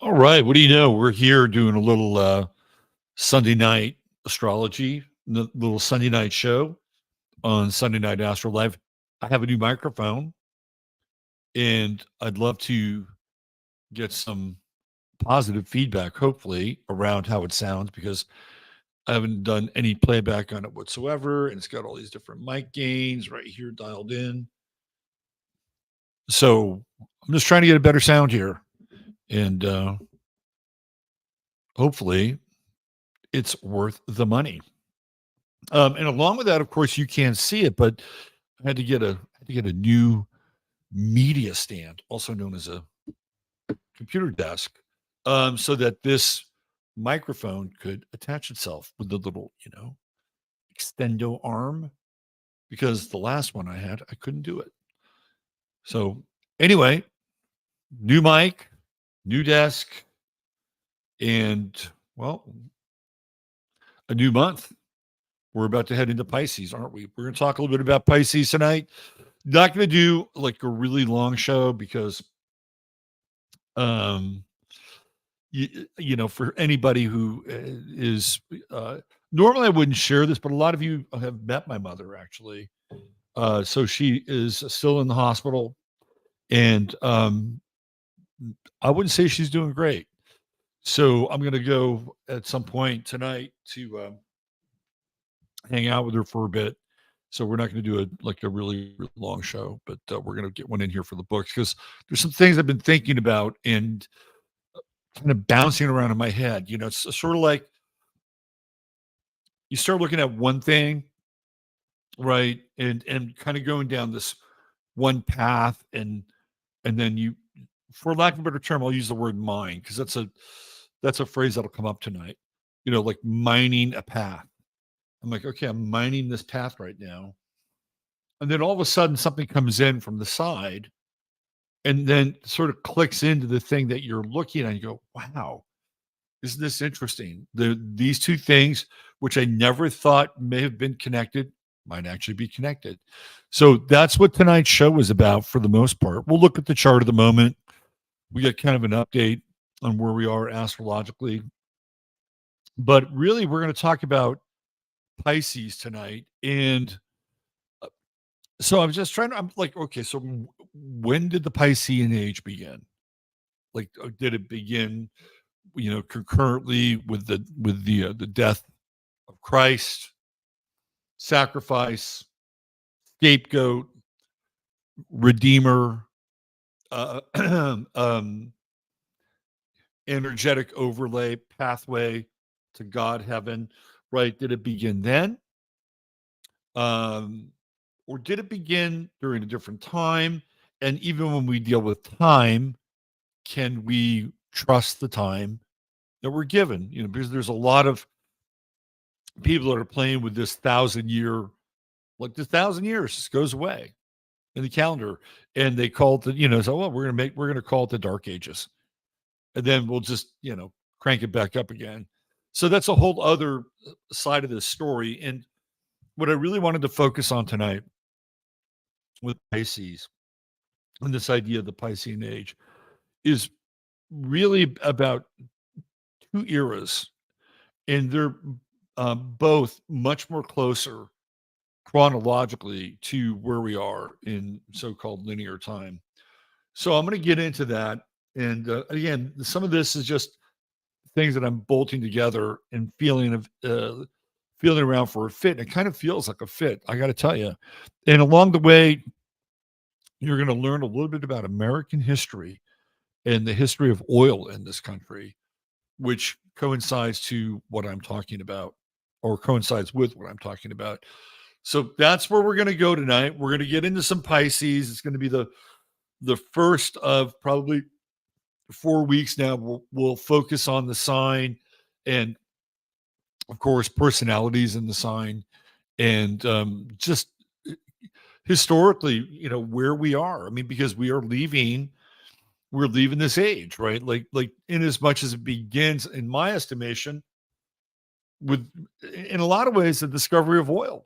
All right. What do you know? We're here doing a little Sunday night astrology, little Sunday night show on Sunday Night AstroLive. I have a new microphone, and I'd love to get some positive feedback, hopefully, around how it sounds because I haven't done any playback on it whatsoever. And it's got all these different mic gains right here dialed in. So I'm just trying to get a better sound here. And hopefully, it's worth the money. And along with that, of course, you can't see it, but I had to get a new media stand, also known as a computer desk, so that this microphone could attach itself with the little, extendo arm. Because the last one I had, I couldn't do it. So anyway, new mic, new desk, and well, a new month. We're about to head into Pisces, aren't we? We're going to talk a little bit about Pisces tonight. Not going to do like a really long show because, um, for anybody who is normally I wouldn't share this, but a lot of you have met my mother actually. So she is still in the hospital, and I wouldn't say she's doing great. So I'm going to go at some point tonight to hang out with her for a bit. So we're not going to do a really, really long show, but we're going to get one in here for the books because there's some things I've been thinking about and kind of bouncing around in my head. It's sort of like you start looking at one thing, right, and kind of going down this one path, and then you, for lack of a better term, I'll use the word mine because that's a phrase that'll come up tonight. Like mining a path. I'm like, okay, I'm mining this path right now. And then all of a sudden something comes in from the side and then sort of clicks into the thing that you're looking at. And you go, wow, isn't this interesting? These two things, which I never thought may have been connected, might actually be connected. So that's what tonight's show is about for the most part. We'll look at the chart of the moment. We get kind of an update on where we are astrologically. But really, we're going to talk about Pisces tonight. And so I'm just trying to, I'm like, okay, so when did the Piscean age begin? Like, did it begin, concurrently with the death of Christ, sacrifice, scapegoat, redeemer, uh, um, energetic overlay, pathway to God, heaven, right? Did it begin then? Um, or did it begin during a different time? And even when we deal with time, can we trust the time that we're given? Because there's a lot of people that are playing with this 1,000 year, like this 1,000 years just goes away in the calendar, and they call it so well we're gonna call it the Dark Ages, and then we'll just crank it back up again. So that's a whole other side of this story. And what I really wanted to focus on tonight with Pisces and this idea of the Piscean age is really about two eras, and they're both much more closer chronologically to where we are in so-called linear time. So I'm going to get into that. And again, some of this is just things that I'm bolting together and feeling around for a fit. It kind of feels like a fit, I got to tell you. And along the way, you're going to learn a little bit about American history and the history of oil in this country, which coincides to what I'm talking about, or coincides with what I'm talking about. So that's where we're going to go tonight. We're going to get into some Pisces. It's going to be the first of probably 4 weeks now. We'll focus on the sign, and of course personalities in the sign, and just historically, where we are. I mean, because we're leaving this age, right? Like in as much as it begins, in my estimation, with, in a lot of ways, the discovery of oil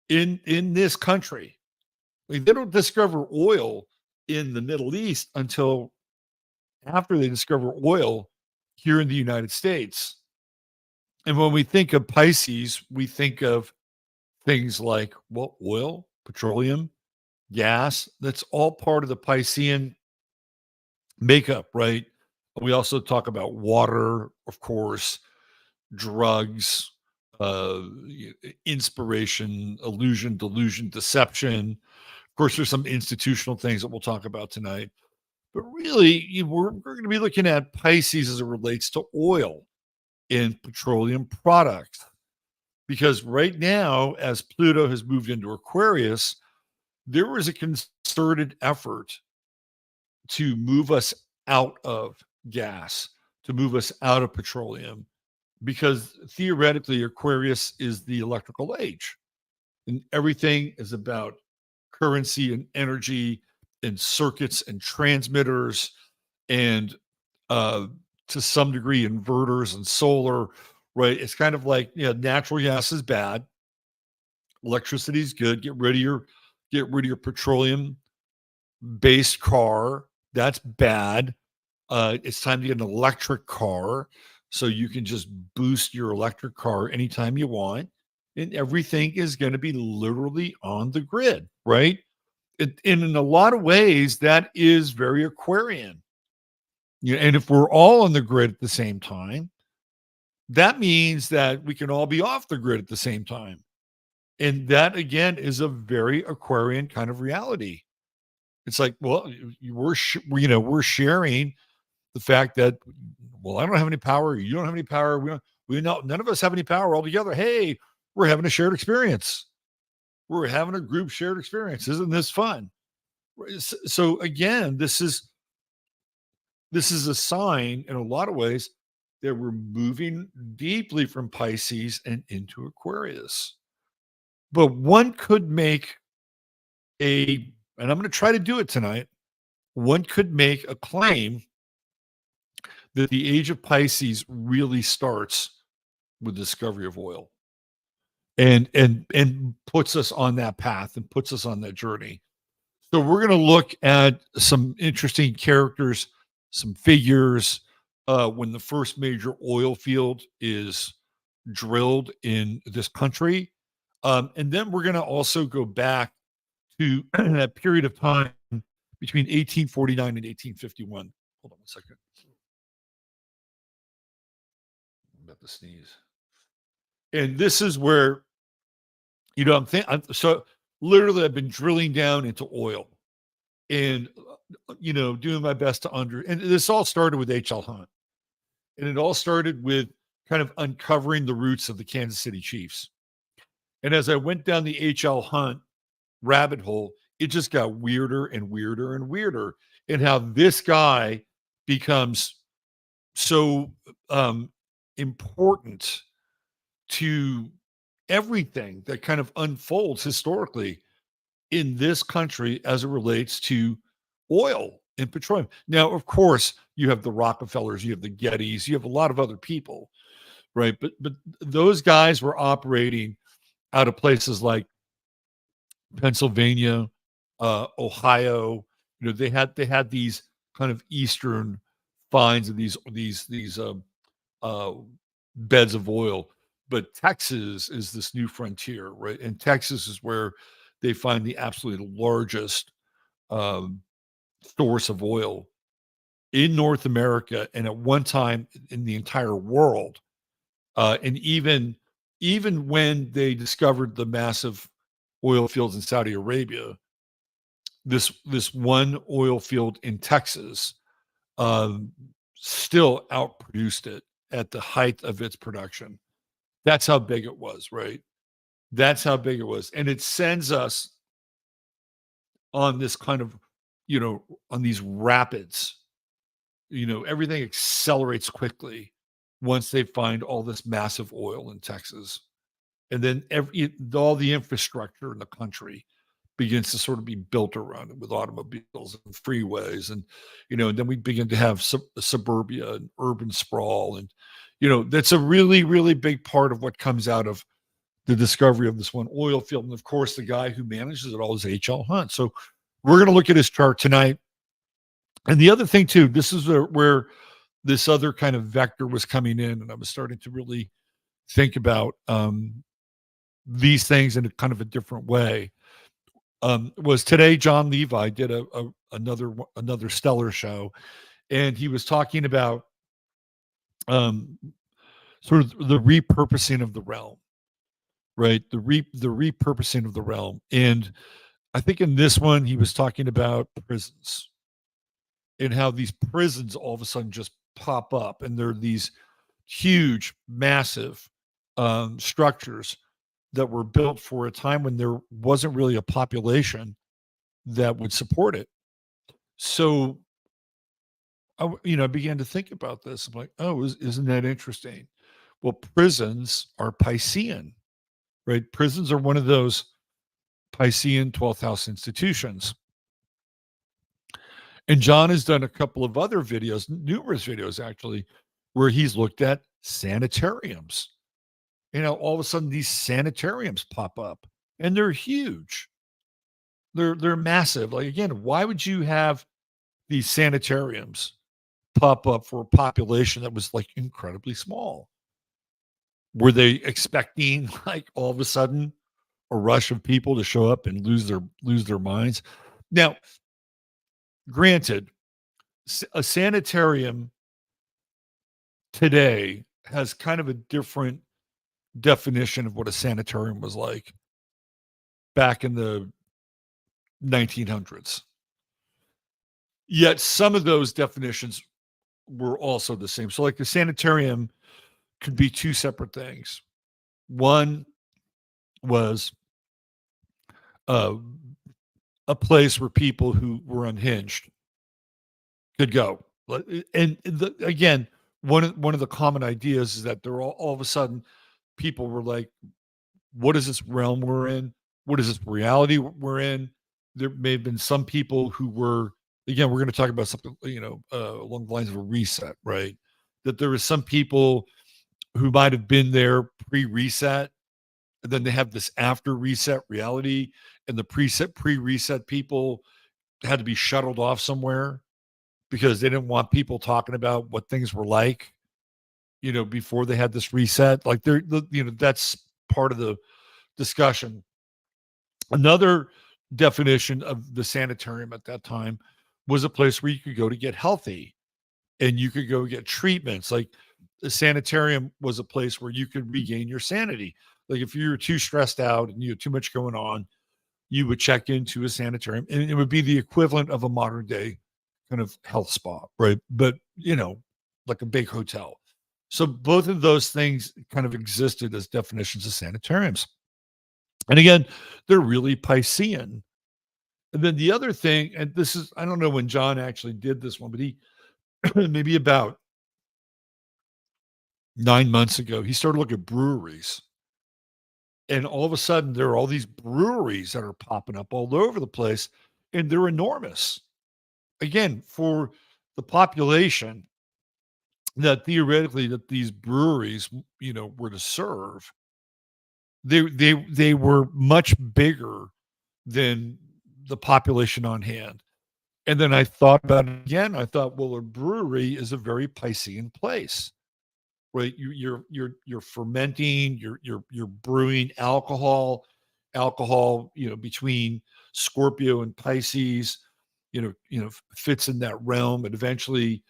in this country. Like, they don't discover oil in the Middle East until after they discover oil here in the United States. And when we think of Pisces, we think of things like, well, oil, petroleum, gas. That's all part of the Piscean makeup, right? We also talk about water, of course, drugs, inspiration, illusion, delusion, deception. Of course, there's some institutional things that we'll talk about tonight. But really, we're going to be looking at Pisces as it relates to oil and petroleum products. Because right now, as Pluto has moved into Aquarius, there was a concerted effort to move us out of gas, to move us out of petroleum, because theoretically, Aquarius is the electrical age, and everything is about currency and energy and circuits and transmitters and uh, to some degree inverters and solar, right? It's kind of like, natural gas is bad, electricity is good. Get rid of your petroleum based car. That's bad. It's time to get an electric car so you can just boost your electric car anytime you want. And everything is going to be literally on the grid, right? And in a lot of ways, that is very Aquarian. And if we're all on the grid at the same time, that means that we can all be off the grid at the same time. And that, again, is a very Aquarian kind of reality. It's like, well, we're sharing the fact that, well, I don't have any power. You don't have any power. None of us have any power altogether. Hey, we're having a shared experience. We're having a group shared experience. Isn't this fun? So again, this is a sign in a lot of ways that we're moving deeply from Pisces and into Aquarius. But one could make and I'm going to try to do it tonight. One could make a claim that the age of Pisces really starts with the discovery of oil and puts us on that path and puts us on that journey. So we're going to look at some interesting characters, some figures, when the first major oil field is drilled in this country. And then we're going to also go back to that period of time between 1849 and 1851. Hold on one second. I'm about to sneeze. And this is where, so literally I've been drilling down into oil and, doing my best and this all started with H.L. Hunt. And it all started with kind of uncovering the roots of the Kansas City Chiefs. And as I went down the H.L. Hunt rabbit hole, it just got weirder and weirder and weirder. And how this guy becomes so important to everything that kind of unfolds historically in this country as it relates to oil and petroleum. Now, of course, you have the Rockefellers, you have the Gettys, you have a lot of other people, right? But those guys were operating out of places like Pennsylvania, Ohio. They had these kind of eastern finds of these beds of oil. But Texas is this new frontier, right? And Texas is where they find the absolutely largest source of oil in North America, and at one time in the entire world. And even when they discovered the massive oil fields in Saudi Arabia, this one oil field in Texas still outproduced it at the height of its production. That's how big it was, right? That's how big it was. And it sends us on this kind of, on these rapids. Everything accelerates quickly once they find all this massive oil in Texas. And then all the infrastructure in the country begins to sort of be built around it with automobiles and freeways. And, and then we begin to have suburbia and urban sprawl. And, that's a really, really big part of what comes out of the discovery of this one oil field. And of course, the guy who manages it all is H.L. Hunt. So we're going to look at his chart tonight. And the other thing too, this is where this other kind of vector was coming in, and I was starting to really think about these things in a kind of a different way. Was today John Levi did another stellar show, and he was talking about um, sort of the repurposing of the realm, right? The repurposing of the realm, and I think in this one he was talking about prisons and how these prisons all of a sudden just pop up, and they're these huge, massive structures that were built for a time when there wasn't really a population that would support it. So I began to think about this. I'm like, oh, isn't that interesting? Well, prisons are Piscean, right? Prisons are one of those Piscean 12th house institutions. And John has done a couple of other videos, numerous videos actually, where he's looked at sanitariums. All of a sudden these sanitariums pop up and they're huge. They're massive. Like again, why would you have these sanitariums pop up for a population that was like incredibly small? Were they expecting like all of a sudden a rush of people to show up and lose their minds? Now, granted, a sanitarium today has kind of a different definition of what a sanitarium was like back in the 1900s. Yet some of those definitions were also the same. So, like the sanitarium could be two separate things. One was uh, a place where people who were unhinged could go. And again, one of the common ideas is that they're all of a sudden people were like, "What is this realm we're in? What is this reality we're in?" There may have been some people who were, again, we're going to talk about something along the lines of a reset, right? That there were some people who might have been there pre-reset, and then they have this after reset reality, and the pre-reset people had to be shuttled off somewhere because they didn't want people talking about what things were like, before they had this reset. Like that's part of the discussion. Another definition of the sanitarium at that time was a place where you could go to get healthy and you could go get treatments. Like the sanitarium was a place where you could regain your sanity. Like if you were too stressed out and you had too much going on, you would check into a sanitarium, and it would be the equivalent of a modern day kind of health spa, right? But, like a big hotel. So both of those things kind of existed as definitions of sanitariums. And again, they're really Piscean. And then the other thing, and this is, I don't know when John actually did this one, but he maybe about 9 months ago, he started looking at breweries. And all of a sudden, there are all these breweries that are popping up all over the place, and they're enormous. Again, for the population that theoretically that these breweries, were to serve, they were much bigger than the population on hand. And then I thought about it again. I thought, well, a brewery is a very Piscean place, right? You're fermenting, you're brewing alcohol, between Scorpio and Pisces, fits in that realm. And eventually,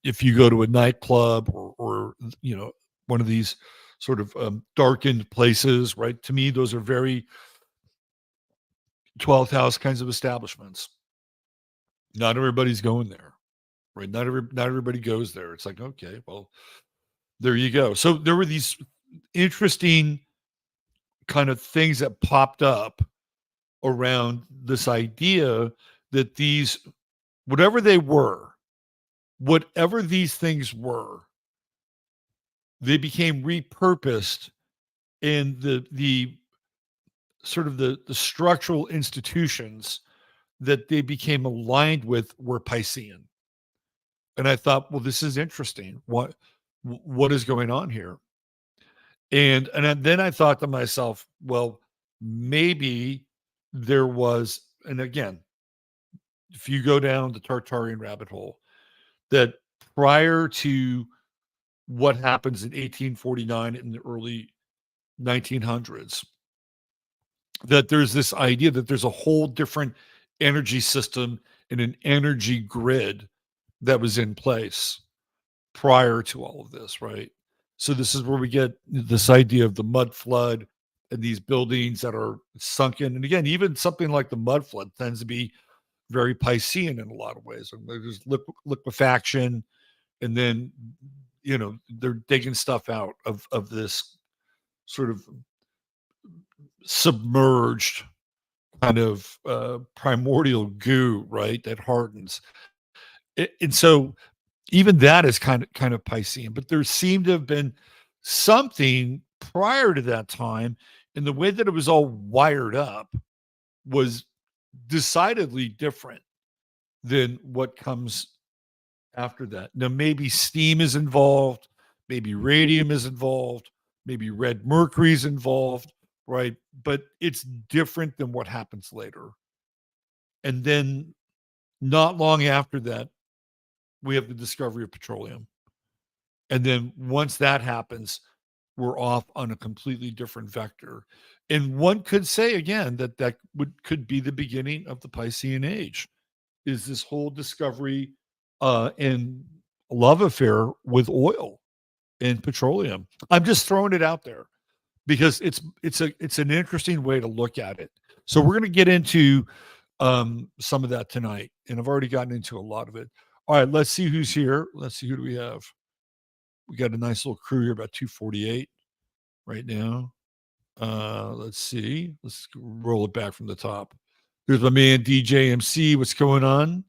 if you go to a nightclub or one of these sort of darkened places, right? To me, those are very 12th house kinds of establishments. Not everybody's going there, right? Not everybody goes there. It's like, okay, well, there you go. So there were these interesting kind of things that popped up around this idea that whatever these things were, they became repurposed in the sort of the structural institutions that they became aligned with were Piscean. And I thought, well, this is interesting. What is going on here? And then I thought to myself, well, maybe there was, and again, if you go down the Tartarian rabbit hole, that prior to what happens in 1849 in the early 1900s, that there's this idea that there's a whole different energy system and an energy grid that was in place prior to all of this, right? So this is where we get this idea of the mud flood and these buildings that are sunken. And again, even something like the mud flood tends to be very Piscean in a lot of ways. And there's liquefaction, and then they're digging stuff out of this sort of submerged kind of primordial goo, right? That hardens. And so even that is kind of Piscean, but there seemed to have been something prior to that time, and the way that it was all wired up was decidedly different than what comes after that. Now, maybe steam is involved, maybe radium is involved, maybe red mercury is involved, right? But it's different than what happens later. And then not long after that, we have the discovery of petroleum. And then once that happens, we're off on a completely different vector. And one could say again that could be the beginning of the Piscean age, is this whole discovery and love affair with oil and petroleum. I'm just throwing it out there because it's an interesting way to look at it. So we're going to get into some of that tonight, and I've already gotten into a lot of it. All right, let's see who's here. Let's see, who do we have? We got a nice little crew here, about 248 right now. Let's see. Let's roll it back from the top. There's my man DJ MC. What's going on?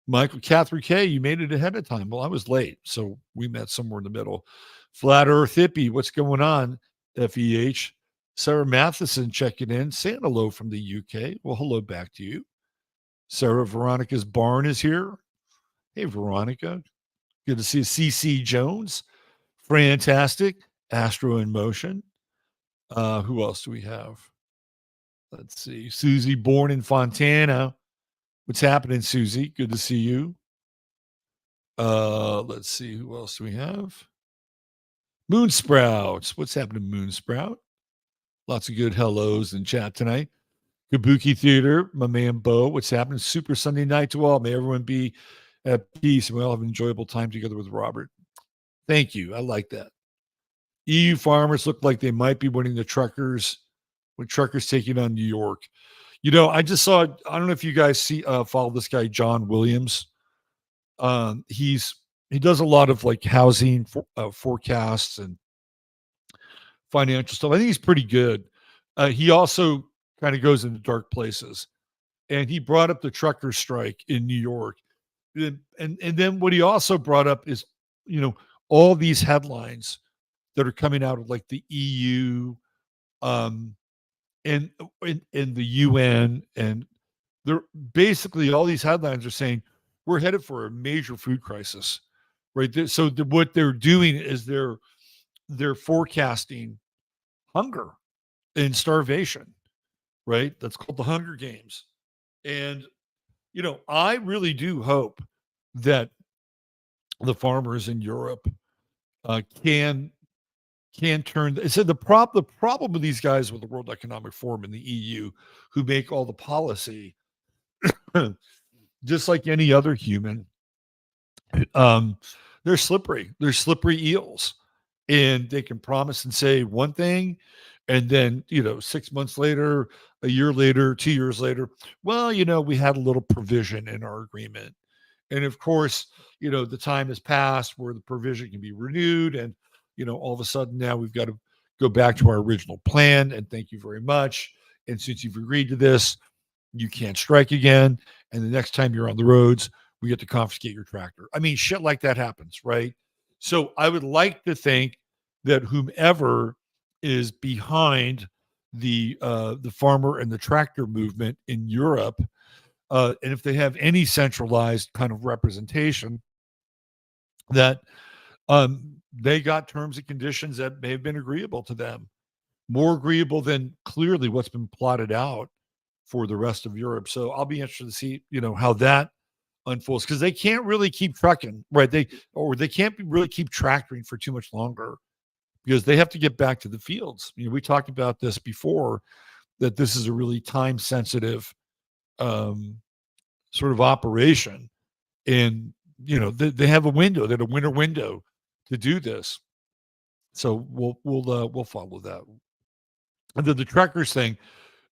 Michael Catherine K, you made it ahead of time. Well, I was late, so we met somewhere in the middle. Flat Earth Hippie, what's going on? FEH. Sarah Matheson checking in, saying hello from the UK. Well, hello back to you. Sarah Veronica's Barn is here. Hey, Veronica. Good to see you. CC Jones. Fantastic. Astro in Motion. Who else do we have? Let's see. Susie, born in Fontana. What's happening, Susie? Good to see you. Let's see. Who else do we have? Moonsprouts. What's happening, Moonsprout? Lots of good hellos in chat tonight. Kabuki Theater, my man Bo. What's happening? Super Sunday night to all. May everyone be at peace and we all have an enjoyable time together with Robert. Thank you. I like that. EU farmers look like they might be winning the truckers when truckers taking on New York. I just saw, I don't know if you guys follow this guy, John Williams. He does a lot of like housing forecasts and financial stuff. I think he's pretty good. He also kind of goes into dark places, and he brought up the trucker strike in New York. And then what he also brought up is, all these headlines that are coming out of like the EU, and the UN, and they're basically, all these headlines are saying we're headed for a major food crisis, right? So what they're doing is they're forecasting hunger and starvation, right? That's called the Hunger Games. And I really do hope that the farmers in Europe can turn. So the problem with these guys with the World Economic Forum and the EU, who make all the policy, just like any other human, they're slippery. They're slippery eels, and they can promise and say one thing, and then 6 months later, a year later, 2 years later, well, we had a little provision in our agreement, and of course, the time has passed where the provision can be renewed, and all of a sudden now we've got to go back to our original plan, and thank you very much. And since you've agreed to this, you can't strike again. And the next time you're on the roads, we get to confiscate your tractor. I mean, shit like that happens, right? So I would like to think that whomever is behind the farmer and the tractor movement in Europe, and if they have any centralized kind of representation, that they got terms and conditions that may have been agreeable to them, more agreeable than clearly what's been plotted out for the rest of Europe. So I'll be interested to see, how that unfolds because they can't really keep trucking, right? They can't really keep tractoring for too much longer because they have to get back to the fields. We talked about this before that this is a really time sensitive um, sort of operation, and they have a window, they had a winter window to do this. So we'll follow that. And then the truckers thing,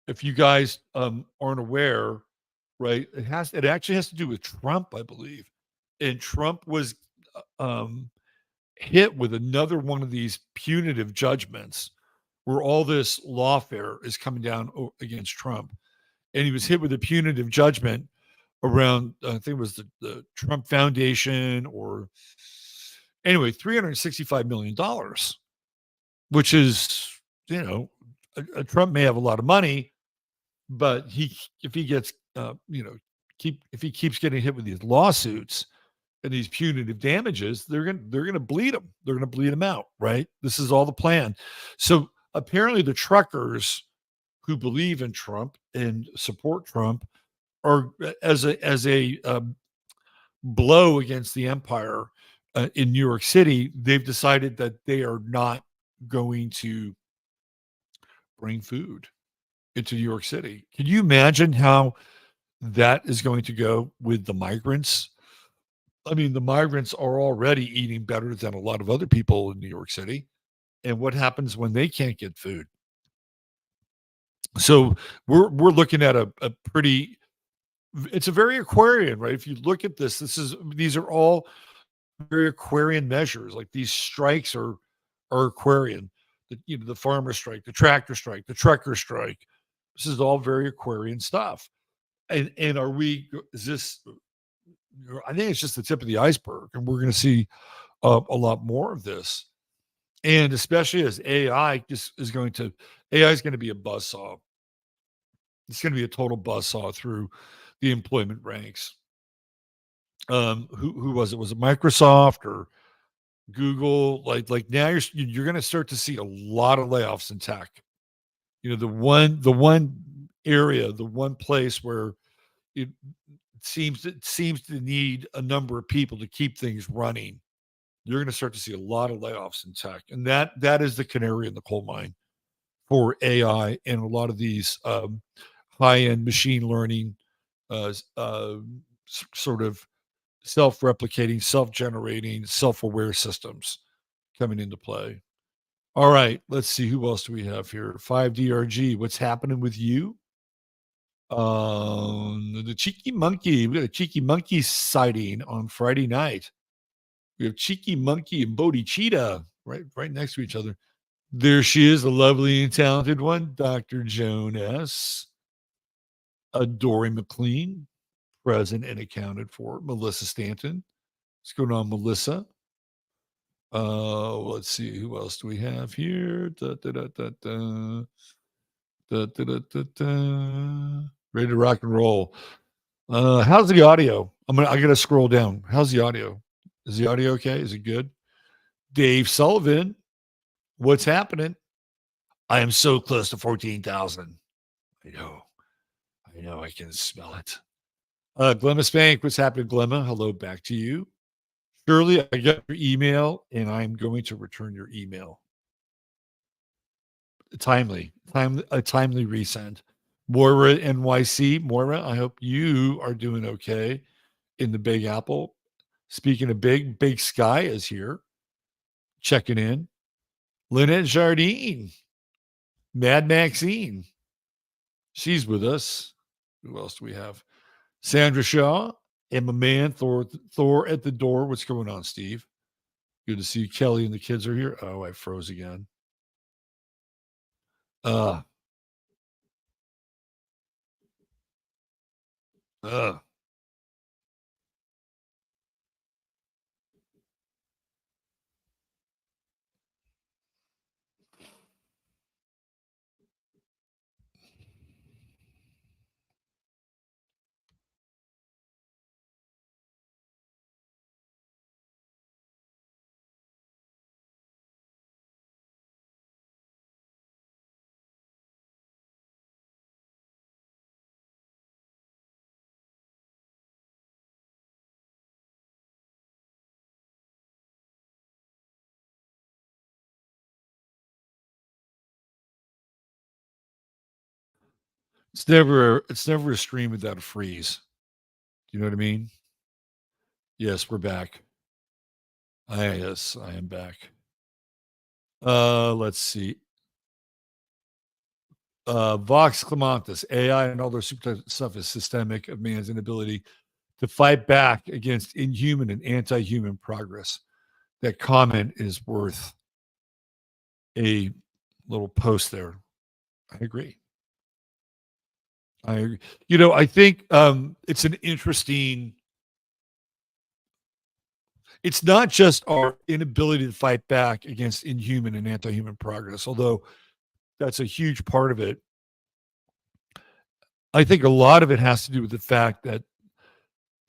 if you guys aren't aware, right? It actually has to do with Trump, I believe. And Trump was um, hit with another one of these punitive judgments where all this lawfare is coming down against Trump. And he was hit with a punitive judgment around, I think it was the Trump Foundation or anyway, $365 million, which is, Trump may have a lot of money, but if he gets, if he keeps getting hit with these lawsuits and these punitive damages, they're gonna bleed him. They're gonna bleed him out, right? This is all the plan. So apparently, the truckers who believe in Trump and support Trump are as a blow against the empire in New York City. They've decided that they are not going to bring food into New York City. Can you imagine how that is going to go with the migrants? I mean, the migrants are already eating better than a lot of other people in New York City. And what happens when they can't get food? So we're looking at a pretty it's a very Aquarian, right? If you look at these are all very Aquarian measures. Like these strikes are Aquarian. The farmer strike, the tractor strike, the trucker strike. This is all very Aquarian stuff. And are we? Is this? I think it's just the tip of the iceberg, and we're going to see a lot more of this. And especially as AI AI is going to be a buzzsaw. It's going to be a total buzzsaw through the employment ranks. Who was it? Was it Microsoft or Google? Like now you're going to start to see a lot of layoffs in tech. The one area, the one place where it seems to need a number of people to keep things running. You're going to start to see a lot of layoffs in tech, and that is the canary in the coal mine for AI and a lot of these high end machine learning, sort of self replicating, self generating, self aware systems coming into play. All right, let's see who else do we have here. 5DRG, what's happening with you? The Cheeky Monkey. We got a Cheeky Monkey sighting on Friday night. We have Cheeky Monkey and Bodhicitta right next to each other. There she is, the lovely and talented one, Dr. Joan S. Dory McLean, present and accounted for. Melissa Stanton. What's going on, Melissa? Let's see, who else do we have here? Da, da, da, da, da. Da, da, da, da, da. Ready to rock and roll. How's the audio? I gotta scroll down. How's the audio? Is the audio okay? Is it good? Dave Sullivan, what's happening? I am so close to 14,000. I know. I know. I can smell it. Glemma Spank, what's happening, Glemma? Hello, back to you. Shirley, I got your email, and I'm going to return your email. A timely resend. Moira NYC. Moira, I hope you are doing okay in the Big Apple. Speaking of Big Sky is here, checking in. Lynette Jardine, Mad Maxine, she's with us. Who else do we have? Sandra Shaw and my man Thor at the door. What's going on, Steve? Good to see you. Kelly and the kids are here. Oh, I froze again. Uh, uh. It's never a stream without a freeze. Do you know what I mean? Yes, we're back. Yes, I am back. Let's see. Vox Clementis, AI and all their super stuff is systemic of man's inability to fight back against inhuman and anti-human progress. That comment is worth a little post there. I agree. I think it's an interesting. It's not just our inability to fight back against inhuman and anti-human progress, although that's a huge part of it. I think a lot of it has to do with the fact that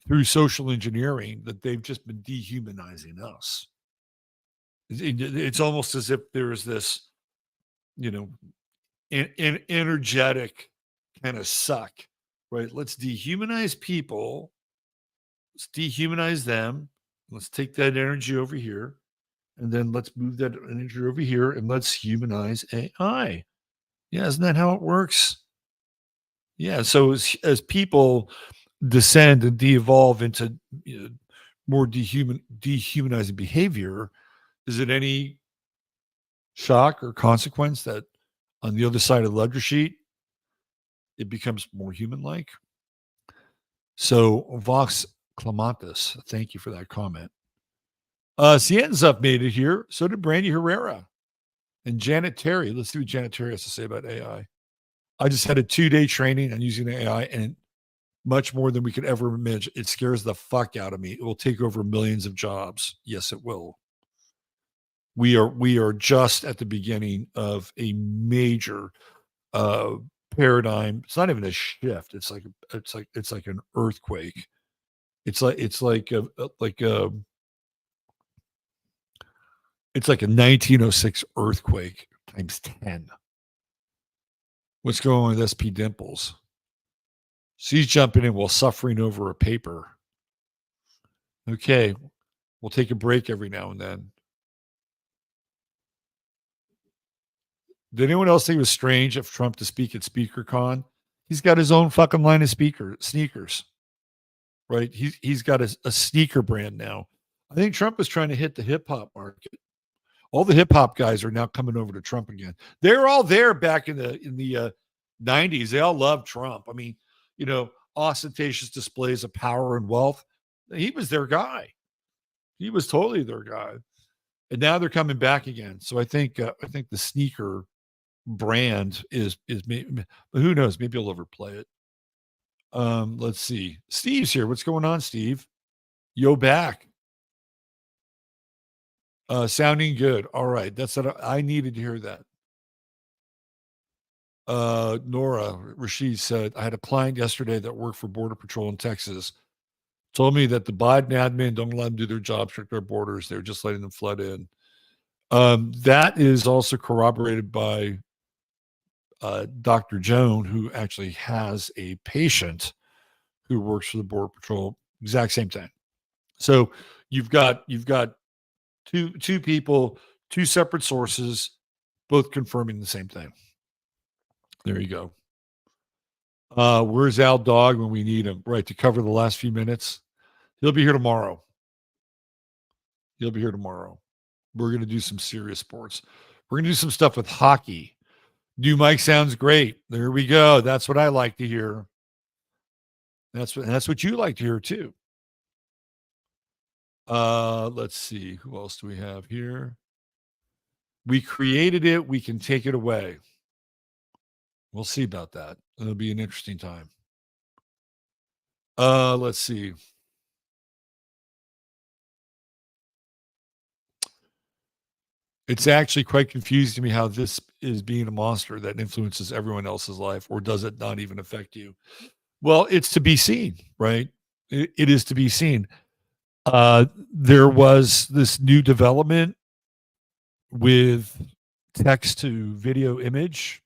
through social engineering, that they've just been dehumanizing us. It's almost as if there's this, you know, energetic kind of suck, right? Let's dehumanize people. Let's dehumanize them. Let's take that energy over here. And then let's move that energy over here and let's humanize AI. Yeah, isn't that how it works? Yeah. So as people descend and de-evolve into more dehumanizing behavior, is it any shock or consequence that on the other side of the ledger sheet, it becomes more human-like? So Vox Clementis, thank you for that comment. Cienzup made it here. So did Brandy Herrera and Janet Terry. Let's see what Janet Terry has to say about AI. I just had a 2-day training on using AI, and much more than we could ever imagine. It scares the fuck out of me. It will take over millions of jobs. Yes, it will. We are just at the beginning of a major uh paradigm. It's not even a shift. It's like an earthquake. It's like a 1906 earthquake times 10. What's going on with SP Dimples? She's jumping in while suffering over a paper. Okay, we'll take a break every now and then. Did anyone else think it was strange of Trump to speak at SpeakerCon? He's got his own fucking line of sneakers, right? He's got a sneaker brand now. I think Trump was trying to hit the hip hop market. All the hip hop guys are now coming over to Trump again. They're all there back in the 90s. They all love Trump. I mean, ostentatious displays of power and wealth. He was their guy. He was totally their guy. And now they're coming back again. So I think the sneaker brand is maybe, but who knows? Maybe I'll overplay it. Let's see. Steve's here. What's going on, Steve? Yo, back. Sounding good. All right. That's what I needed to hear that. Nora Rashid said, I had a client yesterday that worked for Border Patrol in Texas. Told me that the Biden admin don't let them do their job, strict their borders. They're just letting them flood in. That is also corroborated by Dr. Joan, who actually has a patient who works for the Border Patrol. Exact same thing. So you've got two people, two separate sources, both confirming the same thing. There you go. Where's Al Dog when we need him? Right, to cover the last few minutes. He'll be here tomorrow. We're going to do some serious sports. We're going to do some stuff with hockey. New mic sounds great. There we go. That's what I like to hear. That's what you like to hear too. Let's see. Who else do we have here? We created it. We can take it away. We'll see about that. It'll be an interesting time. Let's see. It's actually quite confusing to me how this is being a monster that influences everyone else's life, or does it not even affect you? Well, it's to be seen, right? It is to be seen. There was this new development with text to video image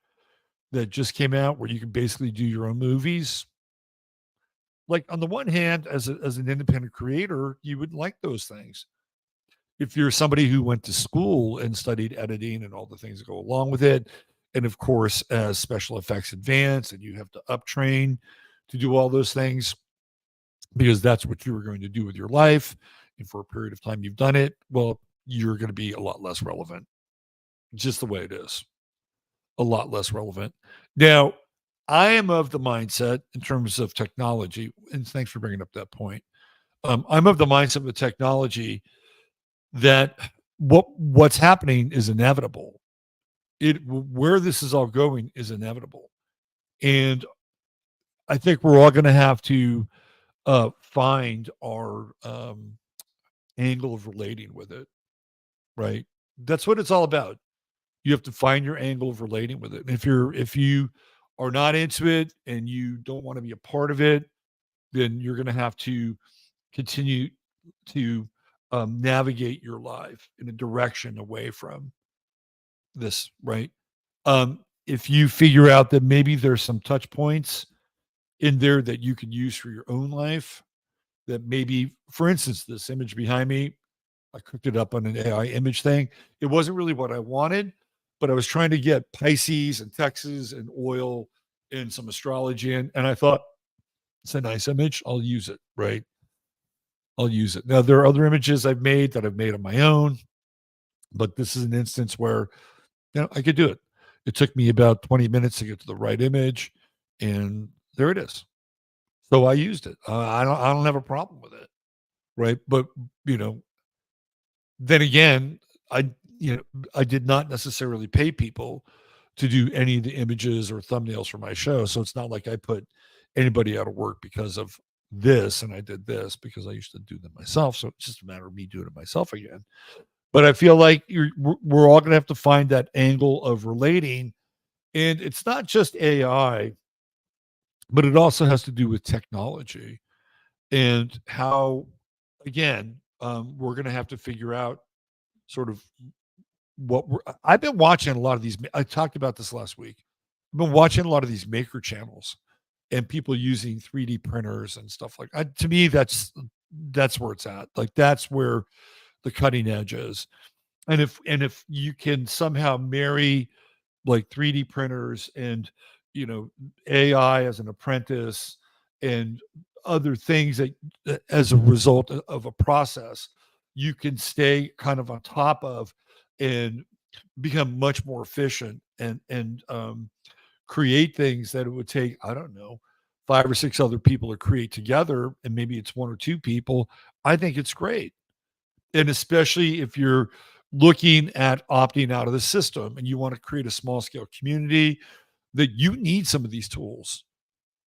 that just came out where you can basically do your own movies. Like, on the one hand, as an independent creator, you wouldn't like those things. If you're somebody who went to school and studied editing and all the things that go along with it, And of course, as special effects advance and you have to uptrain to do all those things because that's what you were going to do with your life. And for a period of time you've done it, well, you're going to be a lot less relevant. Just the way it is, a lot less relevant. Now, I am of the mindset in terms of technology, and thanks for bringing up that point. I'm of the mindset with technology that what's happening is inevitable. It where this is all going is inevitable, and I think we're all going to have to find our angle of relating with it. Right? That's what it's all about. You have to find your angle of relating with it. And if you are not into it and you don't want to be a part of it, then you're going to have to continue to navigate your life in a direction away from this, right? If you figure out that maybe there's some touch points in there that you can use for your own life, that maybe, for instance, this image behind me, I cooked it up on an AI image thing. It wasn't really what I wanted, but I was trying to get Pisces and Texas and oil and some astrology in, and I thought it's a nice image. I'll use it, right? I'll use it. Now there are other images I've made that I've made on my own, but this is an instance where I could do it. It took me about 20 minutes to get to the right image, and there it is. So I used it. I don't have a problem with it, right? But you know, then again, I you know I did not necessarily pay people to do any of the images or thumbnails for my show, so it's not like I put anybody out of work because of this, and I did this because I used to do them myself. So it's just a matter of me doing it myself again. But I feel like we're all going to have to find that angle of relating, and it's not just AI, but it also has to do with technology and how, again, we're going to have to figure out sort of I've been watching a lot of these. I talked about this last week. I've been watching a lot of these maker channels and people using 3D printers and stuff like that. To me, that's where it's at. Like that's where the cutting edge is. And if you can somehow marry like 3D printers and AI as an apprentice and other things that as a result of a process you can stay kind of on top of and become much more efficient and create things that it would take, I don't know, 5 or 6 other people to create together, and maybe it's 1 or 2 people. I think it's great. And especially if you're looking at opting out of the system and you want to create a small scale community, that you need some of these tools,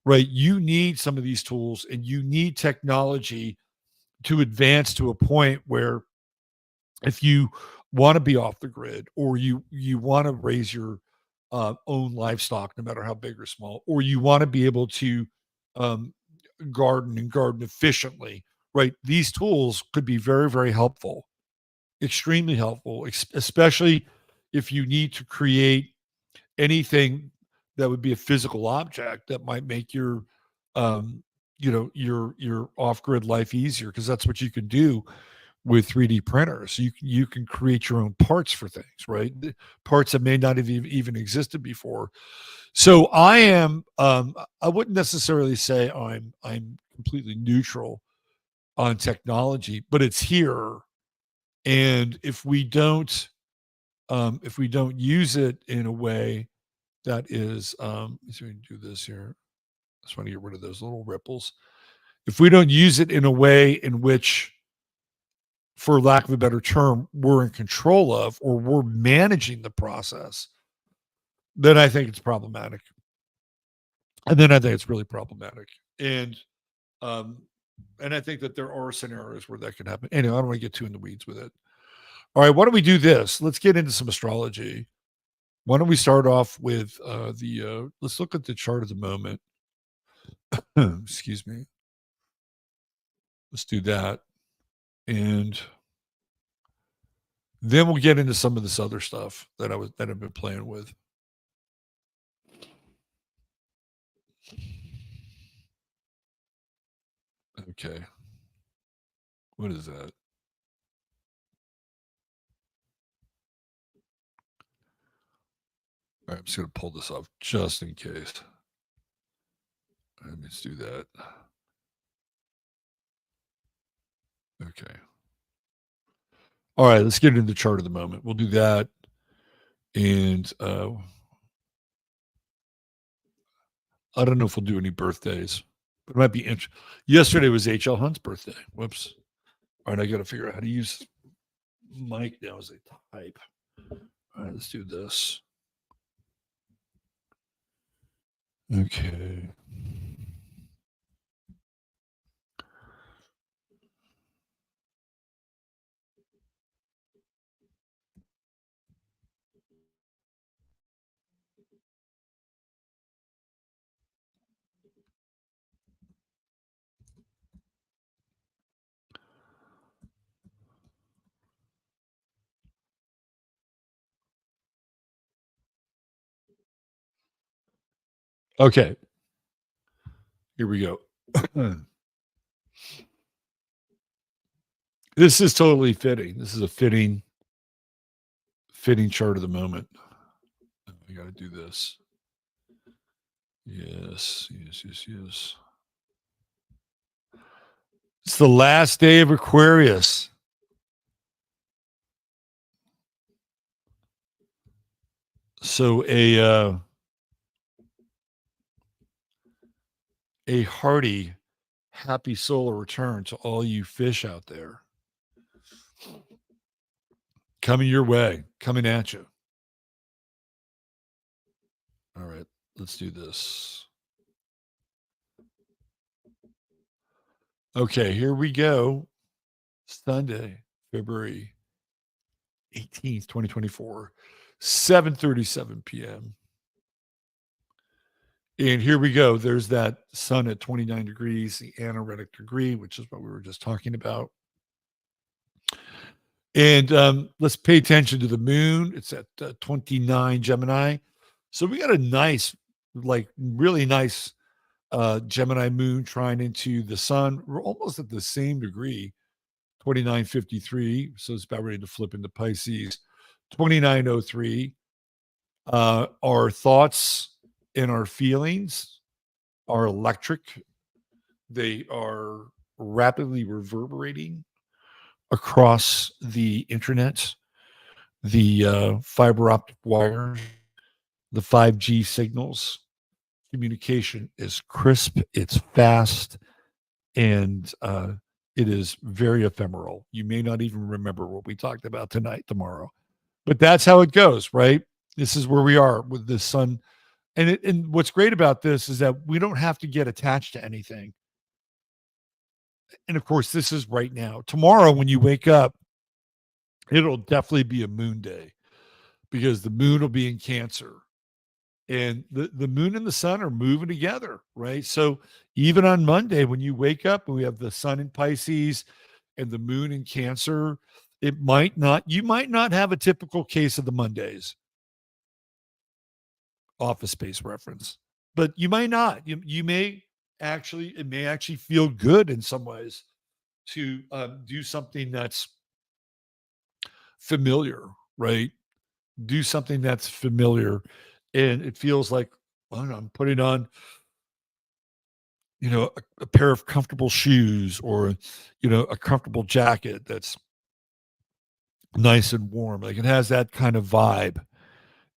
right? You need some of these tools and you need technology to advance to a point where if you want to be off the grid or you want to raise your own livestock, no matter how big or small, or you want to be able to um, garden efficiently, right? These tools could be very, very helpful, extremely helpful, especially if you need to create anything that would be a physical object that might make your um, your off grid life easier, because that's what you can do with 3D printers. You can create your own parts for things, right? Parts that may not have even existed before. So I wouldn't necessarily say I'm completely neutral on technology, but it's here. And if we don't use it in a way that is, so we can do this here. I just want to get rid of those little ripples. If we don't use it in a way in which, for lack of a better term, we're in control of or we're managing the process, then I think it's problematic. And then I think it's really problematic. Um, and I think that there are scenarios where that can happen. Anyway, I don't want to get too in the weeds with it. All right, why don't we do this? Let's get into some astrology. Why don't we start off with let's look at the chart of the moment. Excuse me. Let's do that. And then we'll get into some of this other stuff that I've been playing with. Okay. What is that? All right, I'm just going to pull this off just in case. Let's do that. Okay. All right, let's get into the chart of the moment. We'll do that. And I don't know if we'll do any birthdays, but it might be interesting. Yesterday was H.L. Hunt's birthday. Whoops. All right, I got to figure out how to use mic now as I type. All right, let's do this. Okay. Okay. Here we go. This is totally fitting. This is a fitting chart of the moment. I got to do this. Yes. It's the last day of Aquarius. So a hearty, happy solar return to all you fish out there. Coming your way, coming at you. All right, let's do this. Okay, here we go. Sunday, February 18th, 2024, 7:37 p.m. And here we go. There's that sun at 29 degrees, the anaretic degree, which is what we were just talking about. And let's pay attention to the moon. It's at 29 Gemini. So we got a nice, like really nice Gemini moon trying into the sun. We're almost at the same degree, 2953. So it's about ready to flip into Pisces. 2903. Our thoughts and our feelings are electric. They are rapidly reverberating across the internet, the fiber optic wires, the 5G signals. Communication is crisp, it's fast, and it is very ephemeral. You may not even remember what we talked about tomorrow, but that's how it goes, right? This is where we are with the sun. And what's great about this is that we don't have to get attached to anything. And of course, this is right now. Tomorrow, when you wake up, it'll definitely be a moon day because the moon will be in Cancer. And the moon and the sun are moving together, right? So even on Monday, when you wake up and we have the sun in Pisces and the moon in Cancer, you might not have a typical case of the Mondays. Office Space reference. But you might not. You may actually, it may actually feel good in some ways to do something that's familiar, right? Do something that's familiar. And it feels like, I don't know, I'm putting on, a pair of comfortable shoes or, a comfortable jacket that's nice and warm. Like it has that kind of vibe.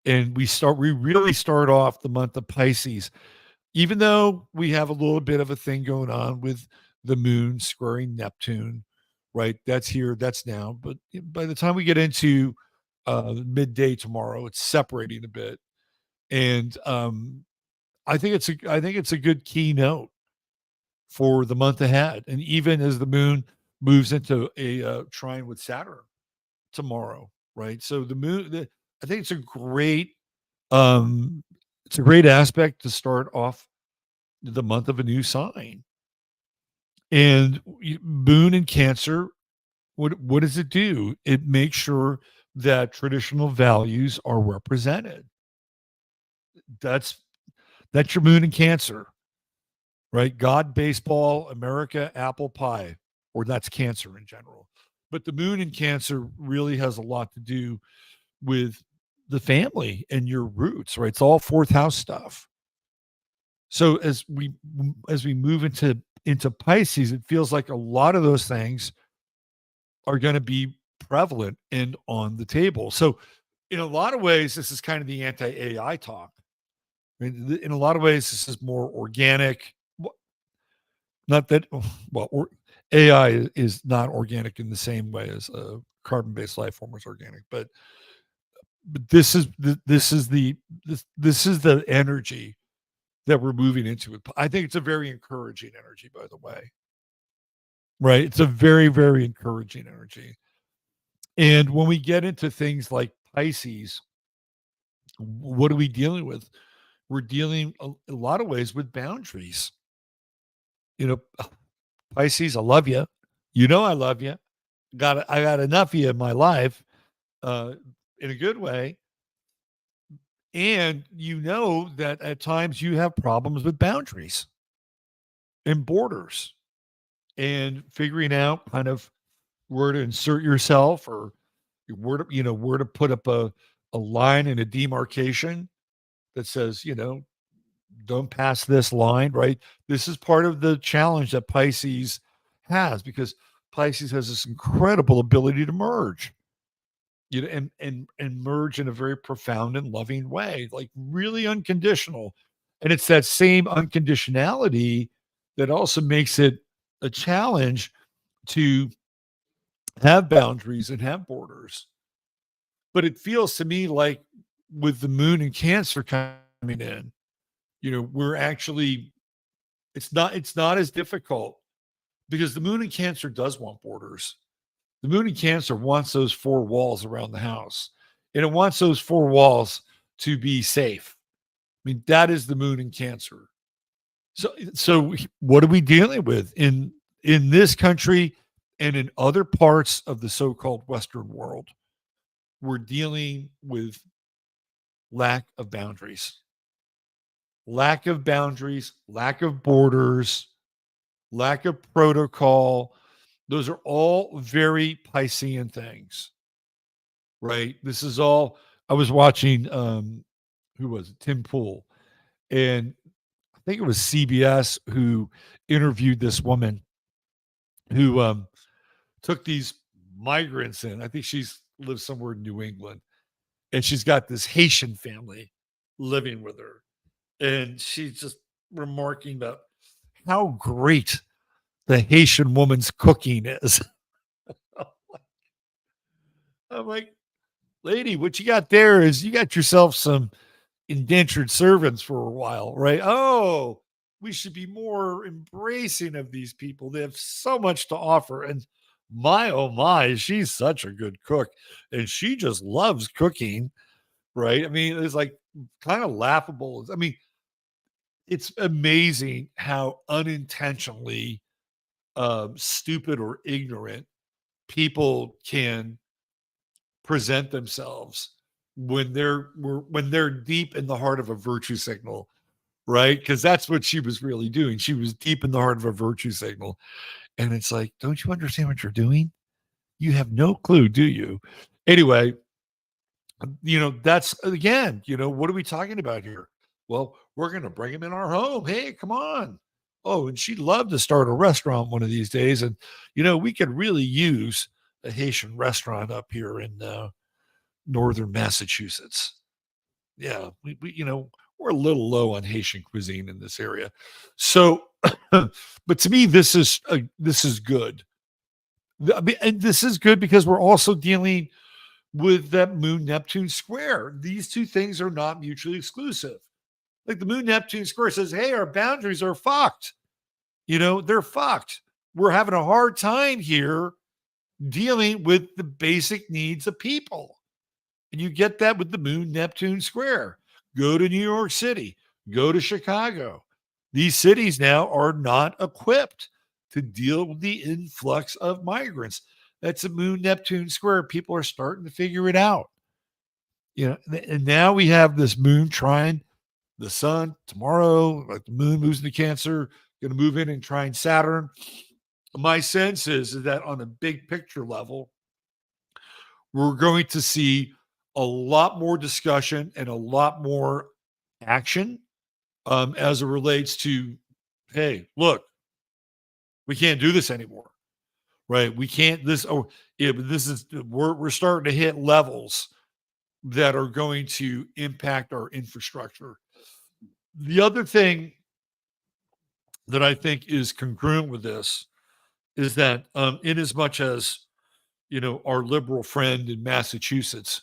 And we really start off the month of Pisces, even though we have a little bit of a thing going on with the moon squaring Neptune, right? That's here, that's now. But by the time we get into midday tomorrow, it's separating a bit. And I think it's a good keynote for the month ahead. And even as the moon moves into a trine with Saturn tomorrow, right? So I think um, it's a great aspect to start off the month of a new sign. And moon in Cancer, what does it do? It makes sure that traditional values are represented. That's your moon in Cancer, right? God, baseball, America, apple pie, or that's Cancer in general. But the moon in Cancer really has a lot to do with the family and your roots, right? It's all fourth house stuff. So as we move into Pisces, it feels like a lot of those things are going to be prevalent and on the table. So in a lot of ways, this is kind of the anti-AI talk. I mean, in a lot of ways, this is more organic. Not that, well, AI is not organic in the same way as a carbon-based life form is organic, but this is the energy that we're moving into. I think it's a very encouraging energy, by the way. Right? It's a very, very encouraging energy. And when we get into things like Pisces, what are we dealing with? We're dealing a lot of ways with boundaries. You know, Pisces, I love you. You know I love you. I got enough of you in my life, uh, in a good way. And you know that at times you have problems with boundaries and borders and figuring out kind of where to insert yourself or where to put up a line and a demarcation that says, don't pass this line, right? This is part of the challenge that Pisces has because Pisces has this incredible ability to merge, and merge in a very profound and loving way, like really unconditional. And it's that same unconditionality that also makes it a challenge to have boundaries and have borders. But it feels to me like with the moon and Cancer coming in, we're actually it's not as difficult because the moon in Cancer does want borders. The moon in Cancer wants those four walls around the house, and it wants those four walls to be safe. I mean, that is the moon in Cancer. So what are we dealing with in this country and in other parts of the so-called Western world? We're dealing with lack of boundaries, lack of borders, lack of protocol. Those are all very Piscean things, right? This is all. I was watching, who was it? Tim Pool. And I think it was CBS who interviewed this woman who took these migrants in. I think she's lives somewhere in New England. And she's got this Haitian family living with her. And she's just remarking about how great the Haitian woman's cooking is. I'm like, lady, what you got there is you got yourself some indentured servants for a while, right? Oh, we should be more embracing of these people. They have so much to offer. And my, oh my, she's such a good cook. And she just loves cooking, right? I mean, it's like kind of laughable. I mean, it's amazing how unintentionally stupid or ignorant people can present themselves when they're deep in the heart of a virtue signal, right? Because that's what she was really doing. She was deep in the heart of a virtue signal, and it's like, don't you understand what you're doing? You have no clue, do you? Anyway, that's again, what are we talking about here? Well, we're going to bring him in our home. Hey, come on. Oh, and she'd love to start a restaurant one of these days. And, we could really use a Haitian restaurant up here in northern Massachusetts. Yeah, we're a little low on Haitian cuisine in this area. So, but to me, this is good. I mean, and this is good because we're also dealing with that Moon Neptune square. These two things are not mutually exclusive. Like the Moon Neptune square says, hey, our boundaries are fucked. They're fucked. We're having a hard time here dealing with the basic needs of people. And you get that with the Moon Neptune square. Go to New York City, go to Chicago. These cities now are not equipped to deal with the influx of migrants. That's a Moon Neptune square. People are starting to figure it out. And now we have this moon trine the sun tomorrow. Like the moon moves into Cancer, going to move in and trine Saturn. My sense is that on a big picture level, we're going to see a lot more discussion and a lot more action as it relates to, hey, look, we can't do this anymore, right? We can't this. Oh, yeah, but this is we're starting to hit levels that are going to impact our infrastructure. The other thing that I think is congruent with this is that, in as much as our liberal friend in Massachusetts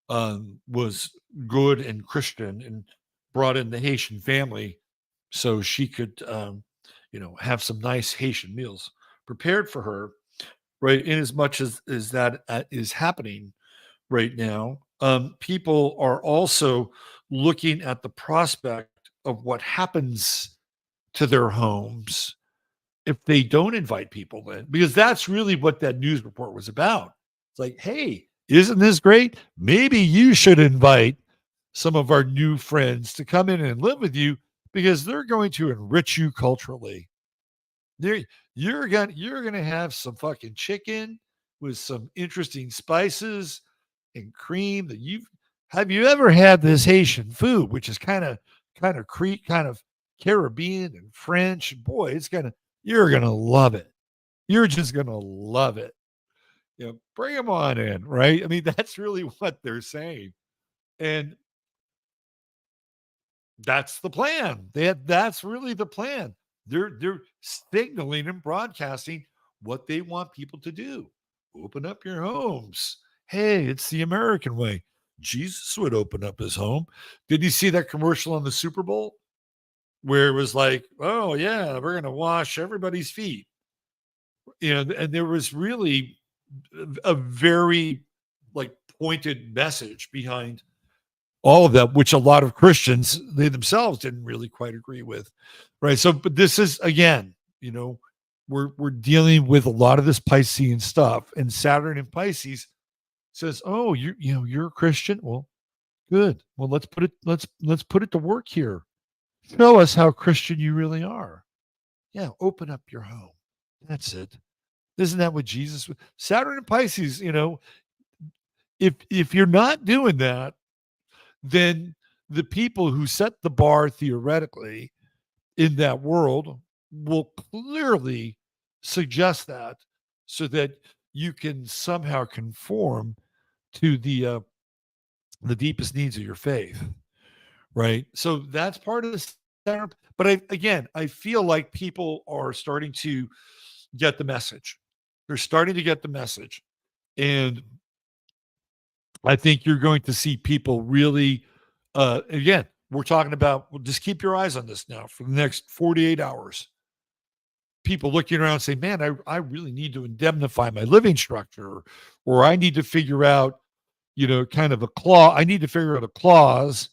was good and Christian and brought in the Haitian family so she could, have some nice Haitian meals prepared for her, right? In as much as that is happening right now, people are also looking at the prospect of what happens to their homes if they don't invite people in, because that's really what that news report was about. It's like, hey, isn't this great? Maybe you should invite some of our new friends to come in and live with you because they're going to enrich you culturally. They're, you're gonna have some fucking chicken with some interesting spices and cream that you've have you ever had this Haitian food, which is kind of Creek, kind of Caribbean and French. Boy, you're gonna love it. You're just gonna love it. Bring them on in, right? I mean, that's really what they're saying. And that's the plan. That's really the plan. They're signaling and broadcasting what they want people to do. Open up your homes. Hey, it's the American way. Jesus would open up his home. Did you see that commercial on the Super Bowl where it was like, "Oh yeah, we're going to wash everybody's feet." And there was really a very like pointed message behind all of that, which a lot of Christians, they themselves didn't really quite agree with. Right. So, but this is again, we're dealing with a lot of this Piscean stuff, and Saturn in Pisces says, "Oh, you're a Christian. Well, good. Well, let's put it to work here. Show us how Christian you really are. Yeah, open up your home. That's it. Isn't that what Jesus? Saturn in Pisces. If you're not doing that, then the people who set the bar theoretically in that world will clearly suggest that so that you can somehow conform to the deepest needs of your faith, right? So that's part of the center. But I feel like people are starting to get the message. They're starting to get the message. And I think you're going to see people really, again, we're talking about, well, just keep your eyes on this now for the next 48 hours. People looking around saying, man, I really need to indemnify my living structure, or I need to figure out, kind of a clause. I need to figure out a clause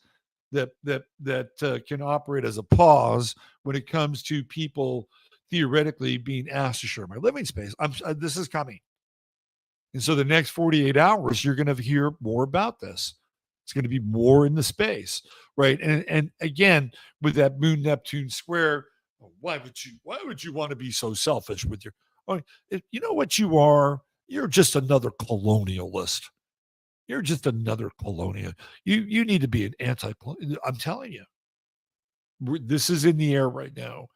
that can operate as a pause when it comes to people theoretically being asked to share my living space. This is coming. And so the next 48 hours, you're going to hear more about this. It's going to be more in the space, right? And again, with that Moon Neptune square, why would you want to be so selfish with your? Oh, you know what you are? You're just another colonialist. You're just another colonial. You need to be an anti. I'm telling you, this is in the air right now.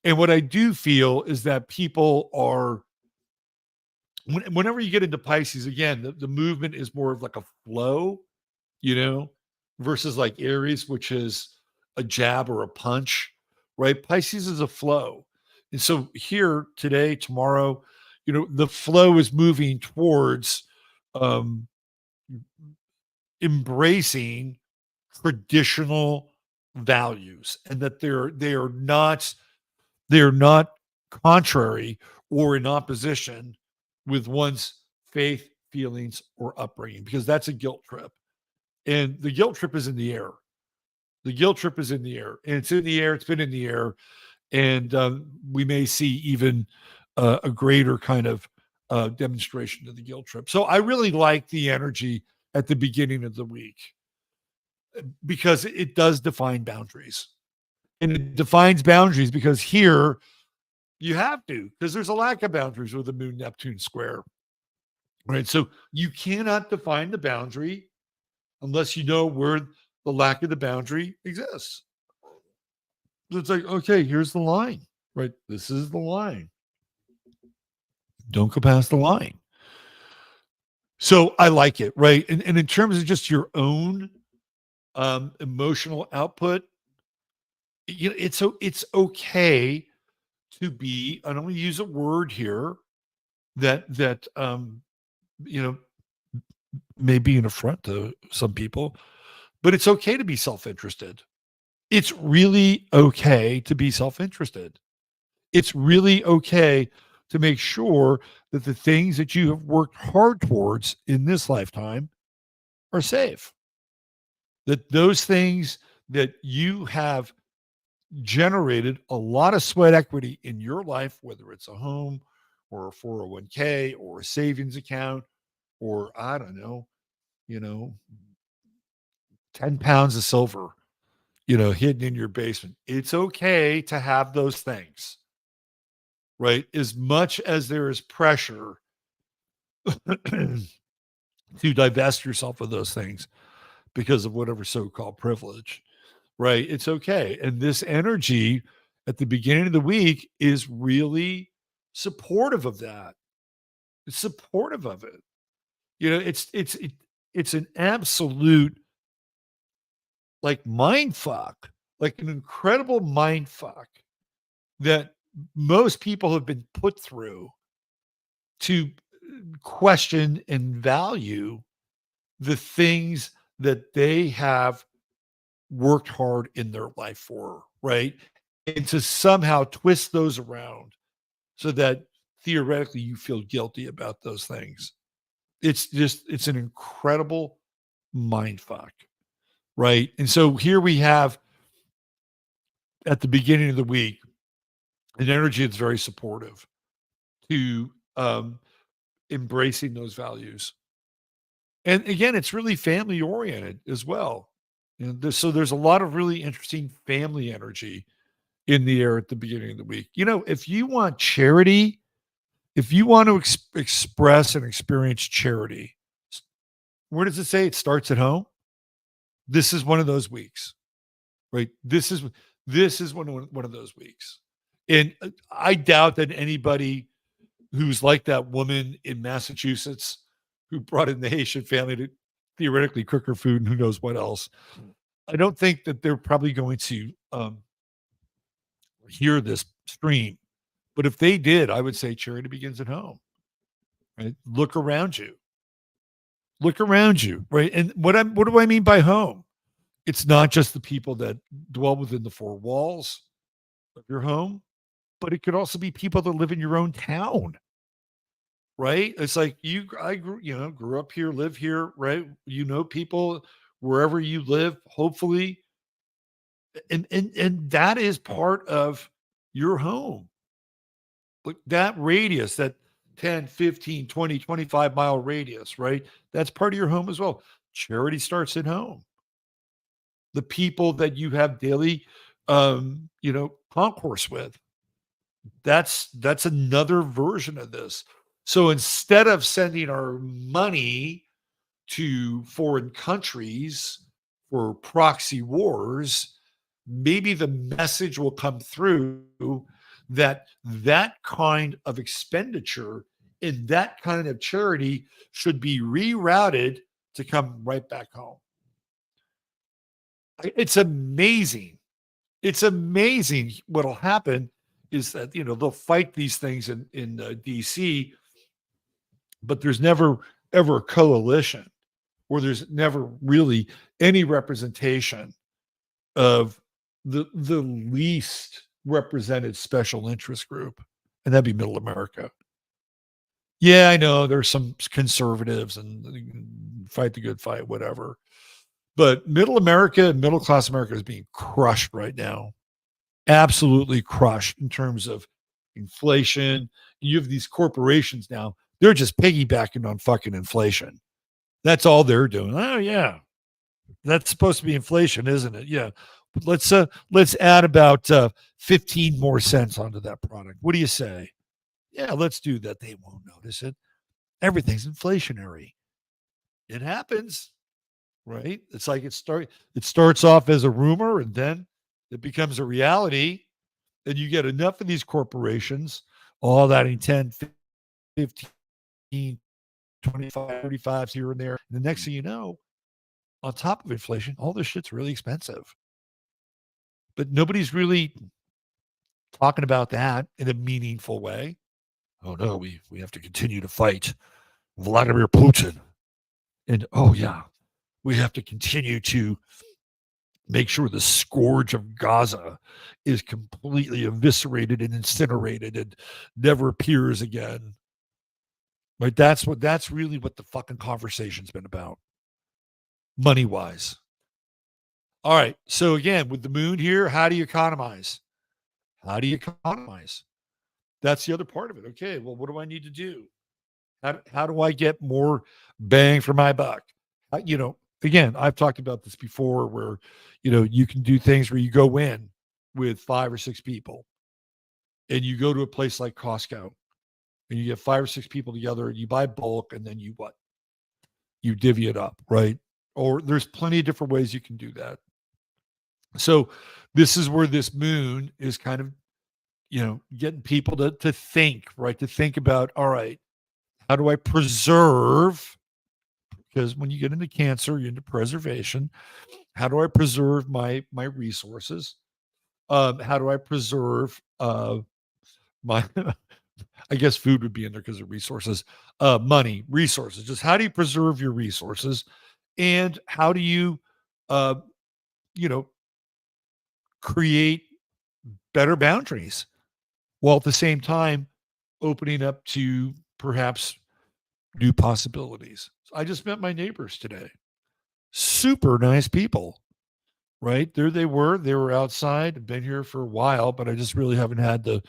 And what I do feel is that people are whenever you get into Pisces, again, the movement is more of like a flow, you know, versus like Aries, which is a jab or a punch, right? Pisces is a flow. And so here today, tomorrow, the flow is moving towards um, embracing traditional values, and that they are not contrary or in opposition with one's faith, feelings, or upbringing, because that's a guilt trip. And the guilt trip is in the air. The guilt trip is in the air. And it's in the air. It's been in the air. And we may see even a greater kind of demonstration of the guilt trip. So I really like the energy at the beginning of the week because it does define boundaries. And it defines boundaries because here you have to, because there's a lack of boundaries with the Moon Neptune square, right? So you cannot define the boundary unless you know where the lack of the boundary exists. It's like, okay, here's the line, right? This is the line. Don't go past the line. So I like it, right? And in terms of just your own emotional output, it's okay to be. And I'm going to use a word here that you know may be an affront to some people, but it's okay to be self-interested. It's really okay to be self-interested. It's really okay to make sure that the things that you have worked hard towards in this lifetime are safe. That those things that you have generated a lot of sweat equity in your life, whether it's a home or a 401k or a savings account, or I don't know, you know, 10 pounds of silver, hidden in your basement. It's okay to have those things, right? As much as there is pressure to divest yourself of those things because of whatever so-called privilege, right? It's okay. And this energy at the beginning of the week is really supportive of that. It's supportive of it. It's an absolute like mind fuck, like an incredible mind fuck that most people have been put through to question and value the things that they have worked hard in their life for, right? And to somehow twist those around so that theoretically you feel guilty about those things. It's an incredible mind fuck, right? And so here we have at the beginning of the week an energy that's very supportive to embracing those values. And again, it's really family oriented as well. So there's a lot of really interesting family energy in the air at the beginning of the week. If you want charity, if you want to express and experience charity, where does it say it starts at home? This is one of those weeks, right? This is one of those weeks. And I doubt that anybody who's like that woman in Massachusetts who brought in the Haitian family to theoretically cook her food and who knows what else. I don't think that they're probably going to hear this stream. But if they did, I would say charity begins at home. Right? Look around you. Look around you. Right. And what do I mean by home? It's not just the people that dwell within the four walls of your home, but it could also be people that live in your own town. Right? It's like I grew up here, live here, right? People wherever you live, hopefully. And that is part of your home. But that radius, that 10, 15, 20, 25-mile radius, right? That's part of your home as well. Charity starts at home. The people that you have daily concourse with. That's another version of this. So instead of sending our money to foreign countries for proxy wars, maybe the message will come through that kind of expenditure and that kind of charity should be rerouted to come right back home. It's amazing. It's amazing what'll happen is that they'll fight these things in DC, but there's never ever a coalition, or there's never really any representation of the least represented special interest group, and that'd be Middle America. Yeah, I know there's some conservatives and fight the good fight, whatever. But Middle America and middle class America is being crushed right now. Absolutely crushed in terms of inflation. You have these corporations now, they're just piggybacking on fucking inflation. That's all they're doing. Oh yeah. That's supposed to be inflation, isn't it? Yeah. But let's add about 15 more cents onto that product. What do you say? Yeah, let's do that. They won't notice it. Everything's inflationary. It happens. right? It's like it starts off as a rumor and then it becomes a reality. And you get enough of these corporations, all that in 10, 15, 25, 35s here and there. And the next thing you know, on top of inflation, all this shit's really expensive. But nobody's really talking about that in a meaningful way. Oh no, we have to continue to fight Vladimir Putin. And oh yeah, we have to continue to make sure the scourge of Gaza is completely eviscerated and incinerated and never appears again. Right? That's really what the fucking conversation's been about, money wise. All right. So again, with the moon here, how do you economize? How do you economize? That's the other part of it. Okay. Well, what do I need to do? How do I get more bang for my buck? Again, I've talked about this before where, you can do things where you go in with 5 or 6 people and you go to a place like Costco and you get 5 or 6 people together and you buy bulk and then you what? You divvy it up, right? Or there's plenty of different ways you can do that. So this is where this moon is kind of, getting people to think, right? To think about, all right, how do I preserve? Because when you get into Cancer, you're into preservation. How do I preserve my resources? How do I preserve my I guess food would be in there because of resources, money, resources. Just how do you preserve your resources, and how do you, uh, you know, create better boundaries while at the same time opening up to perhaps new possibilities. I just met my neighbors today. Super nice people, right? There they were. They were outside, been here for a while, but I just really haven't had the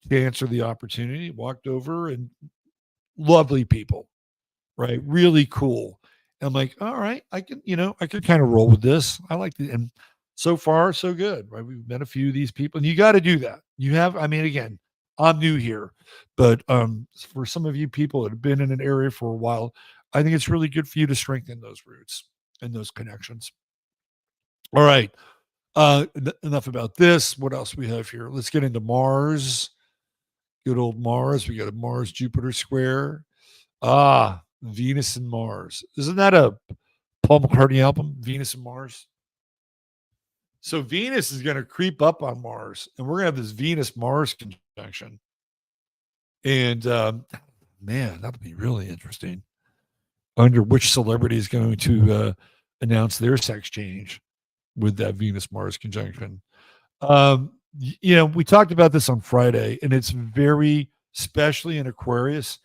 chance or the opportunity. Walked over and lovely people, right? Really cool. And I'm like, all right, I can kind of roll with this. I like the, and so far, so good, right? We've met a few of these people, and you got to do that. I mean, again, I'm new here, but for some of you people that have been in an area for a while, I think it's really good for you to strengthen those roots and those connections. All right. Enough about this. What else we have here? Let's get into Mars. Good old Mars. We got a Mars Jupiter square. Venus and Mars. Isn't that a Paul McCartney album? Venus and Mars. So Venus is going to creep up on Mars, and we're going to have this Venus Mars conjunction. And man, that'll be really interesting. Under which celebrity is going to announce their sex change with that Venus Mars conjunction? We talked about this on Friday, and it's very, especially in Aquarius,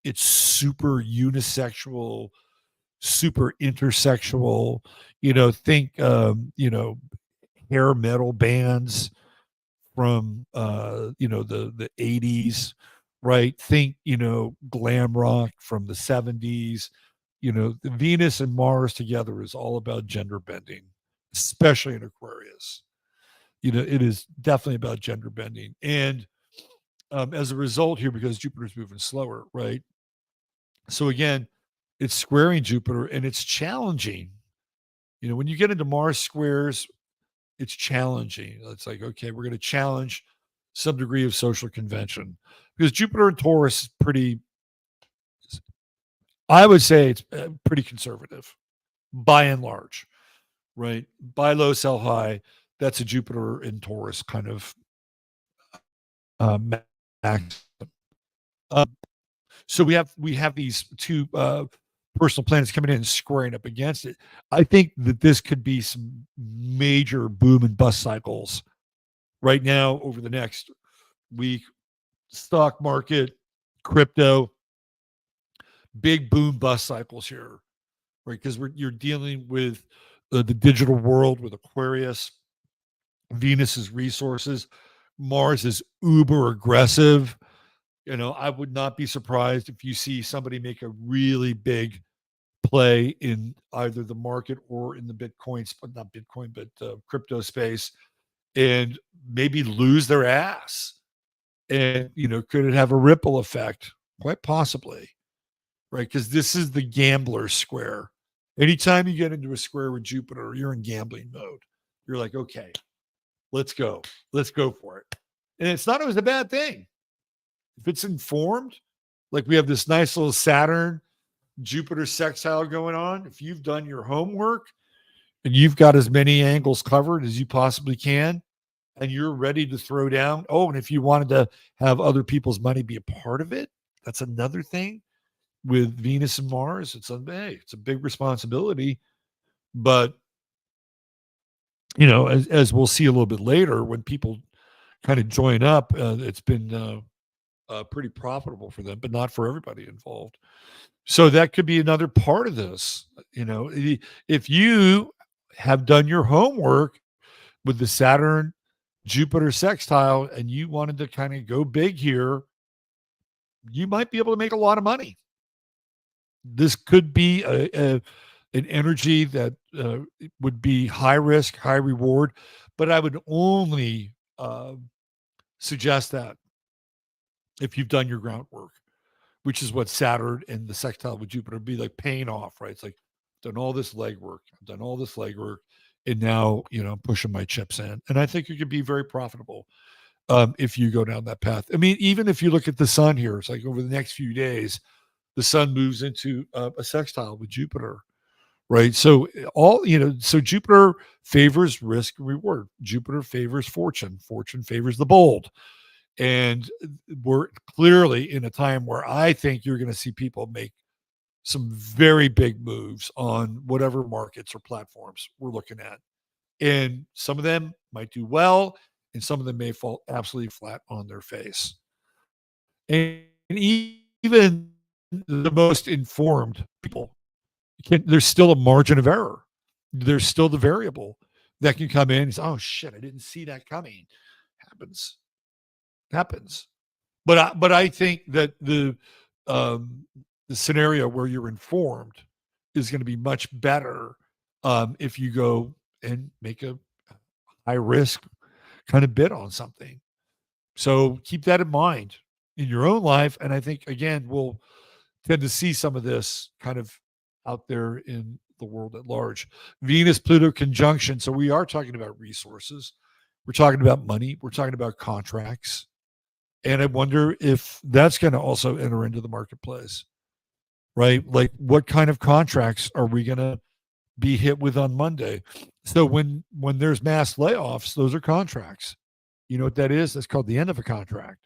it's super unisexual, super intersexual. Think hair metal bands from the 80s, right? Think glam rock from the 70s. The Venus and Mars together is all about gender bending, especially in Aquarius. It is definitely about gender bending. And as a result here, because Jupiter's moving slower, right? So again, it's squaring Jupiter and it's challenging. When you get into Mars squares, it's challenging. It's like, okay, we're going to challenge some degree of social convention because Jupiter and Taurus is pretty, I would say it's pretty conservative by and large, right? Buy low, sell high. That's a Jupiter and Taurus kind of maxim. So we have these two personal planets coming in and squaring up against it. I think that this could be some major boom and bust cycles right now over the next week. Stock market, crypto, big boom bust cycles here, right? Because you're dealing with the digital world with Aquarius, Venus's resources, Mars is uber aggressive. I would not be surprised if you see somebody make a really big play in either the market or in the Bitcoin, but not Bitcoin, but crypto space, and maybe lose their ass. And could it have a ripple effect? Quite possibly, right? Because this is the gambler square. Anytime you get into a square with Jupiter, you're in gambling mode. You're like, okay, let's go. Let's go for it. And it's not always a bad thing. If it's informed, like we have this nice little Saturn Jupiter sextile going on. If you've done your homework and you've got as many angles covered as you possibly can, and you're ready to throw down. Oh, and if you wanted to have other people's money be a part of it, that's another thing with Venus and Mars. It's a big responsibility, but as we'll see a little bit later, when people kind of join up, it's been pretty profitable for them, but not for everybody involved. So that could be another part of this. If you have done your homework with the Saturn Jupiter sextile and you wanted to kind of go big here, you might be able to make a lot of money. This could be an energy that would be high risk, high reward, but I would only suggest that if you've done your groundwork, which is what Saturn and the sextile with Jupiter would be like paying off, right? It's like, I've done all this legwork, and now, I'm pushing my chips in. And I think it could be very profitable if you go down that path. I mean, even if you look at the sun here, it's like over the next few days, the sun moves into a sextile with Jupiter, right? So so Jupiter favors risk and reward. Jupiter favors fortune. Fortune favors the bold. And we're clearly in a time where I think you're going to see people make some very big moves on whatever markets or platforms we're looking at. And some of them might do well, and some of them may fall absolutely flat on their face. And even the most informed people, there's still a margin of error. There's still the variable that can come in and say, oh, shit, I didn't see that coming. Happens. But I think that the scenario where you're informed is going to be much better if you go and make a high risk kind of bid on something. So keep that in mind in your own life. And I think, again, we'll tend to see some of this kind of out there in the world at large. Venus-Pluto conjunction. So we are talking about resources. We're talking about money. We're talking about contracts. And I wonder if that's going to also enter into the marketplace, right? Like, what kind of contracts are we going to be hit with on Monday? So when there's mass layoffs, those are contracts. You know what that is? That's called the end of a contract.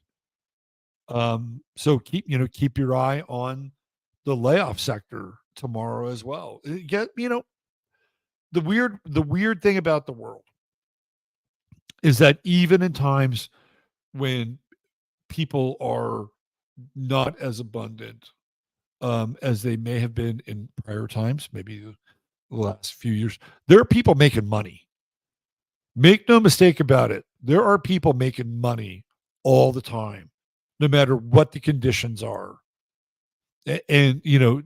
So keep your eye on the layoff sector tomorrow as well. The weird thing about the world is that even in times when people are not as abundant as they may have been in prior times, maybe the last few years, there are people making money. Make no mistake about it. There are people making money all the time, no matter what the conditions are. And,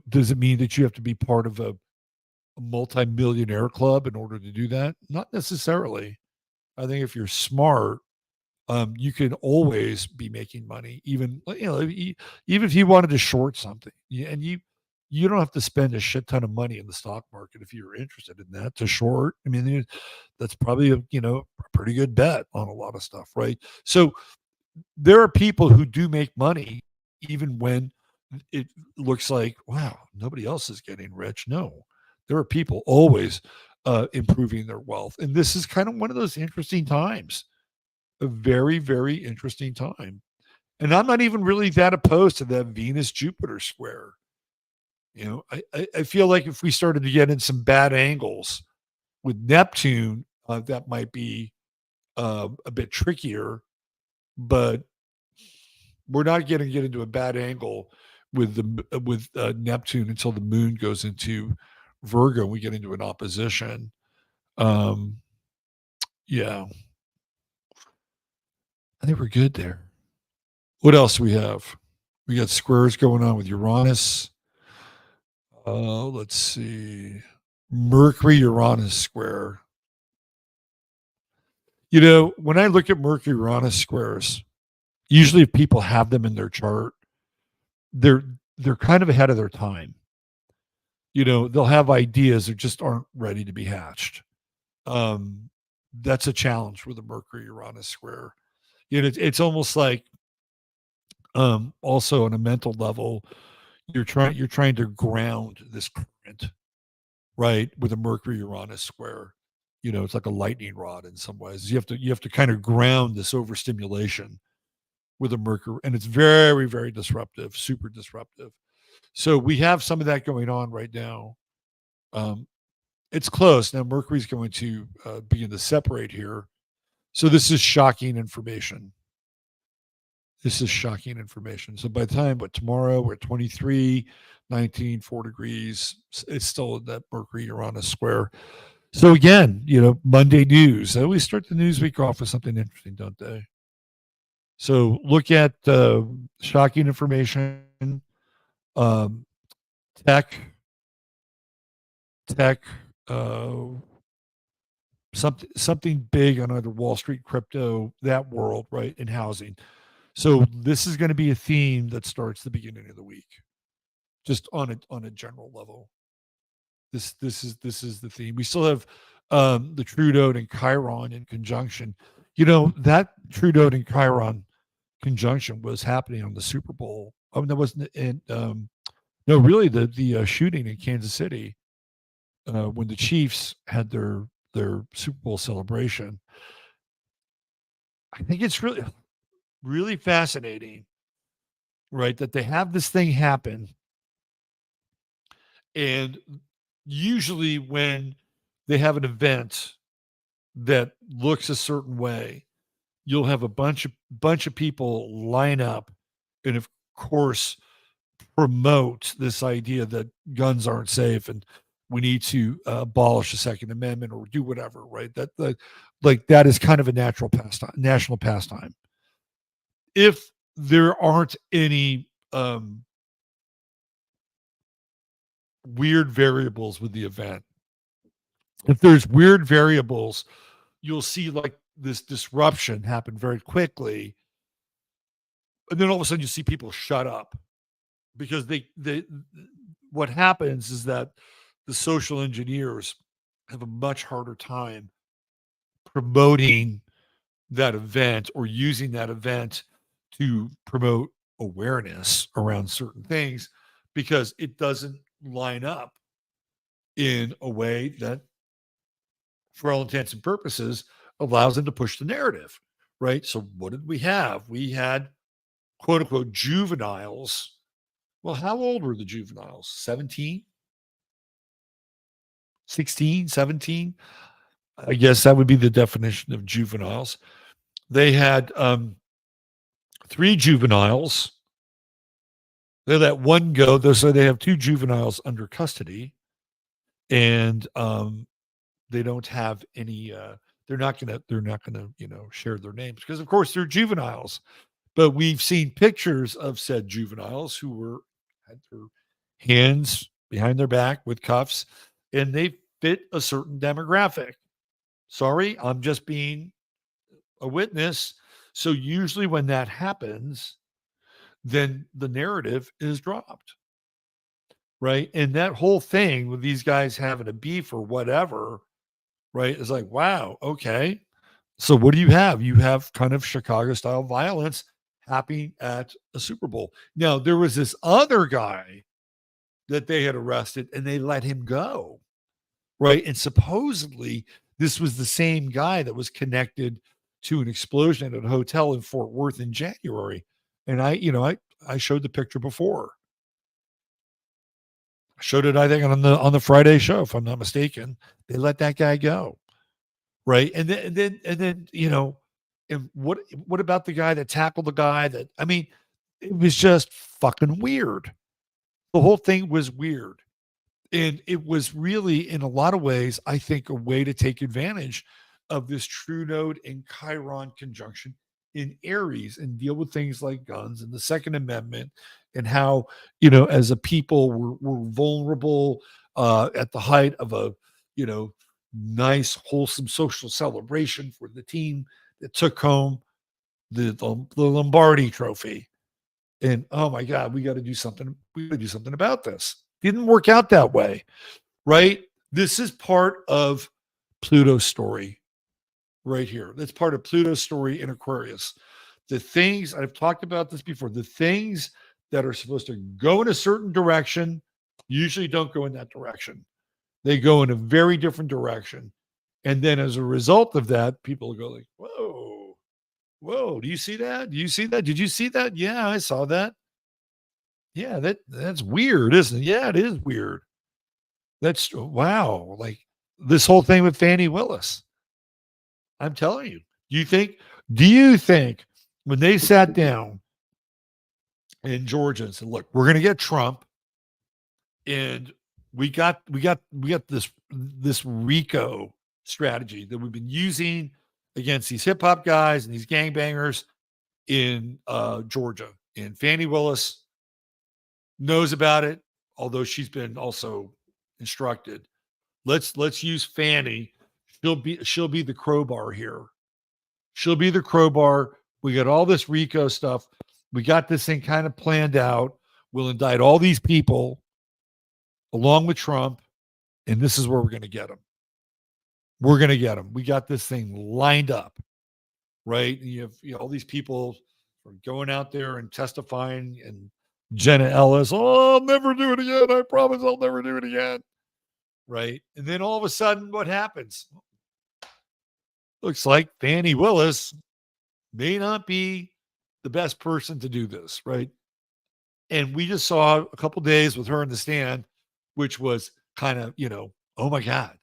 does it mean that you have to be part of a multi-millionaire club in order to do that? Not necessarily. I think if you're smart, you can always be making money, even if you wanted to short something, and you don't have to spend a shit ton of money in the stock market if you're interested in that to short. I mean, that's probably a pretty good bet on a lot of stuff, right? So there are people who do make money even when it looks like, wow, nobody else is getting rich. No, there are people always improving their wealth, and this is kind of one of those interesting times. A very, very interesting time. And I'm not even really that opposed to that Venus Jupiter square. I feel like if we started to get in some bad angles with Neptune, that might be a bit trickier, but we're not going to get into a bad angle with Neptune until the moon goes into Virgo and we get into an opposition. Yeah. I think we're good there. What else do we have? We got squares going on with Uranus. Let's see. Mercury-Uranus square. When I look at Mercury-Uranus squares, usually if people have them in their chart, they're kind of ahead of their time. they'll have ideas that just aren't ready to be hatched. Um, that's a challenge with the Mercury Uranus square. It's almost like also on a mental level, you're trying to ground this current, right, with a Mercury Uranus square. It's like a lightning rod in some ways. You have to kind of ground this overstimulation with a Mercury, and it's very, very disruptive, super disruptive. So we have some of that going on right now. Um, it's close now. Mercury's going to begin to separate here. So this is shocking information. This is shocking information. So by the time, but tomorrow we're at 23, 19, 4 degrees. It's still in that Mercury Uranus square. So again, Monday news. They always start the news week off with something interesting, don't they? So look at shocking information, um, tech, tech, uh, something big on either Wall Street, crypto, that world, right, and housing. So this is going to be a theme that starts the beginning of the week, just on a general level. This is the theme. We still have the True Node and Chiron in conjunction. That True Node and Chiron conjunction was happening on the Super Bowl. I mean, that wasn't in no, really the shooting in Kansas City when the Chiefs had their Super Bowl celebration. I think it's really really fascinating, right, that they have this thing happen, and usually when they have an event that looks a certain way, you'll have a bunch of people line up, and of course promote this idea that guns aren't safe and we need to abolish the Second Amendment or do whatever, right? Like that is kind of a national pastime. If there aren't any weird variables with the event, if there's weird variables, you'll see like this disruption happen very quickly, and then all of a sudden you see people shut up because they what happens is that the social engineers have a much harder time promoting that event or using that event to promote awareness around certain things because it doesn't line up in a way that, for all intents and purposes, allows them to push the narrative, right? So, what did we have? We had quote unquote juveniles. Well, how old were the juveniles? 17, 16, 17? I guess that would be the definition of juveniles. They had three juveniles. They let one go. So they have two juveniles under custody, and they don't have any. They're not gonna. They're not gonna. Share their names because, of course, they're juveniles. But we've seen pictures of said juveniles who had their hands behind their back with cuffs, and they fit a certain demographic. Sorry, I'm just being a witness. So usually when that happens, then the narrative is dropped, right? And that whole thing with these guys having a beef or whatever, right, is like, wow, okay. So what do you have? You have kind of Chicago style violence happening at a Super Bowl. Now, there was this other guy that they had arrested and they let him go, right? And supposedly this was the same guy that was connected to an explosion at a hotel in Fort Worth in January. And I showed the picture before. I showed it, I think, on the Friday show, if I'm not mistaken. They let that guy go, right? And then and what about the guy that tackled the guy that? I mean, it was just fucking weird. The whole thing was weird. And it was really, in a lot of ways, I think, a way to take advantage of this True Node and Chiron conjunction in Aries and deal with things like guns and the Second Amendment and how, as a people, we're vulnerable at the height of a, nice, wholesome social celebration for the team that took home the Lombardi trophy. And oh my God, we got to do something. We got to do something about this. Didn't work out that way, right? This is part of Pluto's story right here. That's part of Pluto's story in Aquarius. The things, I've talked about this before, the things that are supposed to go in a certain direction usually don't go in that direction. They go in a very different direction. And then as a result of that, people go like, whoa, whoa, do you see that? Do you see that? Did you see that? Yeah, I saw that. Yeah, that's weird, isn't it? Yeah, it is weird. That's wow. Like this whole thing with Fannie Willis. I'm telling you. Do you think when they sat down in Georgia and said, look, we're going to get Trump and we got this RICO strategy that we've been using against these hip hop guys and these gangbangers in Georgia. And Fannie Willis knows about it, although she's been also instructed. Let's use Fannie. She'll be the crowbar here. She'll be the crowbar. We got all this RICO stuff. We got this thing kind of planned out. We'll indict all these people along with Trump, and this is where we're going to get them. We're going to get them. We got this thing lined up, right? And you have all these people going out there and testifying, and Jenna Ellis, oh, I'll never do it again. I promise I'll never do it again. Right. And then all of a sudden, what happens? Looks like Fannie Willis may not be the best person to do this, right? And we just saw a couple days with her in the stand, which was kind of, oh my God,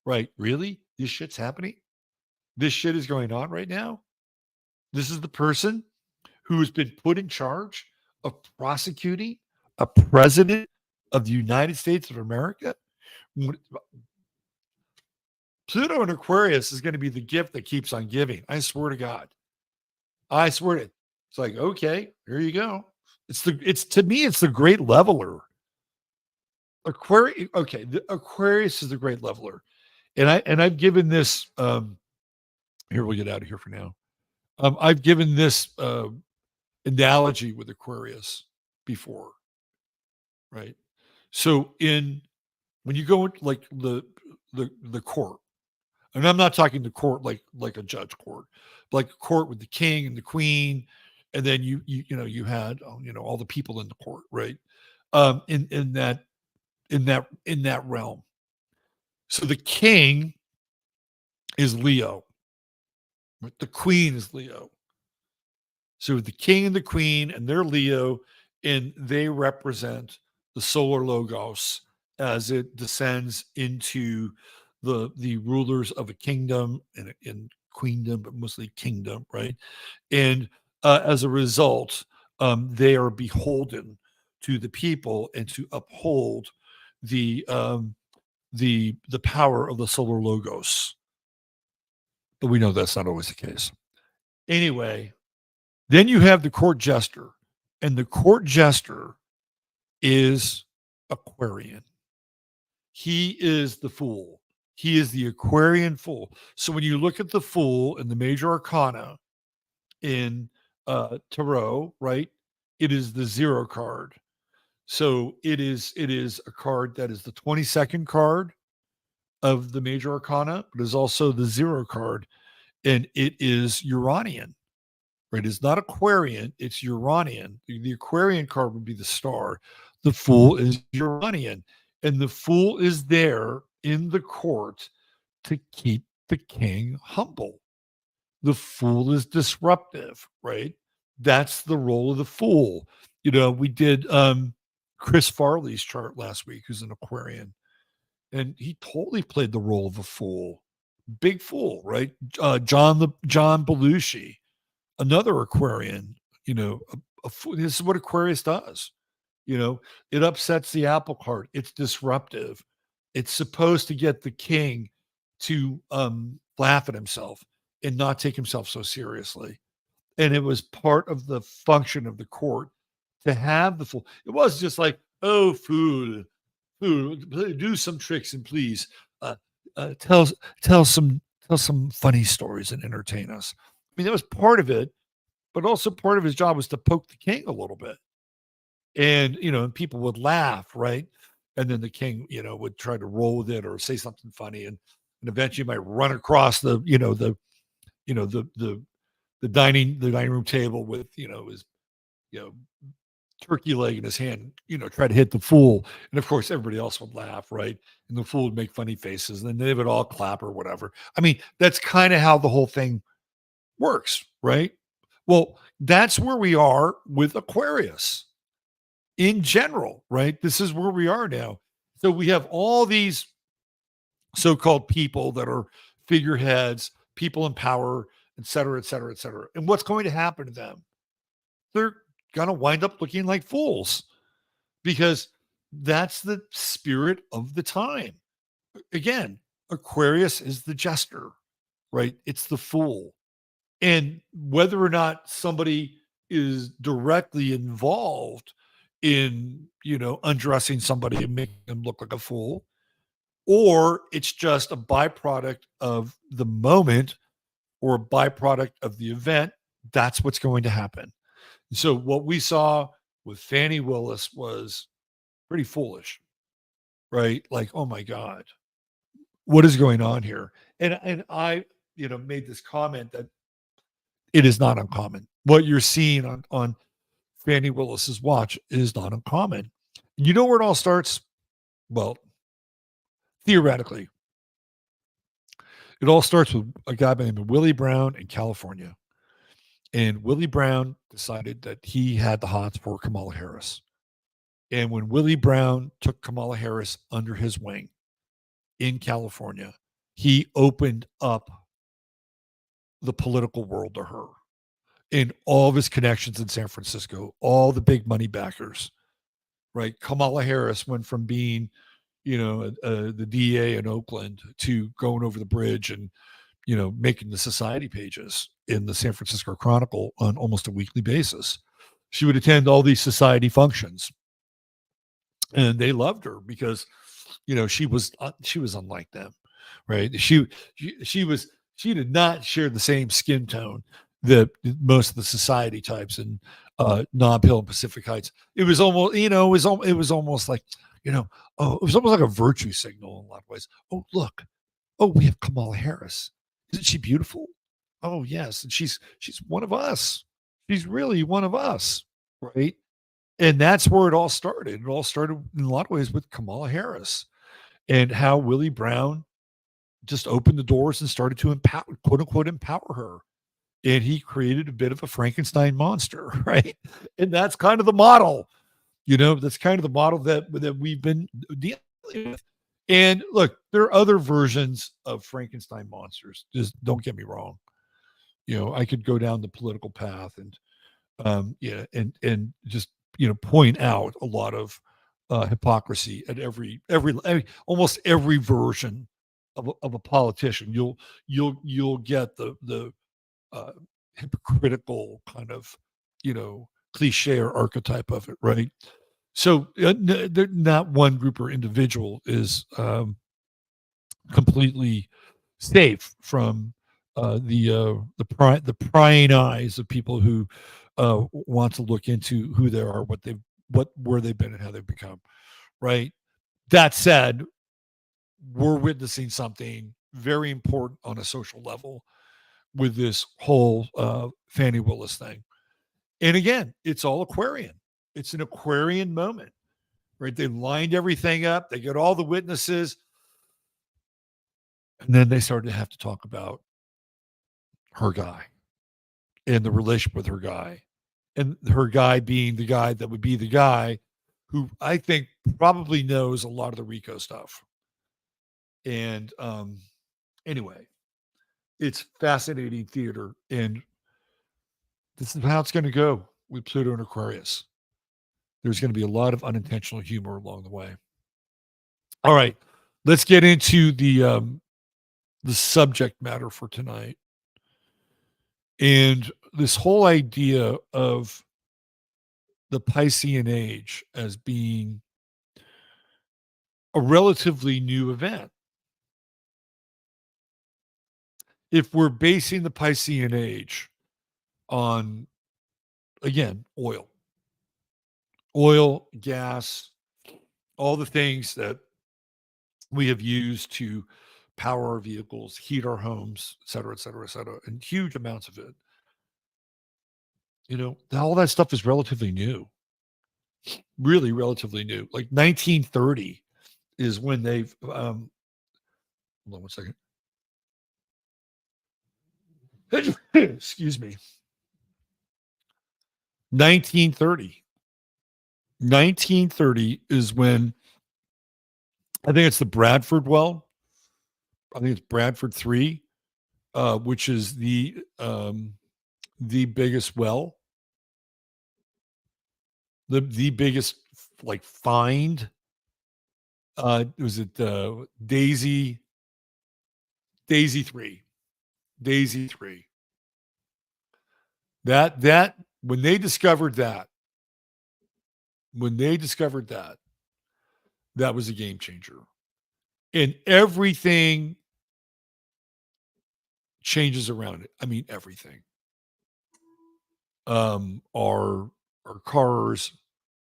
right? Really? This shit's happening? This shit is going on right now? This is the person who has been put in charge of prosecuting a president of the United States of America? Pluto in Aquarius is going to be the gift that keeps on giving. I swear to God. I swear to it. It's like, okay, here you go. It's to me, it's the great leveler. The Aquarius is the great leveler. And I've given this here we'll get out of here for now. I've given this analogy with Aquarius before, right? So when you go into like the court, and I'm not talking the court like a judge court, but like a court with the king and the queen, and then you had all the people in the court, right? In that realm. So the king is Leo, right? The queen is Leo. So the king and the queen, and they're Leo, and they represent the solar logos as it descends into the rulers of a kingdom and queendom, but mostly kingdom, right? And as a result, they are beholden to the people and to uphold the power of the solar logos. But we know that's not always the case. Anyway, then you have the court jester, and the court jester is Aquarian. He is the fool. He is the Aquarian fool. So when you look at the fool in the major arcana in tarot, right, it is the 0 card. So it is a card that is the 22nd card of the major arcana, but is also the 0 card, and it is Uranian. Right? It's not Aquarian, it's Uranian. The Aquarian card would be the star. The fool is Uranian. And the fool is there in the court to keep the king humble. The fool is disruptive, right? That's the role of the fool. We did Chris Farley's chart last week, who's an Aquarian, and he totally played the role of a fool. Big fool, right? John Belushi, another Aquarian, this is what Aquarius does. It upsets the apple cart. It's disruptive. It's supposed to get the king to laugh at himself and not take himself so seriously. And it was part of the function of the court to have the fool. It was just like, oh, fool, do some tricks and please tell some funny stories and entertain us. I mean, that was part of it, but also part of his job was to poke the king a little bit. And, people would laugh, right? and then the king, would try to roll with it or say something funny, and eventually might run across the dining room table with his you know turkey leg in his hand, try to hit the fool. And of course, everybody else would laugh, right? And the fool would make funny faces, and then they would all clap or whatever. I mean, that's kind of how the whole thing works, right? Well, that's where we are with Aquarius in general, right? This is where we are now. So we have all these so called people that are figureheads, people in power, et cetera, et cetera, et cetera. And what's going to happen to them? They're going to wind up looking like fools because that's the spirit of the time. Again, Aquarius is the jester, right? It's the fool. And whether or not somebody is directly involved in, undressing somebody and making them look like a fool, or it's just a byproduct of the moment or a byproduct of the event, that's what's going to happen. So what we saw with Fannie Willis was pretty foolish, right? Like, oh my God, what is going on here? And I, made this comment that it is not uncommon. What you're seeing on Fannie Willis's watch is not uncommon. You know where it all starts? Well, theoretically, it all starts with a guy by the name of Willie Brown in California. And Willie Brown decided that he had the hots for Kamala Harris. And when Willie Brown took Kamala Harris under his wing in California, he opened up the political world to her and all of his connections in San Francisco, all the big money backers, right? Kamala Harris went from being, the DA in Oakland to going over the bridge and, making the society pages in the San Francisco Chronicle on almost a weekly basis. She would attend all these society functions, and they loved her because, she was unlike them, right? She did not share the same skin tone that most of the society types in Nob Hill and Pacific Heights. It was almost, it was almost like, it was almost like a virtue signal in a lot of ways. Oh, look, we have Kamala Harris. Isn't she beautiful? Oh, yes, and she's one of us. She's really one of us, right? And that's where it all started. It all started in a lot of ways with Kamala Harris and how Willie Brown just opened the doors and started to empower, quote unquote, empower her. And he created a bit of a Frankenstein monster, right? And that's kind of the model, that's kind of the model that we've been dealing with. And look, there are other versions of Frankenstein monsters. Just don't get me wrong. I could go down the political path and and just point out a lot of hypocrisy at every almost every version of a politician. You'll get the hypocritical kind of cliche or archetype of it, right? So not one group or individual is completely safe from the prying eyes of people who want to look into who they are, where they've been, and how they've become. Right. That said, we're witnessing something very important on a social level with this whole Fannie Willis thing. And again, it's all Aquarian. It's an Aquarian moment, right? They lined everything up. They get all the witnesses. And then they started to have to talk about her guy and the relationship with her guy. And her guy being the guy that would be the guy who I think probably knows a lot of the RICO stuff. And anyway, it's fascinating theater. And this is how it's going to go with Pluto and Aquarius. There's going to be a lot of unintentional humor along the way. All right, let's get into the subject matter for tonight. And this whole idea of the Piscean age as being a relatively new event. If we're basing the Piscean age on, again, oil, gas, all the things that we have used to power our vehicles, heat our homes, et cetera, et cetera, et cetera, and huge amounts of it. All that stuff is relatively new, really relatively new. Like 1930 is when they've, hold on one second. Excuse me. 1930. 1930 is when I think it's the Bradford well. I think it's Bradford 3, which is the biggest well, the biggest like find. Was it Daisy 3? Daisy 3. That when they discovered that, that was a game changer. And everything changes around it. I mean, everything. Our cars,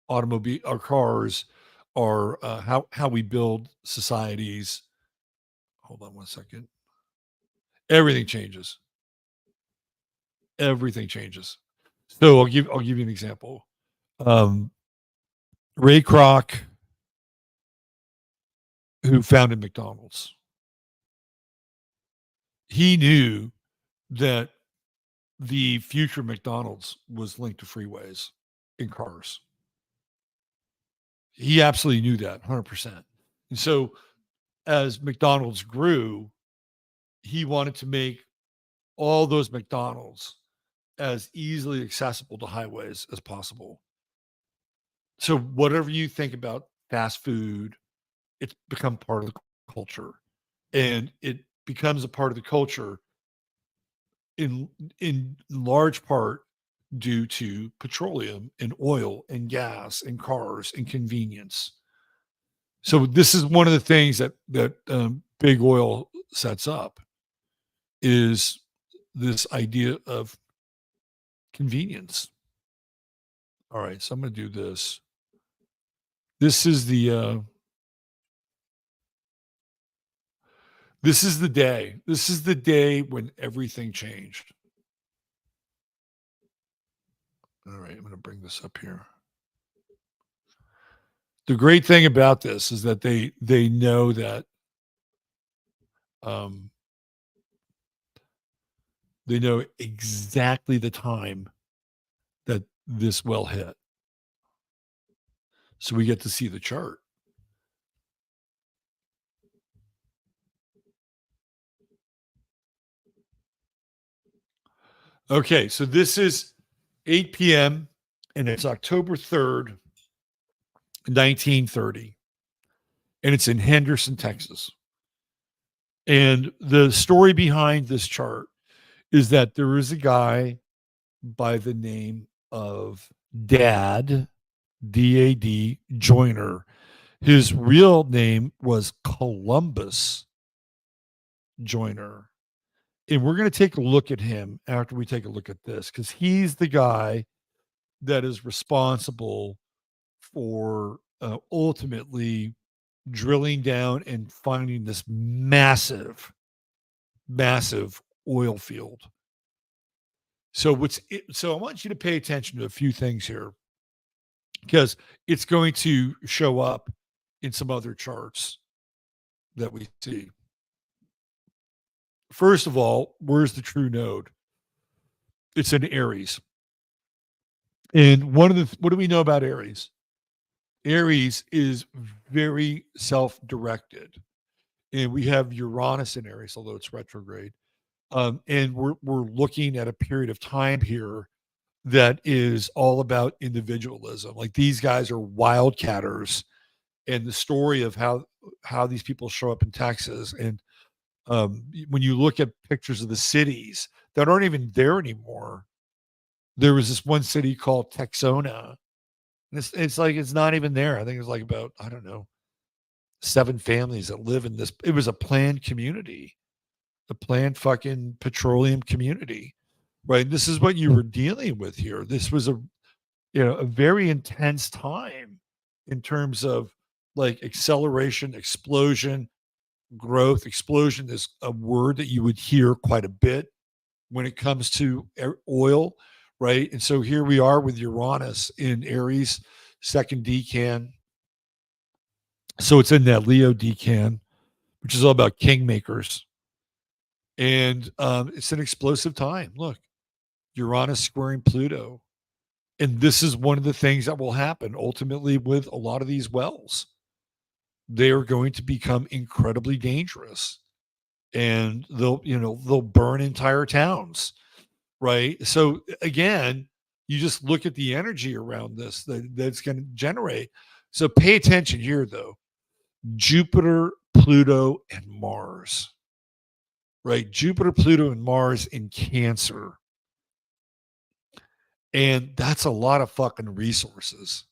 our cars, our how we build societies. Hold on one second. Everything changes. Everything changes. So I'll give you an example. Ray Kroc, who founded McDonald's, he knew that the future of McDonald's was linked to freeways and cars. He absolutely knew that 100%. And so as McDonald's grew, he wanted to make all those McDonald's as easily accessible to highways as possible. So whatever you think about fast food, it's become part of the culture, and it becomes a part of the culture in large part due to petroleum and oil and gas and cars and convenience. So this is one of the things that big oil sets up, is this idea of convenience. All right, so I'm going to do this. This is the day. This is the day when everything changed. All right, I'm going to bring this up here. The great thing about this is that they know that they know exactly the time that this well hit. So we get to see the chart. Okay, so this is 8 p.m. and it's October 3rd, 1930. And it's in Henderson, Texas. And the story behind this chart is that there is a guy by the name of Dad, D-A-D, Joyner. His real name was Columbus Joyner. And we're going to take a look at him after we take a look at this, because he's the guy that is responsible for ultimately drilling down and finding this massive oil field. So I want you to pay attention to a few things here, because it's going to show up in some other charts that we see. First of all, where's the true node? It's in Aries. And what do we know about Aries? Aries is very self-directed. And we have Uranus in Aries, although it's retrograde. And we're looking at a period of time here that is all about individualism. Like, these guys are wildcatters, and the story of how these people show up in Texas. And when you look at pictures of the cities that aren't even there anymore, there was this one city called Texona. And it's like, it's not even there. I think it's like about, I don't know, 7 families that live in this. It was a planned community, a planned fucking petroleum community, right? This is what you were dealing with here. This was a very intense time in terms of like acceleration, explosion, growth. Explosion is a word that you would hear quite a bit when it comes to oil, right? And so here we are with Uranus in Aries, second decan. So it's in that Leo decan, which is all about kingmakers. And it's an explosive time. Look, Uranus squaring Pluto. And this is one of the things that will happen ultimately with a lot of these wells. They are going to become incredibly dangerous, and they'll burn entire towns, right? So again, you just look at the energy around this that's going to generate. So pay attention here, though. Jupiter, Pluto, and Mars, right? Jupiter, Pluto, and Mars in Cancer. And that's a lot of fucking resources,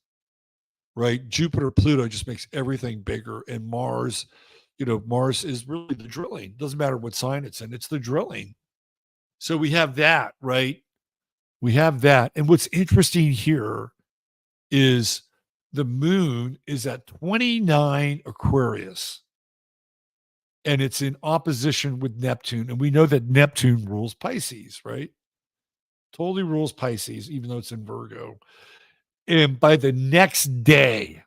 right? Jupiter, Pluto just makes everything bigger. And Mars, Mars is really the drilling. Doesn't matter what sign it's the drilling. So we have that, right? We have that. And what's interesting here is the moon is at 29 Aquarius, and it's in opposition with Neptune. And we know that Neptune rules Pisces, right? Totally rules Pisces, even though it's in Virgo. And by the next day,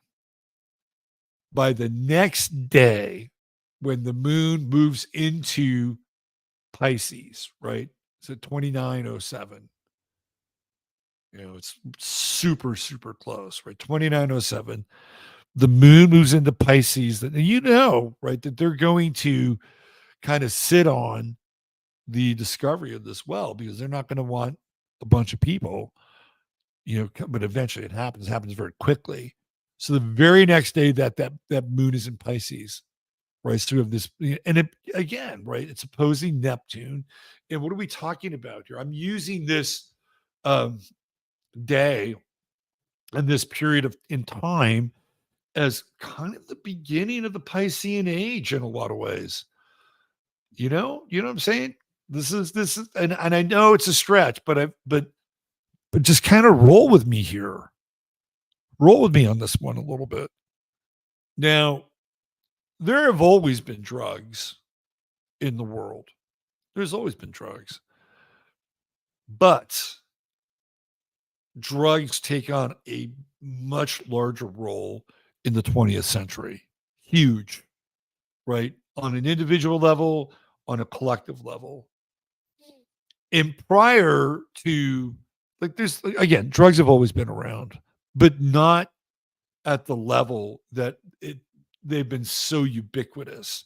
when the moon moves into Pisces, right? It's at 2907. It's super, super close, right? 2907. The moon moves into Pisces, that right, that they're going to kind of sit on the discovery of this well, because they're not going to want a bunch of people, but eventually it happens very quickly. So the very next day that moon is in Pisces, right? So we have this, and it again, right? It's opposing Neptune. And what are we talking about here? I'm using this day and this period in time as kind of the beginning of the Piscean age in a lot of ways. You know what I'm saying? This is, and I know it's a stretch, but just kind of roll with me here. Roll with me on this one a little bit. Now, there have always been drugs in the world. There's always been drugs. But drugs take on a much larger role in the 20th century. Huge, right? On an individual level, on a collective level. And prior to, like, there's, again, drugs have always been around, but not at the level that they've been so ubiquitous.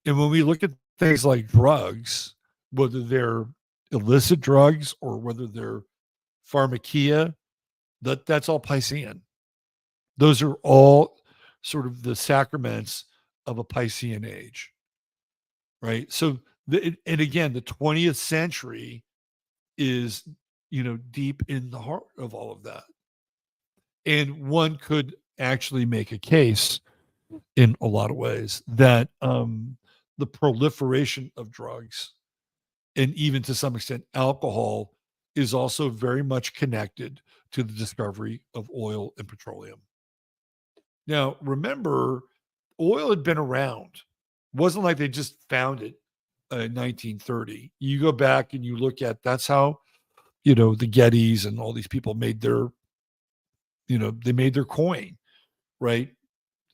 And when we look at things like drugs, whether they're illicit drugs or whether they're pharmakia, that's all Piscean. Those are all sort of the sacraments of a Piscean age, right? So, and again, the 20th century is, deep in the heart of all of that. And one could actually make a case in a lot of ways that the proliferation of drugs, and even to some extent alcohol, is also very much connected to the discovery of oil and petroleum. Now, remember, oil had been around. It wasn't like they just found it in 1930. You go back and you look at, that's how, the Gettys and all these people made their, they made their coin, right?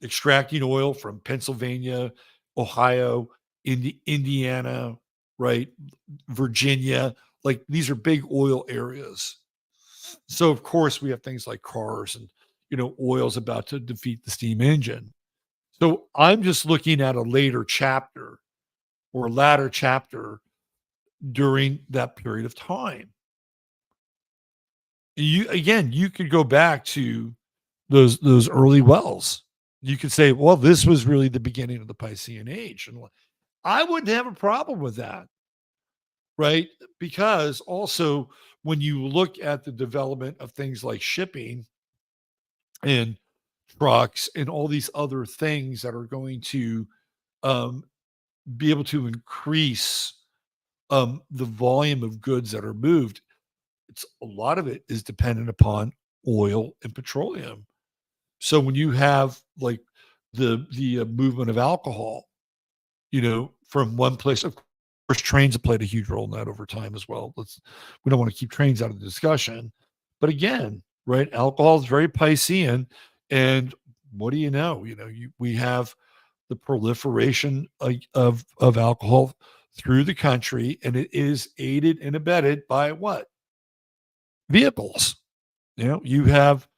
Extracting oil from Pennsylvania, Ohio, Indiana, right? Virginia. Like, these are big oil areas. So of course we have things like cars and, oil's about to defeat the steam engine. So I'm just looking at a later chapter or latter chapter during that period of time. You could go back to those early wells. You could say, well, this was really the beginning of the Piscean age. And I wouldn't have a problem with that, right? Because also, when you look at the development of things like shipping and trucks and all these other things that are going to um, be able to increase the volume of goods that are moved, it's a lot of it is dependent upon oil and petroleum. So when you have, like, the movement of alcohol, from one place. Of course, trains have played a huge role in that over time as well. We don't want to keep trains out of the discussion, but again, right? Alcohol is very Piscean, and what do you know? We have the proliferation of alcohol through the country, and it is aided and abetted by what? Vehicles. You have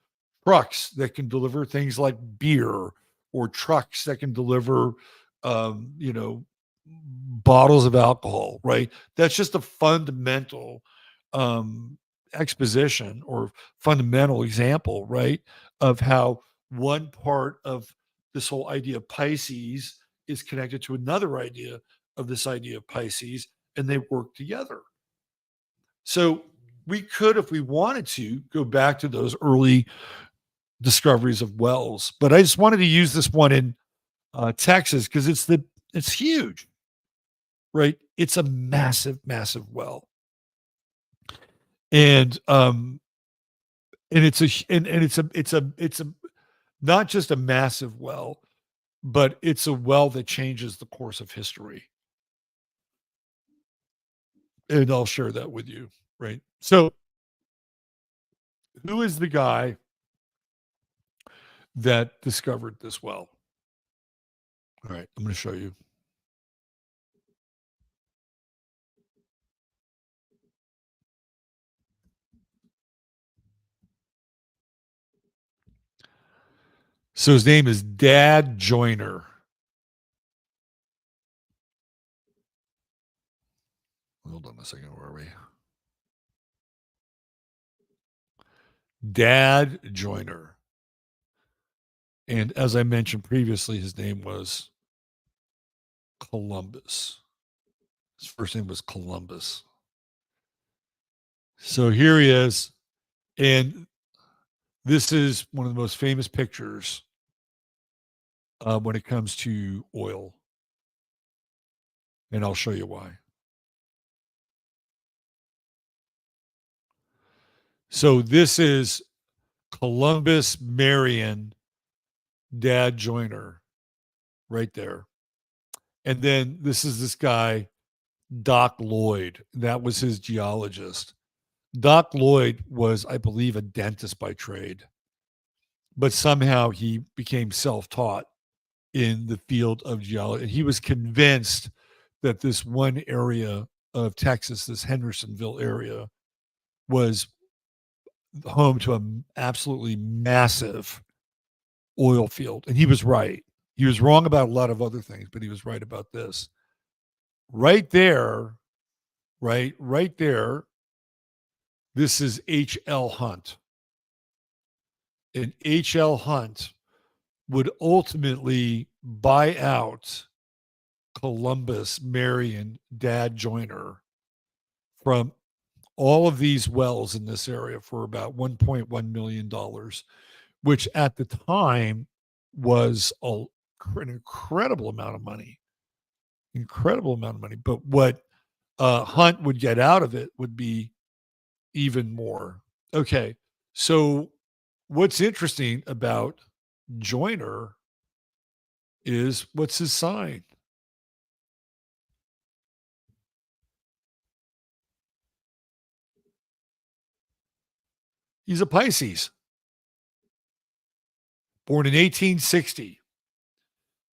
trucks that can deliver things like beer, or trucks that can deliver, um, you know, bottles of alcohol, right? That's just a fundamental um, exposition or fundamental example, right, of how one part of this whole idea of Pisces is connected to another idea of this idea of Pisces, and they work together. So we could, if we wanted to, go back to those early discoveries of wells, but I just wanted to use this one in Texas because it's huge, right? It's a massive, massive well, and it's a not just a massive well, but it's a well that changes the course of history, and I'll share that with you, right? So, who is the guy that discovered this well? All right, I'm going to show you. So his name is Dad Joyner. Hold on a second. Where are we? Dad Joyner. And as I mentioned previously, his name was Columbus. His first name was Columbus. So here he is. And this is one of the most famous pictures when it comes to oil. And I'll show you why. So this is Columbus Marion, Dad Joyner, right there. And then this is this guy, Doc Lloyd. That was his geologist. Doc Lloyd was, I believe, a dentist by trade, but somehow he became self taught in the field of geology. And he was convinced that this one area of Texas, this Hendersonville area, was home to an absolutely massive oil field. And he was right. He was wrong about a lot of other things, but he was right about this. Right there, right there, this is H.L. Hunt. And H.L. Hunt would ultimately buy out Columbus Marion, Dad Joyner, from all of these wells in this area for about $1.1 million, which at the time was an incredible amount of money. Incredible amount of money. But what Hunt would get out of it would be even more. Okay. So what's interesting about Joyner is, what's his sign? He's a Pisces, born in 1860.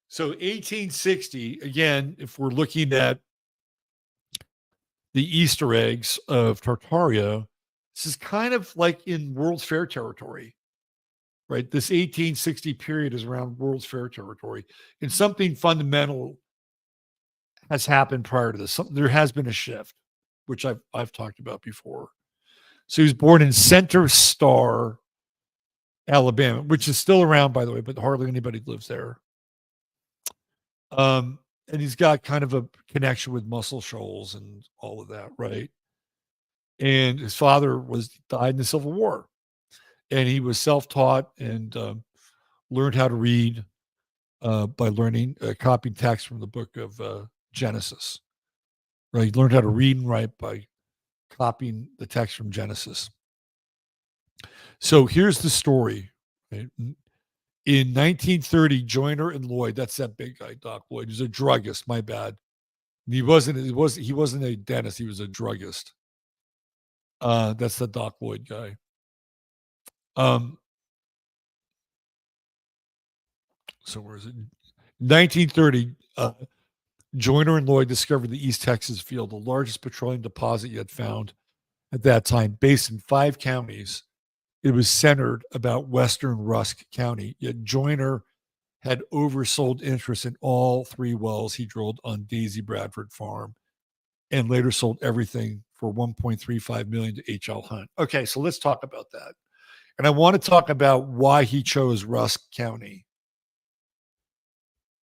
So 1860, again, if we're looking at the Easter eggs of Tartaria, this is kind of like in World's Fair territory, right? This 1860 period is around World's Fair territory. And something fundamental has happened prior to this. There has been a shift, which I've talked about before. So he was born in Center Star, Alabama, which is still around, by the way, but hardly anybody lives there. And he's got kind of a connection with Muscle Shoals and all of that, right? And his father died in the Civil War, and he was self-taught and learned how to read by learning copying text from the book of Genesis. Right, he learned how to read and write by copying the text from Genesis. So here's the story. Right? In 1930, Joyner and Lloyd, that's that big guy, Doc Lloyd, he was a druggist, my bad. He wasn't a dentist, he was a druggist. That's the Doc Lloyd guy. Um, so where is it? 1930, Joyner and Lloyd discovered the East Texas field, the largest petroleum deposit yet found at that time, based in 5 counties. It was centered about western Rusk County, yet Joyner had oversold interest in all 3 wells he drilled on Daisy Bradford Farm and later sold everything for 1.35 million to H.L. Hunt. Okay, so let's talk about that. And I want to talk about why he chose Rusk County.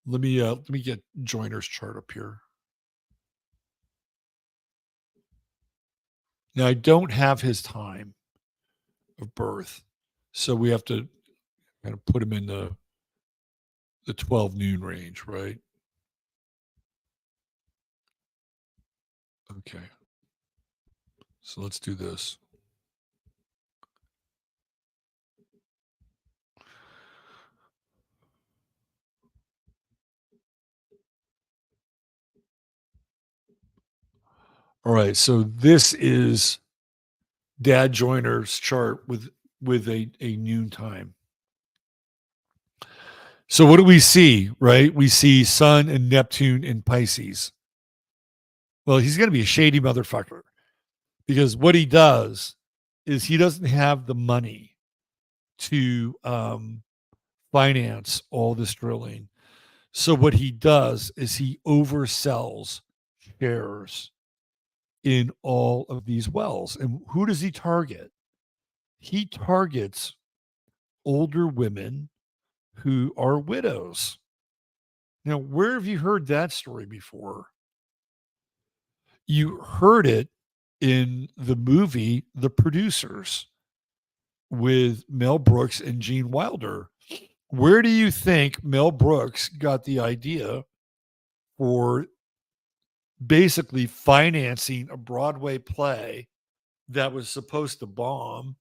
Let me get Joyner's chart up here. Now I don't have his time of birth, so we have to kind of put him in the 12 noon range, right? Okay. So let's do this. All right. So this is Dad Joyner's chart with a noon time. So what do we see, right? We see Sun and Neptune in Pisces. Well, he's going to be a shady motherfucker because what he does is he doesn't have the money to finance all this drilling. So what he does is he oversells shares in all of these wells. And who does he target? He targets older women who are widows. Now, where have you heard that story before? You heard it in the movie The Producers with Mel Brooks and Gene Wilder. Where do you think Mel Brooks got the idea for basically financing a Broadway play that was supposed to bomb,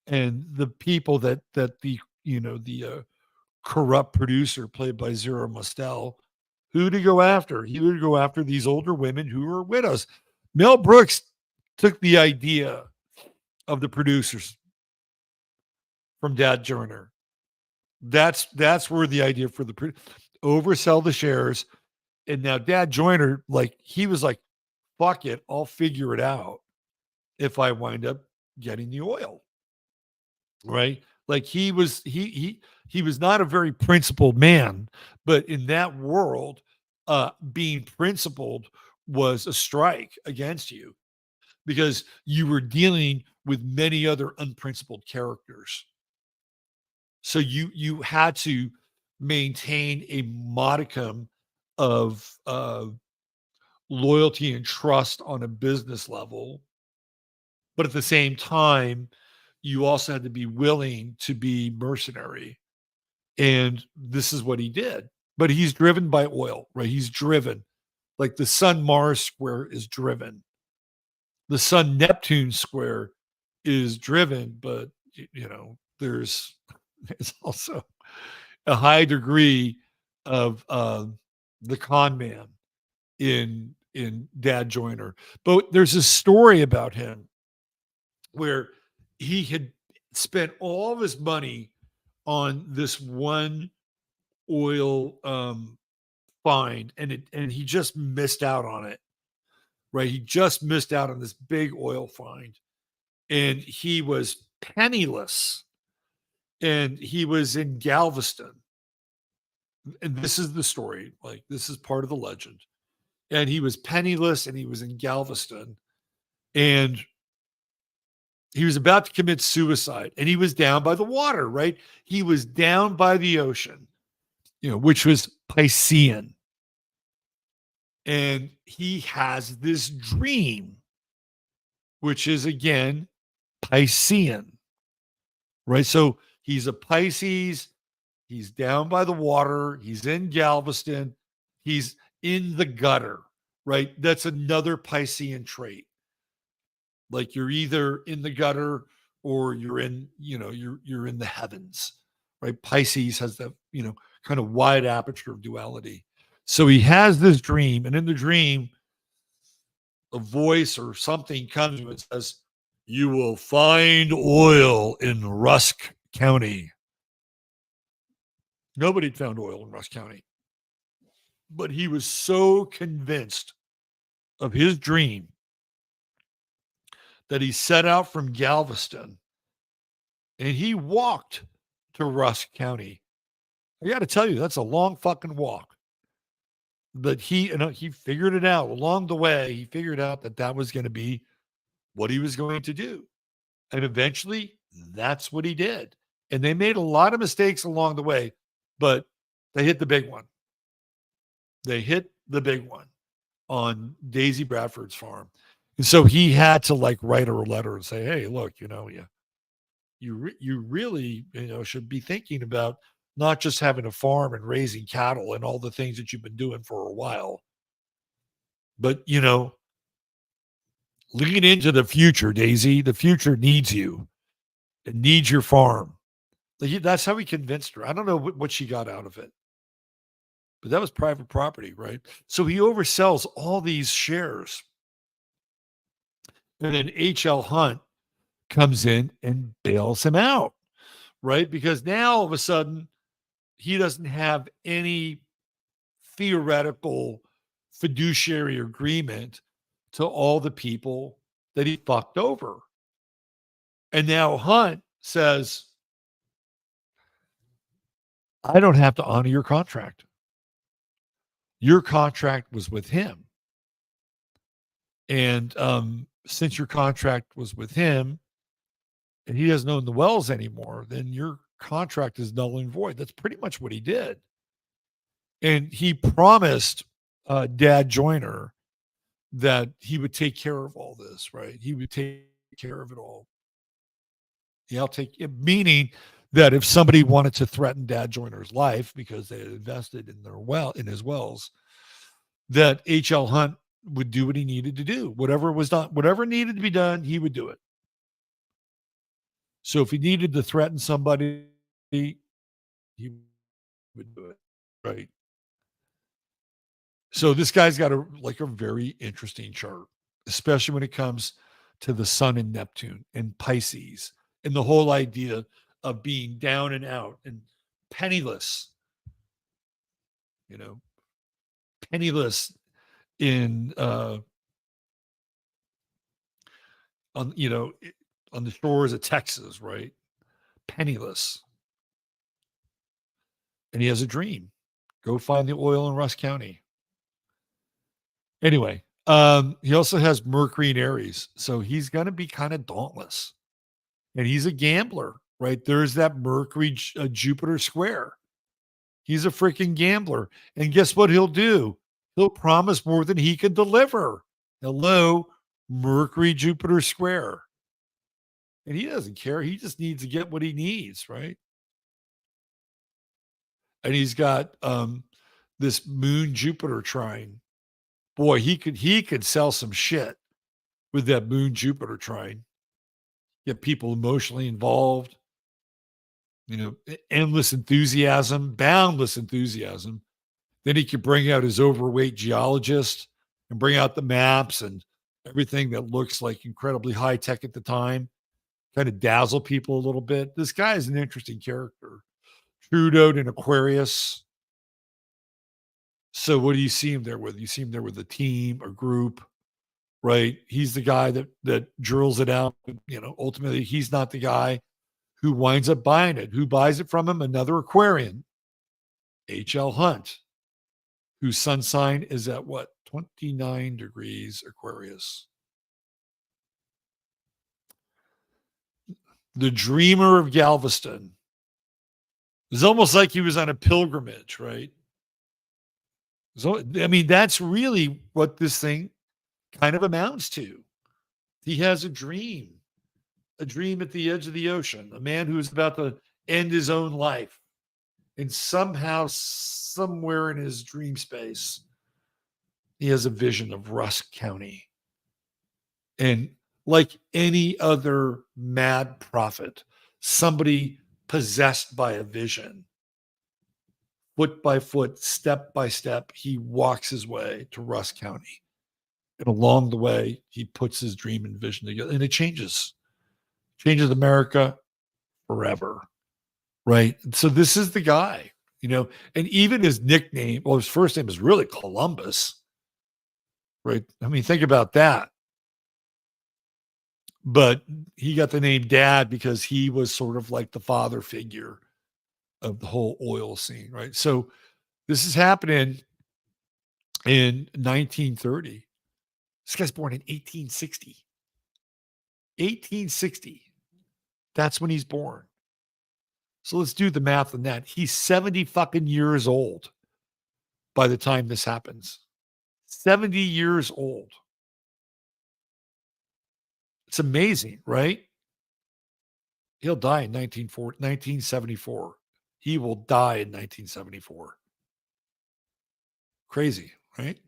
and the people that the corrupt producer played by Zero Mostel, who to go after? He would go after these older women who were widows. Mel Brooks took the idea of The Producers from Dad Joyner. That's where the idea for the oversell the shares. And now Dad Joyner, like he was like, fuck it, I'll figure it out if I wind up getting the oil. Right? Like he was not a very principled man, but in that world, being principled was a strike against you because you were dealing with many other unprincipled characters. So you had to maintain a modicum of loyalty and trust on a business level, but at the same time, you also had to be willing to be mercenary. And this is what he did. But he's driven by oil, right? He's driven. Like the Sun Mars square is driven. The Sun Neptune square is driven, but there's also a high degree of the con man in Dad Joyner. But there's a story about him where he had spent all of his money on this one oil find, and he just missed out on it. Right, he just missed out on this big oil find, and he was penniless, and he was in Galveston. And this is the story. Like this is part of the legend. And he was penniless, and he was in Galveston, and he was about to commit suicide, and he was down by the water, right? He was down by the ocean, which was Piscean. And he has this dream, which is again Piscean, right? So he's a Pisces, he's down by the water, he's in Galveston, he's in the gutter, right? That's another Piscean trait. Like you're either in the gutter or you're in, you're in the heavens, right? Pisces has that, kind of wide aperture of duality. So he has this dream, and in the dream, a voice or something comes to him and says, "You will find oil in Rusk County." Nobody had found oil in Rusk County. But he was so convinced of his dream that he set out from Galveston and he walked to Rusk County. I got to tell you, that's a long fucking walk. But he figured it out along the way. He figured out that that was going to be what he was going to do. And eventually, that's what he did. And they made a lot of mistakes along the way, but they hit the big one. They hit the big one on Daisy Bradford's farm. And so he had to like write her a letter and say, "Hey, look, you really, should be thinking about not just having a farm and raising cattle and all the things that you've been doing for a while, but, lean into the future, Daisy. The future needs you. It needs your farm." That's how he convinced her. I don't know what she got out of it, but that was private property, right? So he oversells all these shares. And then H.L. Hunt comes in and bails him out, right? Because now all of a sudden, he doesn't have any theoretical fiduciary agreement to all the people that he fucked over. And now Hunt says, "I don't have to honor your contract. Your contract was with him. And since your contract was with him and he doesn't own the wells anymore, then your contract is null and void." That's pretty much what he did. And he promised Dad Joyner that he would take care of all this, right? He would take care of it all. Yeah, I'll take it, meaning that if somebody wanted to threaten Dad Joyner's life because they had invested in his wells, that H.L. Hunt would do what he needed to do. Whatever was done, whatever needed to be done, he would do it. So if he needed to threaten somebody, he would do it. Right. So this guy's got a very interesting chart, especially when it comes to the sun and Neptune and Pisces and the whole idea of being down and out and penniless, penniless in on on the shores of Texas, right? Penniless. And he has a dream. Go find the oil in Rusk County. Anyway, he also has Mercury in Aries, so he's going to be kind of dauntless. And he's a gambler, right? There's that Mercury Jupiter square. He's a freaking gambler. And guess what he'll do? He'll promise more than he can deliver. Hello, Mercury Jupiter square. And he doesn't care. He just needs to get what he needs, right? And he's got this Moon Jupiter trine. Boy, he could sell some shit with that Moon Jupiter trine. Get people emotionally involved. Endless enthusiasm, boundless enthusiasm. Then he could bring out his overweight geologist and bring out the maps and everything that looks like incredibly high tech at the time. Kind of dazzle people a little bit. This guy is an interesting character. Trudeau in Aquarius. So what do you see him there with? You see him there with a team, a group, right? He's the guy that drills it out. Ultimately, he's not the guy who winds up buying it. Who buys it from him? Another Aquarian, H.L. Hunt, whose sun sign is at 29 degrees Aquarius. The dreamer of Galveston. It's almost like he was on a pilgrimage, right? So, that's really what this thing kind of amounts to. He has a dream at the edge of the ocean, a man who's about to end his own life. And somehow, somewhere in his dream space, he has a vision of Rusk County. And like any other mad prophet, somebody possessed by a vision. Foot by foot, step by step, he walks his way to Russ County. And along the way, he puts his dream and vision together, and it changes America forever. Right. So this is the guy, and even his nickname, well, his first name is really Columbus. Right. I mean, think about that. But he got the name Dad because he was sort of like the father figure of the whole oil scene. Right. So this is happening in 1930. This guy's born in 1860. 1860. That's when he's born. So let's do the math on that. He's 70 fucking years old by the time this happens. 70 years old. It's amazing, right? He'll die in 1974. He will die in 1974. Crazy, right?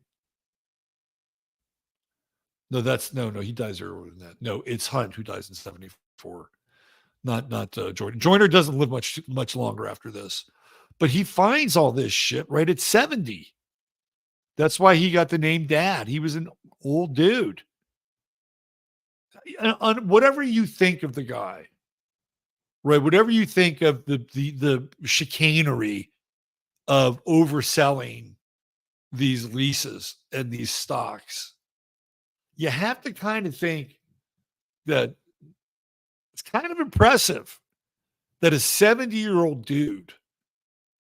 No, no. He dies earlier than that. No, it's Hunt who dies in 74, not Joyner. Joyner doesn't live much longer after this, but he finds all this shit right at 70. That's why he got the name Dad. He was an old dude. Whatever you think of the guy, right? Whatever you think of the chicanery of overselling these leases and these stocks, you have to kind of think that it's kind of impressive that a 70-year-old dude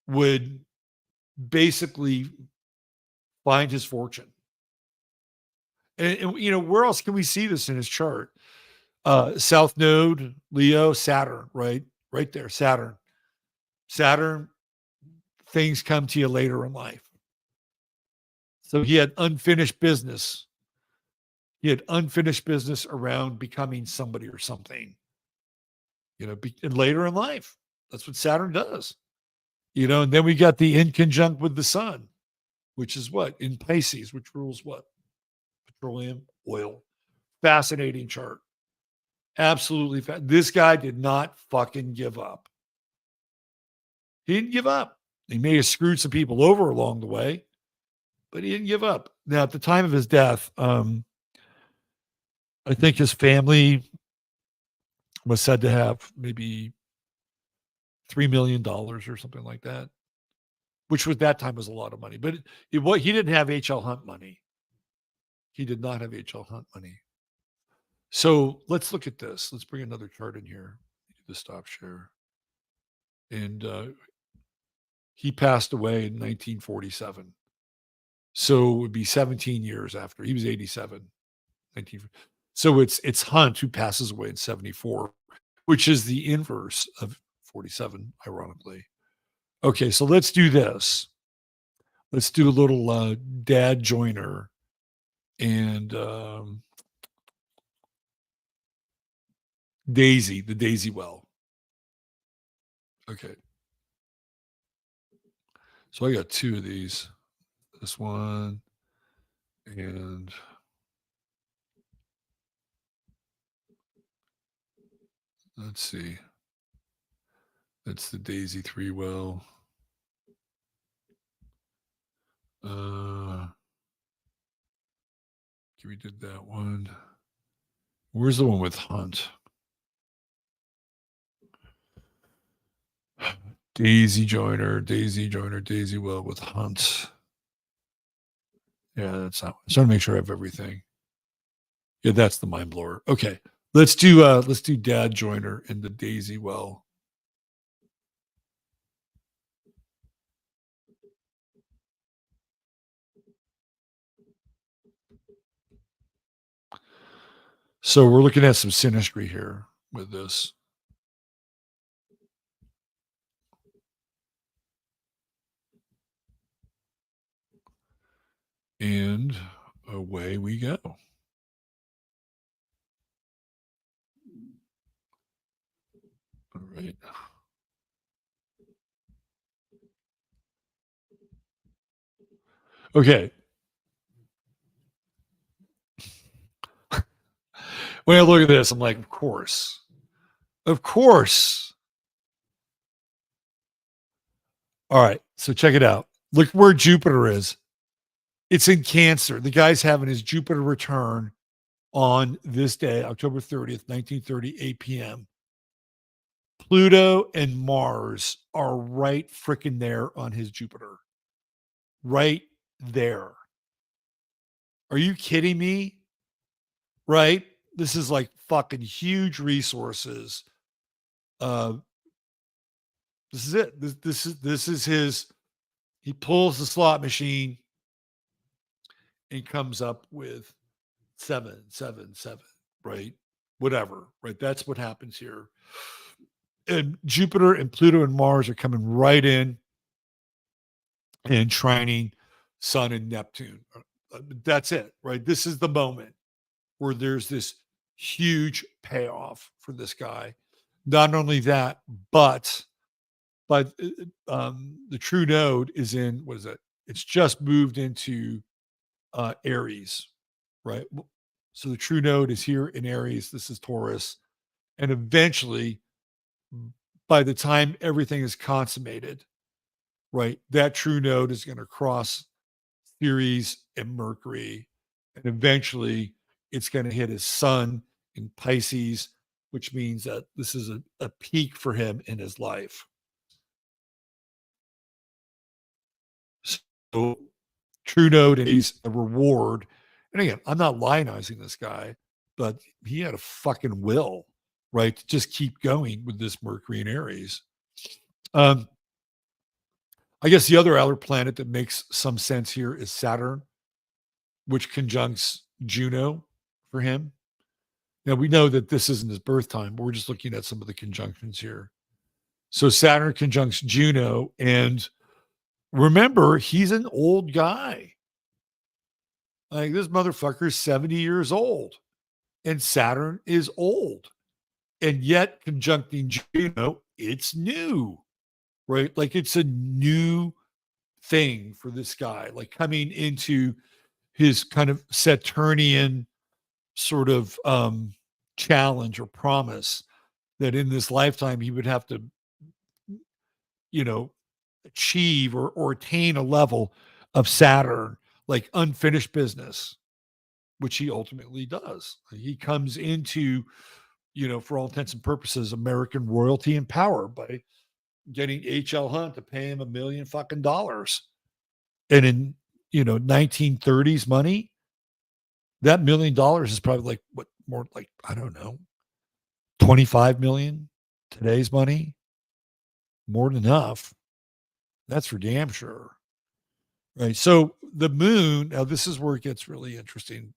would basically find his fortune. And where else can we see this in his chart? South Node, Leo, Saturn, right there, Saturn, things come to you later in life. So he had unfinished business. Around becoming somebody or something, and later in life. That's what Saturn does, and then we got the in conjunct with the sun, which is what? In Pisces, which rules what? Petroleum, oil. Fascinating chart. Absolutely. This guy did not fucking give up. He didn't give up. He may have screwed some people over along the way, but he didn't give up. Now, at the time of his death, I think his family was said to have maybe $3 million or something like that, which was that time was a lot of money. But he didn't have H.L. Hunt money. He did not have H.L. Hunt money. So let's look at this. Let's bring another chart in here. The stop share. And he passed away in 1947. So it would be 17 years after. He was 87. So it's Hunt who passes away in 74, which is the inverse of 47, ironically. Okay, so let's do this. Let's do a little Dad Joyner and Daisy, the Daisy Well. Okay. So I got two of these. This one and let's see. That's the Daisy 3 well. We did that one. Where's the one with Hunt? Daisy Joyner, Daisy Well with Hunt. Yeah, that's not. I'm trying to make sure I have everything. Yeah, that's the mind blower. Okay, let's do Dad Joyner and the Daisy Well. So we're looking at some synastry here with this. And away we go. All right. Okay. When I look at this, I'm like, of course. All right. So check it out. Look where Jupiter is. It's in Cancer. The guy's having his Jupiter return on this day, October 30th, 1930, 8 p.m. Pluto and Mars are right freaking there on his Jupiter. Right there. Are you kidding me? Right? This is like fucking huge resources. Uh, this is it. This is his. He pulls the slot machine and comes up with 777. Right? Whatever. Right? That's what happens here. And Jupiter and Pluto and Mars are coming right in and trining Sun and Neptune. That's it. Right? This is the moment where there's this huge payoff for this guy. Not only that, but the true node is in, what is it? It's just moved into Aries, right? So the true node is here in Aries. This is Taurus. And eventually, by the time everything is consummated, right, that true node is going to cross Ceres and Mercury. And eventually, it's going to hit his sun in Pisces, which means that this is a peak for him in his life. So True Node and he's a reward. And again, I'm not lionizing this guy, but he had a fucking will, right, to just keep going with this Mercury and Aries. I guess the other outer planet that makes some sense here is Saturn, which conjuncts Juno for him. Now we know that this isn't his birth time, but we're just looking at some of the conjunctions here. So Saturn conjuncts Juno, and remember, he's an old guy. Like this motherfucker is 70 years old, and Saturn is old. And yet, conjuncting Juno, it's new, right? Like it's a new thing for this guy, like coming into his kind of Saturnian sort of challenge or promise that in this lifetime he would have to, you know, achieve or attain a level of Saturn, like unfinished business, which he ultimately does. He comes into, for all intents and purposes, American royalty and power by getting H.L. Hunt to pay him $1 million fucking dollars. And in, 1930s money, that $1 million is probably like what more like, I don't know, 25 million today's money, more than enough. That's for damn sure. Right. So the moon, now this is where it gets really interesting.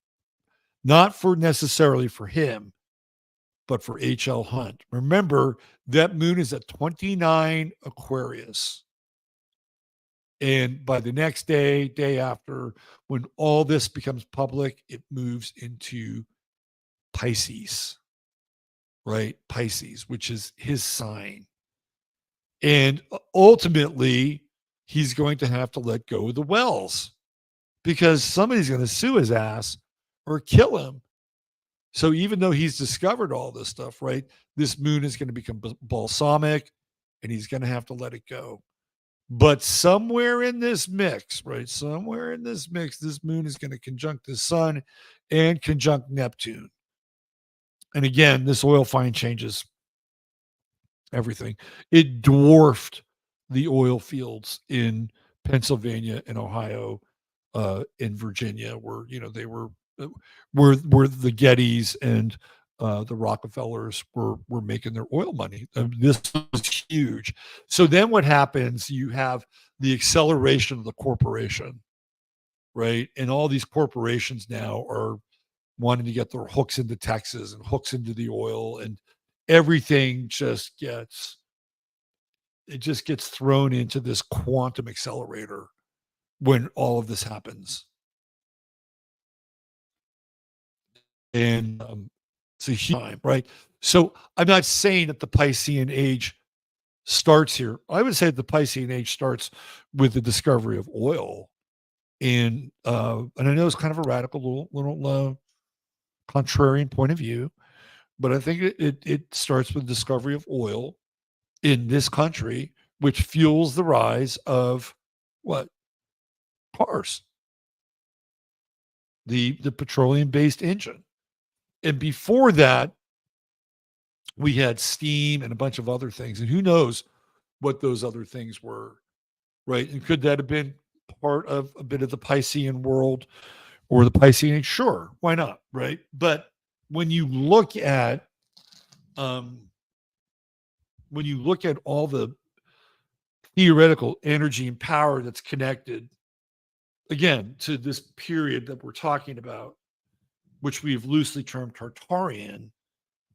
Not for necessarily for him, but for H.L. Hunt. Remember, that moon is at 29 Aquarius. And by the next day after, when all this becomes public, it moves into Pisces, right? Pisces, which is his sign. And ultimately, he's going to have to let go of the wells because somebody's going to sue his ass or kill him. So even though he's discovered all this stuff, right, this moon is going to become balsamic and he's going to have to let it go. But somewhere in this mix, right, this moon is going to conjunct the sun and conjunct Neptune. And again, this oil find changes everything. It dwarfed the oil fields in Pennsylvania and Ohio, in Virginia, where they were where the Gettys and the Rockefellers were making their oil money. This was huge. So then what happens? You have the acceleration of the corporation, right? And all these corporations now are wanting to get their hooks into Texas and hooks into the oil, and everything just gets thrown into this quantum accelerator when all of this happens. And it's a huge time, right? So I'm not saying that the Piscean age starts here. I would say the Piscean age starts with the discovery of oil. And I know it's kind of a radical, little contrarian point of view, but I think it starts with the discovery of oil in this country, which fuels the rise of what? Cars, the petroleum-based engine. And before that, we had steam and a bunch of other things. And who knows what those other things were, right? And could that have been part of a bit of the Piscean world or the Piscean? Sure, why not, right? But when you look at um, all the theoretical energy and power that's connected again to this period that we're talking about, which we've loosely termed Tartarian,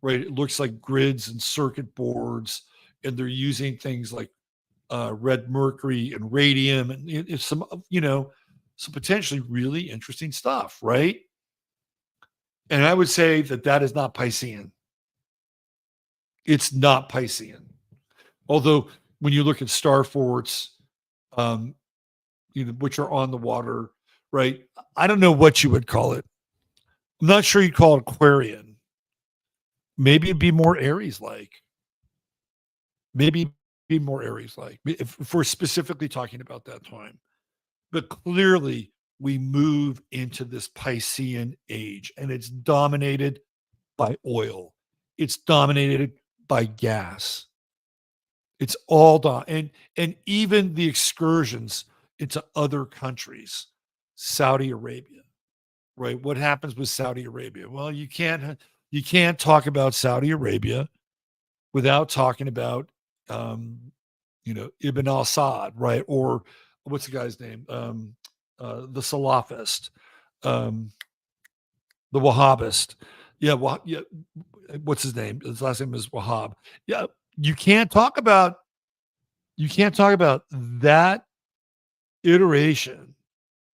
right? It looks like grids and circuit boards, and they're using things like red mercury and radium, and it's some, some potentially really interesting stuff, right? And I would say that that is not Piscean. It's not Piscean. Although when you look at star forts, um, which are on the water, right? I don't know what you would call it. I'm not sure you'd call it Aquarian. Maybe it'd be more Aries like. Maybe be more Aries like, if we're specifically talking about that time. But clearly, we move into this Piscean age, and it's dominated by oil. It's dominated by gas. It's all done, and even the excursions into other countries, Saudi Arabia, right? What happens with Saudi Arabia? Well, you can't talk about Saudi Arabia without talking about Ibn al-Assad, right? Or what's the guy's name? The Salafist, um, the Wahhabist. Yeah, yeah. What's his name? His last name is Wahhab. Yeah, you can't talk about that iteration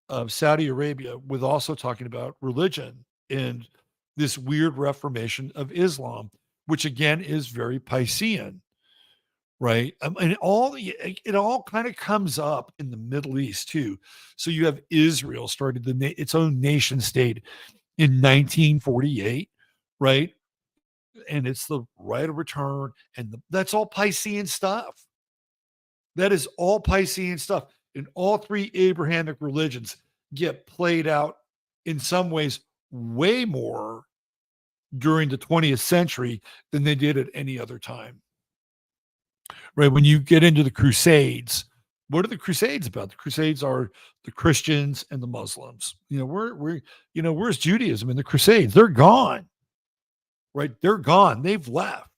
of Saudi Arabia with also talking about religion and this weird reformation of Islam, which again is very Piscean, right? And it all kind of comes up in the Middle East too. So you have Israel started its own nation state in 1948, right? And it's the right of return, and that's all Piscean stuff. That is all Piscean stuff. And all three Abrahamic religions get played out in some ways way more during the 20th century than they did at any other time. Right? When you get into the Crusades, what are the Crusades about? The Crusades are the Christians and the Muslims. Where's Judaism in the Crusades? They're gone. Right? They're gone. They've left.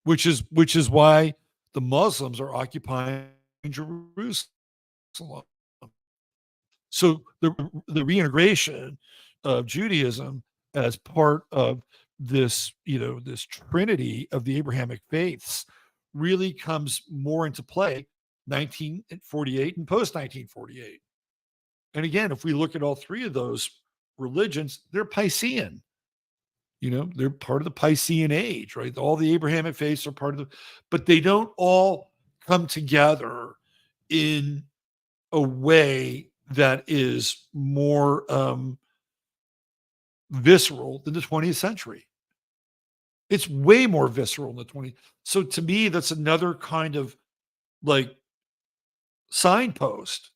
Which is why the Muslims are occupying Jerusalem. So the reintegration of Judaism as part of this trinity of the Abrahamic faiths really comes more into play 1948 and post 1948. And again, if we look at all three of those religions, they're Piscean. They're part of the Piscean age, right? All the Abrahamic faiths are part of but they don't all come together in a way that is more visceral than the 20th century. It's way more visceral in the 20th. So to me, that's another kind of like signpost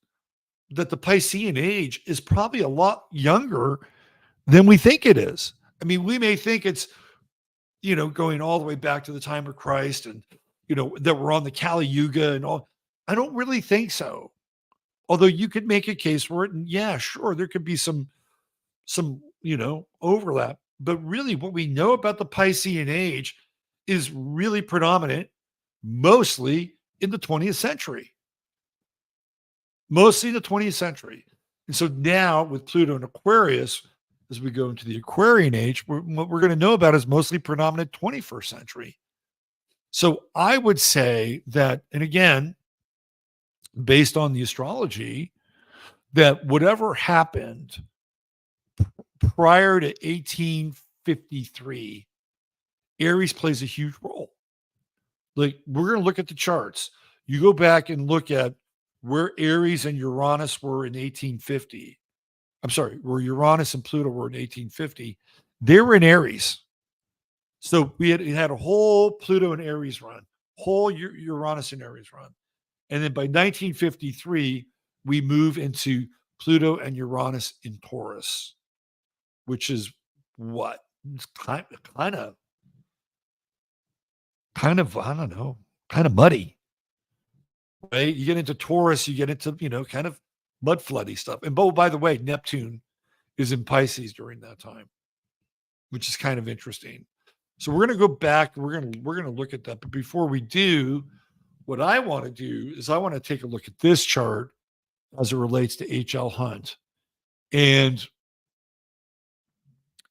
that the Piscean age is probably a lot younger than we think it is. I mean, we may think it's, going all the way back to the time of Christ and, that we're on the Kali Yuga and all. I don't really think so. Although you could make a case for it. And yeah, sure, there could be some, overlap. But really what we know about the Piscean age is really predominant mostly in the 20th century. Mostly in the 20th century. And so now with Pluto and Aquarius, as we go into the Aquarian age, what we're going to know about is mostly predominant 21st century. So I would say that, and again, based on the astrology, that whatever happened prior to 1853, Aries plays a huge role. Like, we're going to look at the charts. You go back and look at where Aries and Uranus were in 1850. I'm sorry, where Uranus and Pluto were in 1850, they were in Aries. So it had a whole Pluto and Aries run, whole Uranus and Aries run. And then by 1953, we move into Pluto and Uranus in Taurus, which is what? It's kind of, I don't know, kind of muddy, right? You get into Taurus, you get into, kind of mud floody stuff. And by the way, Neptune is in Pisces during that time, which is kind of interesting. So we're going to go back. We're going to look at that. But before we do, what I want to do is I want to take a look at this chart as it relates to H.L. Hunt. And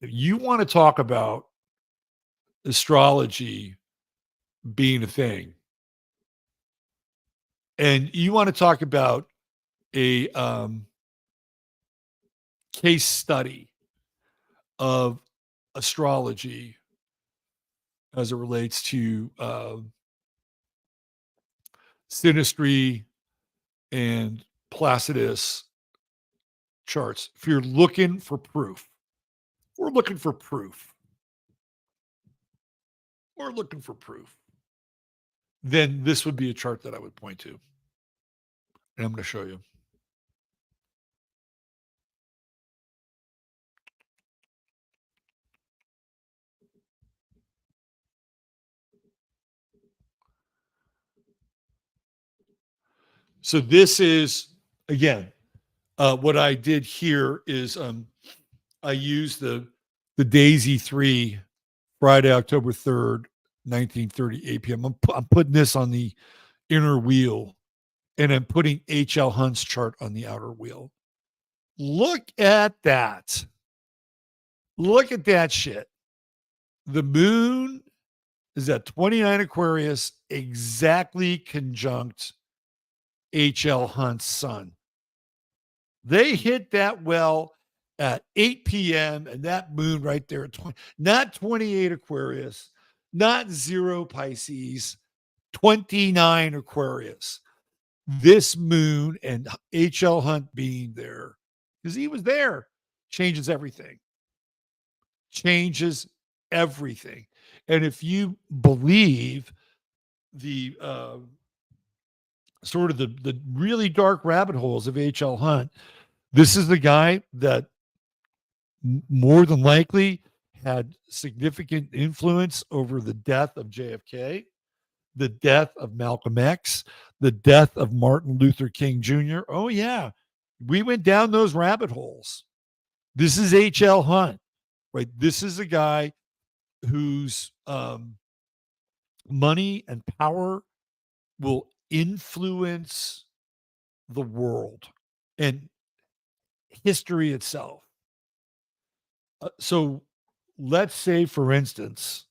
if you want to talk about astrology being a thing, and you want to talk about a case study of astrology as it relates to synastry and Placidus charts. If you're looking for proof, we're looking for proof. Then this would be a chart that I would point to. And I'm going to show you. So this is, again, what I did here is I used the Daisy 3, Friday, October 3rd, 1930, 8 p.m. I'm putting this on the inner wheel, and I'm putting H.L. Hunt's chart on the outer wheel. Look at that. Look at that shit. The moon is at 29 Aquarius, exactly conjunct H.L. Hunt's sun. They hit that well at 8 p.m. and that moon right there at 20, not 28 Aquarius, not 0 Pisces, 29 Aquarius. This moon and H.L. Hunt being there, because he was there, changes everything. Changes everything. And if you believe the sort of the really dark rabbit holes of H.L. Hunt, this is the guy that more than likely had significant influence over the death of JFK, the death of Malcolm X, the death of Martin Luther King Jr. Oh, yeah. We went down those rabbit holes. This is H.L. Hunt, right? This is a guy whose money and power will influence the world and history itself. So let's say, for instance,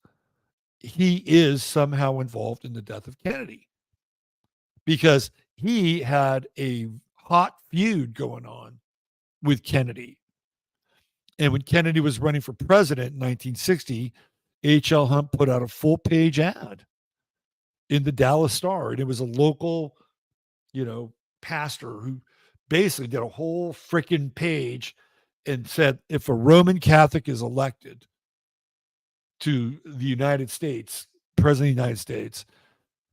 he is somehow involved in the death of Kennedy because he had a hot feud going on with Kennedy. And when Kennedy was running for president in 1960, H.L. Hunt put out a full-page ad in the Dallas Star. And it was a local, pastor who basically did a whole freaking page and said, if a Roman Catholic is elected to the United States, president of the United States,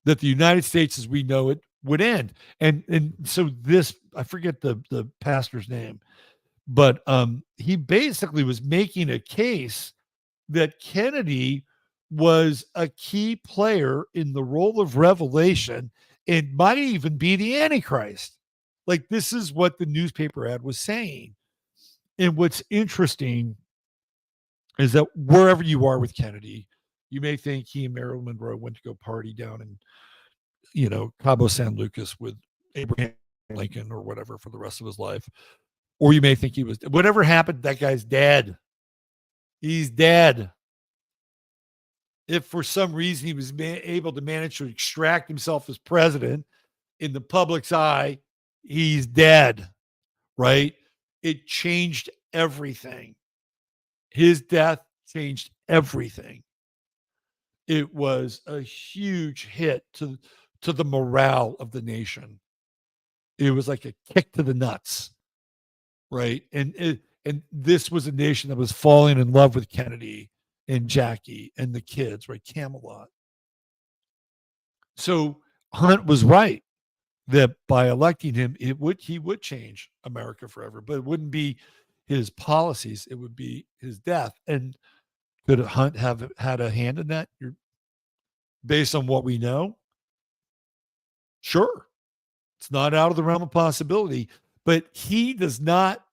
that the United States as we know it would end. And so this, I forget the pastor's name, but he basically was making a case that Kennedy was a key player in the role of revelation and might even be the Antichrist. Like, this is what the newspaper ad was saying. And what's interesting is that wherever you are with Kennedy, you may think he and Marilyn Monroe went to go party down in, Cabo San Lucas with Abraham Lincoln or whatever for the rest of his life. Or you may think he was, whatever happened, that guy's dead. He's dead. If for some reason he was able to manage to extract himself as president in the public's eye, he's dead, right? It changed everything. His death changed everything. It was a huge hit to the morale of the nation. It was like a kick to the nuts, right? And this was a nation that was falling in love with Kennedy and Jackie and the kids, right? Camelot. So Hunt was right. that by electing him, he would change America forever, but it wouldn't be his policies; it would be his death. And could Hunt have had a hand in that? Based on what we know, sure, it's not out of the realm of possibility. But he does not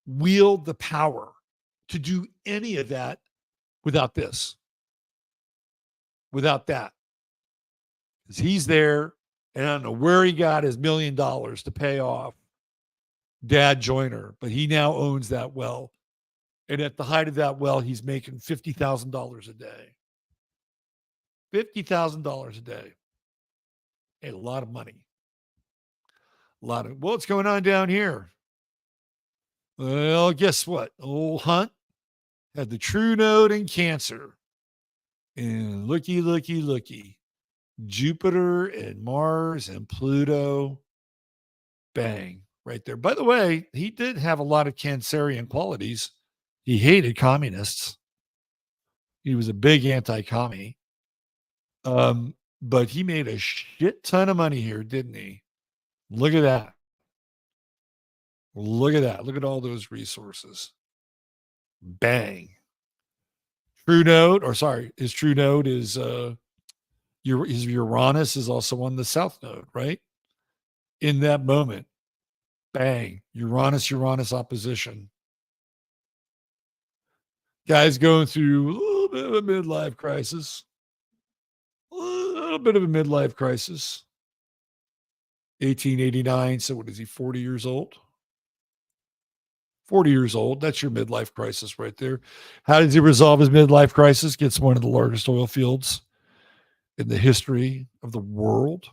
wield the power to do any of that without this, without that. Because he's there, and I don't know where he got his $1 million to pay off Dad Joyner, but he now owns that well. And at the height of that well, he's making $50,000 a day. $50,000 a day. A lot of money. What's going on down here? Well, guess what? Old Hunt had the true node in Cancer. And looky. Jupiter and Mars and Pluto. Bang. Right there. By the way, he did have a lot of Cancerian qualities. He hated communists. He was a big anti-commie. But he made a shit ton of money here, didn't he? Look at that. Look at that. Look at all those resources. Bang. His true node is his Uranus is also on the south node, right? In that moment, bang, Uranus opposition. Guy's going through a little bit of a midlife crisis. A little bit of a midlife crisis. 1889. So what is he, 40 years old? 40 years old. That's your midlife crisis right there. How does he resolve his midlife crisis? Gets one of the largest oil fields in the history of the world,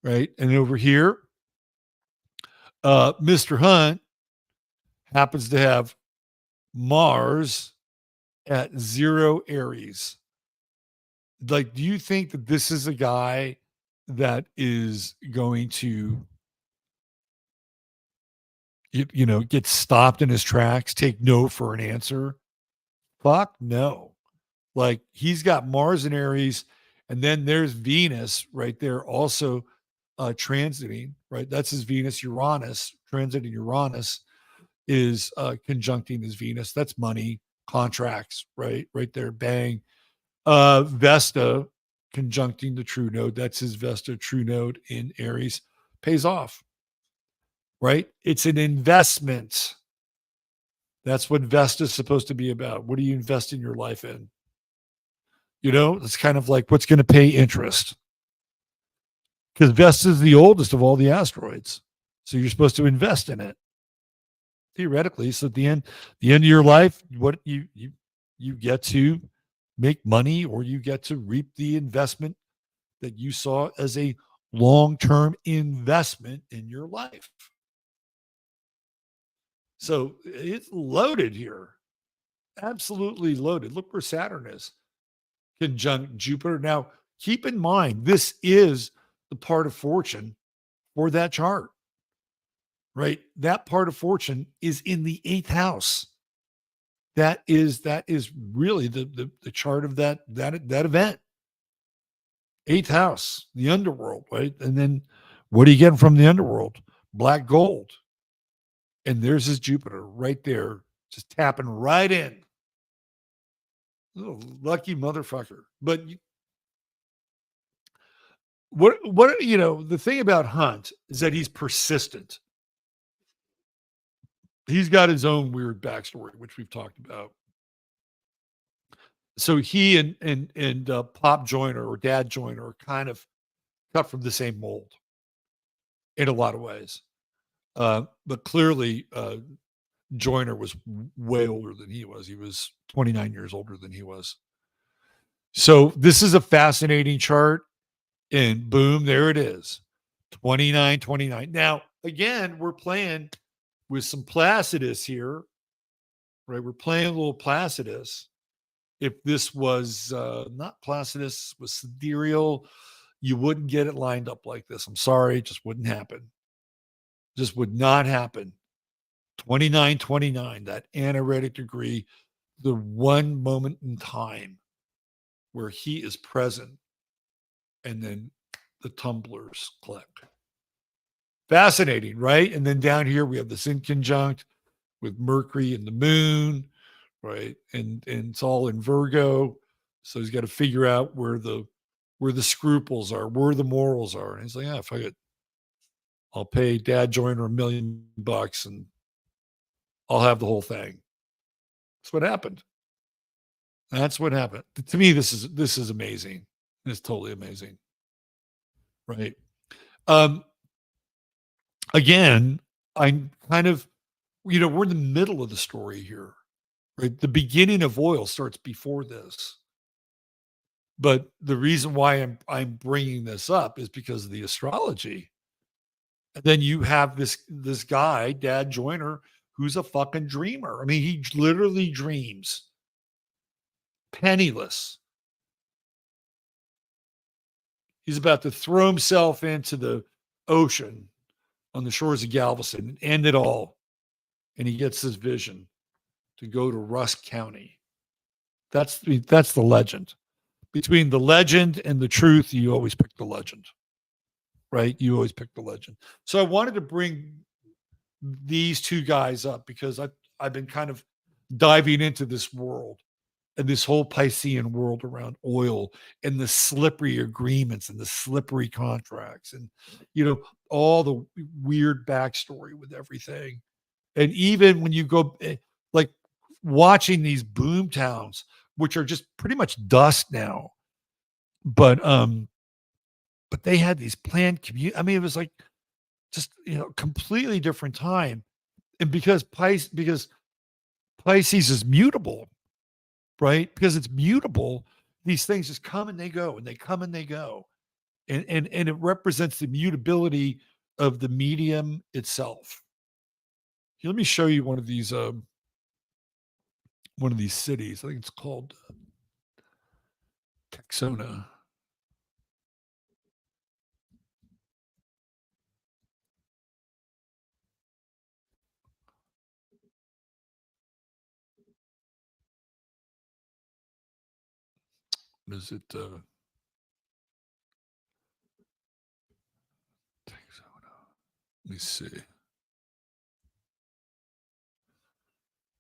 right? And over here, Mr. Hunt happens to have Mars at 0 Aries. Like, do you think that this is a guy that is going to, get stopped in his tracks, take no for an answer? Fuck no. Like, he's got Mars in Aries, and then there's Venus right there also transiting, right? That's his Venus. Uranus, transiting Uranus is conjuncting his Venus. That's money, contracts, right? Right there, bang. Vesta conjuncting the true node. That's his Vesta true node in Aries. Pays off, right? It's an investment. That's what Vesta is supposed to be about. What do you invest in your life in? It's kind of like what's going to pay interest. Because Vesta is the oldest of all the asteroids. So you're supposed to invest in it. Theoretically. So at the end of your life, what you get to make money, or you get to reap the investment that you saw as a long-term investment in your life. So it's loaded here. Absolutely loaded. Look where Saturn is. Conjunct Jupiter. Now, keep in mind, this is the part of fortune for that chart, right? That part of fortune is in the 8th house. That is really the chart of that event. 8th house, the underworld, right? And then what are you getting from the underworld? Black gold. And there's his Jupiter right there, just tapping right in. Oh, lucky motherfucker. But the thing about Hunt is that he's persistent. He's got his own weird backstory, which we've talked about. So he and Pop Joyner or Dad Joyner are kind of cut from the same mold in a lot of ways. But clearly, Joyner was way older than he was. He was 29 years older than he was. So this is a fascinating chart. And boom, there it is. 29. Now, again, we're playing with some Placidus here, right? We're playing a little Placidus. If this was not Placidus, was sidereal, you wouldn't get it lined up like this. I'm sorry, it just wouldn't happen. Just would not happen. 29, that anaretic degree, the one moment in time where he is present, and then the tumblers click. Fascinating, right? And then down here we have this inconjunct with Mercury and the moon, right? And it's all in Virgo. So he's got to figure out where the scruples are, where the morals are. And he's like, yeah, if I get, I'll pay Dad Joyner $1 million and I'll have the whole thing. That's what happened. That's what happened. To me, this is amazing. It's totally amazing. Right. Um, Again, I'm kind of, we're in the middle of the story here. Right. The beginning of oil starts before this. But the reason why I'm bringing this up is because of the astrology. And then you have this guy, Dad Joyner, who's a fucking dreamer. I mean, he literally dreams, penniless. He's about to throw himself into the ocean on the shores of Galveston and end it all. And he gets this vision to go to Rusk County. That's the legend. Between the legend and the truth, you always pick the legend, right? You always pick the legend. So I wanted to bring these two guys up because I've been kind of diving into this world and this whole Piscean world around oil and the slippery agreements and the slippery contracts and all the weird backstory with everything. And even when you go like watching these boom towns, which are just pretty much dust now, but they had these planned commute. I mean, it was like just completely different time. And because Pisces is mutable, right? Because it's mutable, these things just come and they go, and they come and they go, and it represents the mutability of the medium itself. Here, let me show you one of these cities. I think it's called Texona. Is it Texona? Let me see.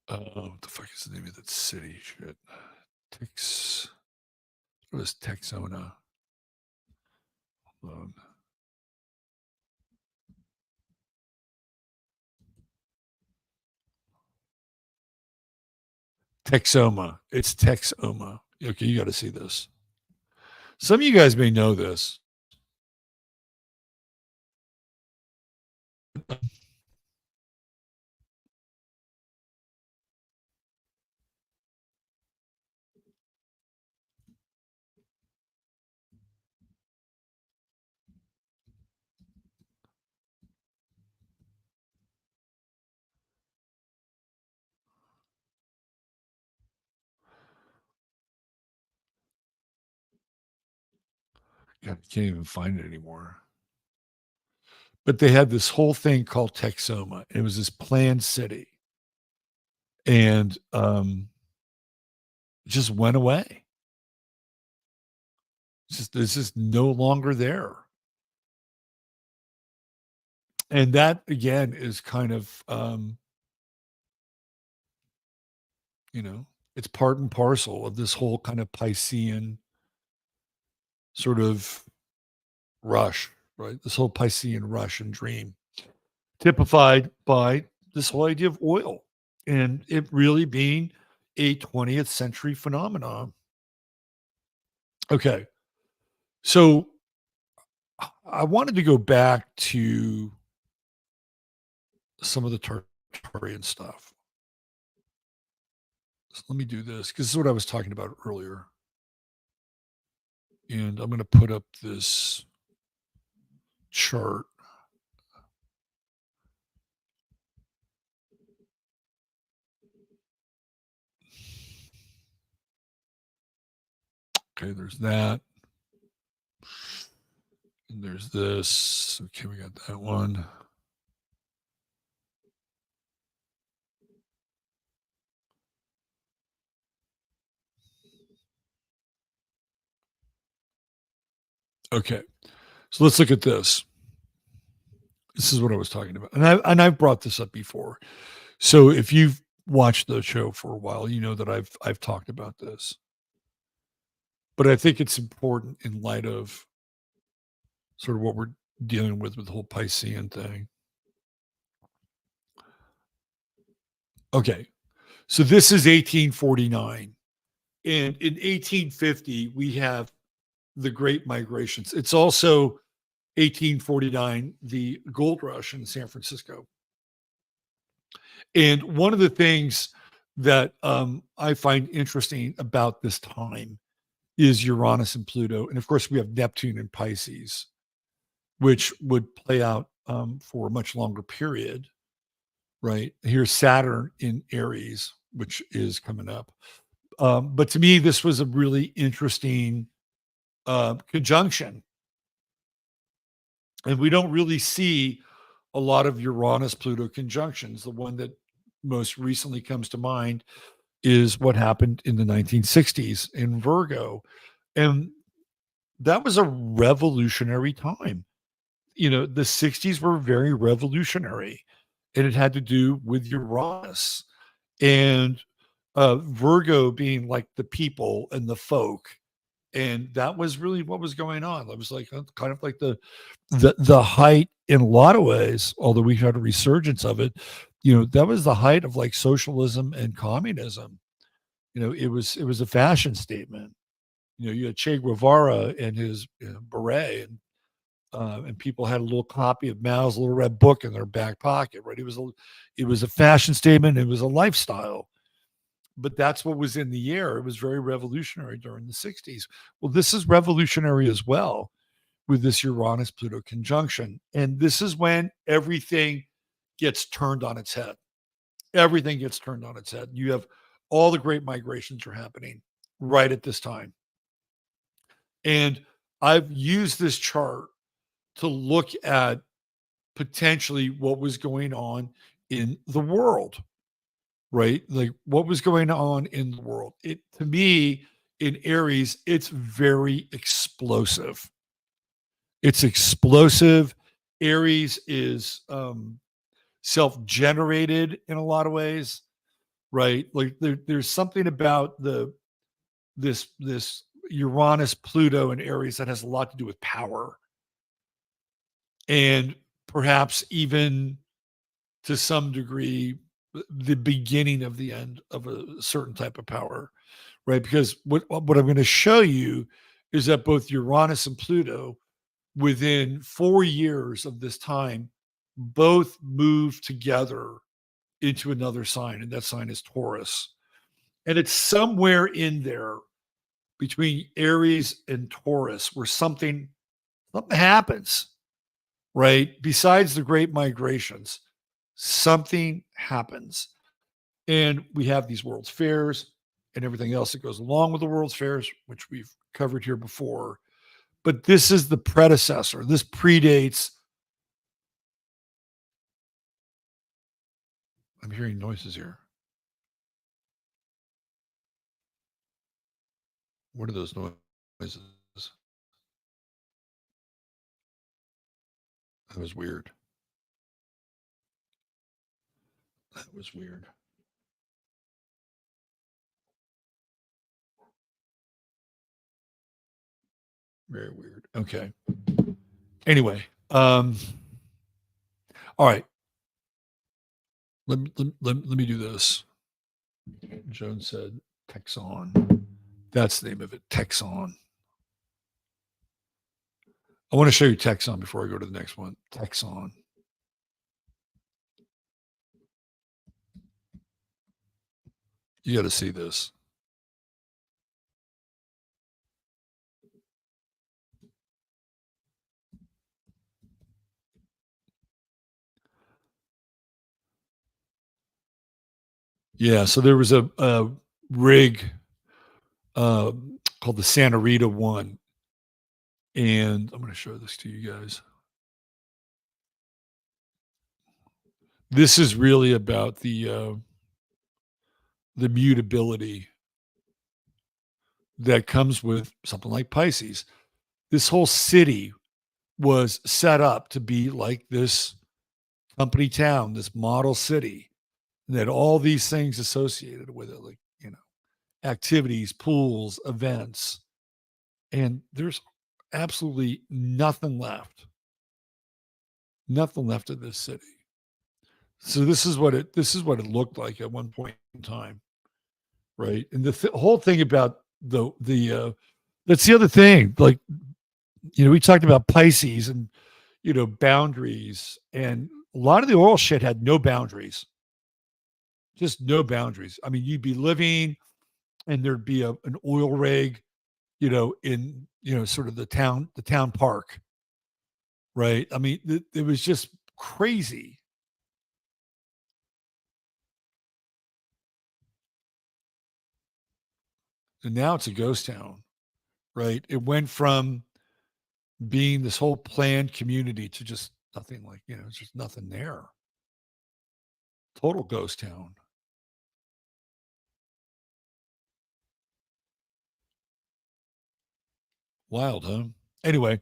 What the fuck is the name of that city? Shit. What is Texona? Hold on. Texoma. It's Texoma. Okay, you got to see this. Some of you guys may know this. God, I can't even find it anymore. But they had this whole thing called Texoma. It was this planned city, and it just went away. It's just no longer there. And that again is kind of it's part and parcel of this whole kind of Piscean sort of rush, right? This whole Piscean rush and dream, typified by this whole idea of oil and it really being a 20th century phenomenon. Okay. So I wanted to go back to some of the Tartarian stuff. So let me do this because this is what I was talking about earlier. And I'm going to put up this chart. Okay, there's that. And there's this. Okay, we got that one. Okay, so let's look at this. This is what I was talking about. And I've brought this up before. So if you've watched the show for a while, you know that I've talked about this. But I think it's important in light of sort of what we're dealing with the whole Piscean thing. Okay. So this is 1849. And in 1850, we have the Great Migrations. It's also 1849, the gold rush in San Francisco. And one of the things that I find interesting about this time is Uranus and Pluto. And of course, we have Neptune and Pisces, which would play out for a much longer period, right? Here's Saturn in Aries, which is coming up. But to me, this was a really interesting conjunction. And we don't really see a lot of Uranus Pluto conjunctions. The one that most recently comes to mind is what happened in the 1960s in Virgo. And that was a revolutionary time. You know, the 60s were very revolutionary, and it had to do with Uranus and Virgo being like the people and the folk. And that was really what was going on. That was like kind of like the height in a lot of ways, although we had a resurgence of it. You know, that was the height of like socialism and communism. You know, it was a fashion statement. You know, you had Che Guevara and his beret, and people had a little copy of Mao's little red book in their back pocket. Right? It was a fashion statement. It was a lifestyle. But that's what was in the air. It was very revolutionary during the 60s. Well, this is revolutionary as well with this Uranus Pluto conjunction. And this is when everything gets turned on its head. Everything gets turned on its head. You have all the great migrations are happening right at this time. And I've used this chart to look at potentially what was going on in the world, right? Like what was going on in the world. It to me in Aries, it's very explosive. It's explosive. Aries is self-generated in a lot of ways, right? Like there's something about this Uranus, Pluto, and Aries that has a lot to do with power, and perhaps even to some degree the beginning of the end of a certain type of power, right? Because what I'm going to show you is that both Uranus and Pluto, within 4 years of this time, both move together into another sign, and that sign is Taurus. And it's somewhere in there between Aries and Taurus where something happens, right? Besides the great migrations, something happens. And we have these World's Fairs and everything else that goes along with the World's Fairs, which we've covered here before. But this is the predecessor. This predates. I'm hearing noises here. What are those noises? That was weird. That was weird. Very weird. Okay. Anyway, all right. Let me do this. Joan said Texon. That's the name of it, Texon. I want to show you Texon before I go to the next one. Texon. You got to see this. Yeah, so there was a rig called the Santa Rita 1. And I'm going to show this to you guys. This is really about the mutability that comes with something like Pisces. This whole city was set up to be like this company town, this model city, and had all these things associated with it, like, activities, pools, events. And there's absolutely nothing left. Nothing left of this city. So this is what it looked like at one point in time, right? And the whole thing about the that's the other thing. Like, we talked about Pisces and boundaries, and a lot of the oil shit had no boundaries, just no boundaries. I mean, you'd be living, and there'd be an oil rig, in sort of the town park, right? I mean, it was just crazy. And now it's a ghost town, right? It went from being this whole planned community to just nothing, like, it's just nothing there. Total ghost town. Wild, huh? Anyway,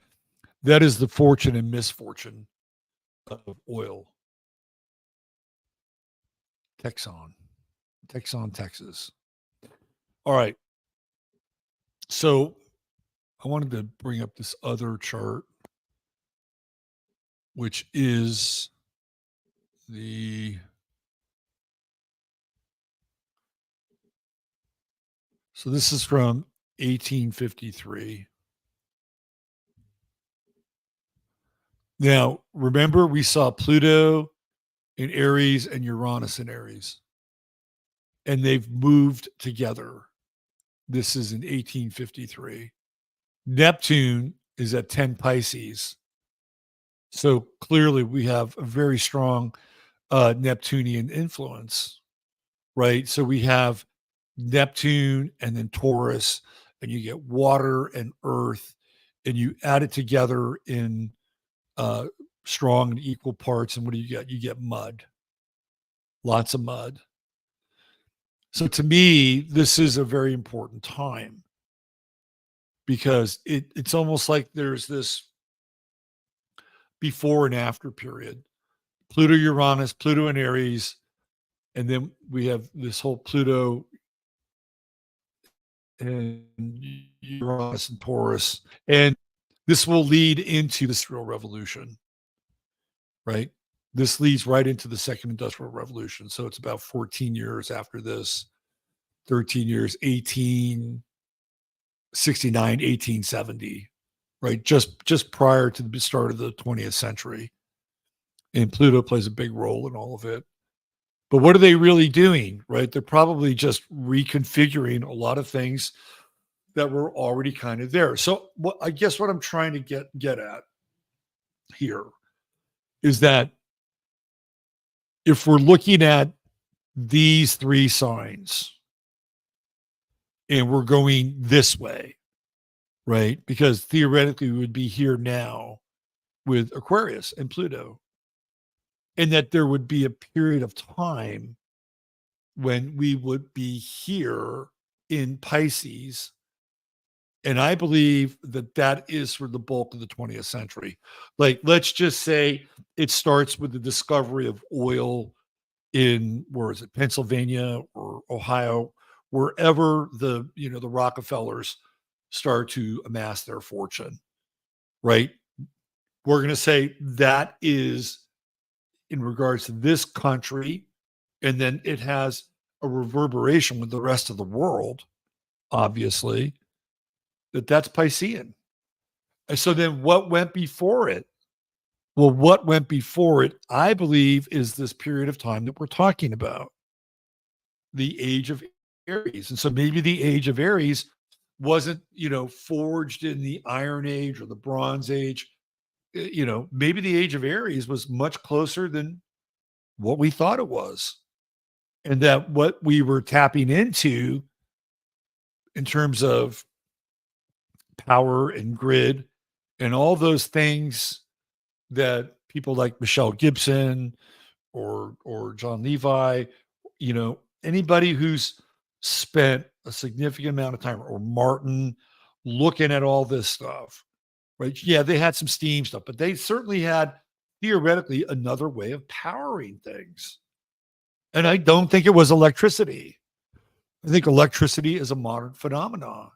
that is the fortune and misfortune of oil. Texon, Texon, Texas. All right. So I wanted to bring up this other chart, which is the so this is from 1853. Now, remember, we saw Pluto in Aries and Uranus in Aries, and they've moved together. This is in 1853. Neptune is at 10 Pisces. So clearly, we have a very strong Neptunian influence, right? So we have Neptune and then Taurus, and you get water and earth, and you add it together in uh, strong and equal parts. And what do you get? You get mud, lots of mud. So to me, this is a very important time because it's almost like there's this before and after period. Pluto, Uranus, Pluto and Aries, and then we have this whole Pluto and Uranus and Taurus, and this will lead into the Industrial Revolution, right? This leads right into the Second Industrial Revolution. So it's about 14 years after this, 13 years, 1869, 1870, right? Just prior to the start of the 20th century. And Pluto plays a big role in all of it. But what are they really doing, right? They're probably just reconfiguring a lot of things that were already kind of there. So I guess what I'm trying to get at here is that if we're looking at these three signs and we're going this way, right? Because theoretically we would be here now with Aquarius and Pluto, and that there would be a period of time when we would be here in Pisces. And I believe that is for the bulk of the 20th century. Like, let's just say it starts with the discovery of oil in, where is it, Pennsylvania or Ohio, wherever the Rockefellers start to amass their fortune, right? We're going to say that is in regards to this country, and then it has a reverberation with the rest of the world, obviously, that's Piscean. And so then what went before it? Well, what went before it, I believe, is this period of time that we're talking about, the age of Aries. And so maybe the age of Aries wasn't, forged in the Iron Age or the Bronze Age. Maybe the age of Aries was much closer than what we thought it was. And that what we were tapping into in terms of power and grid and all those things that people like Michelle Gibson or John Levi, anybody who's spent a significant amount of time, or Martin, looking at all this stuff, right? Yeah, they had some steam stuff, but they certainly had theoretically another way of powering things. And I don't think it was electricity. I think electricity is a modern phenomenon.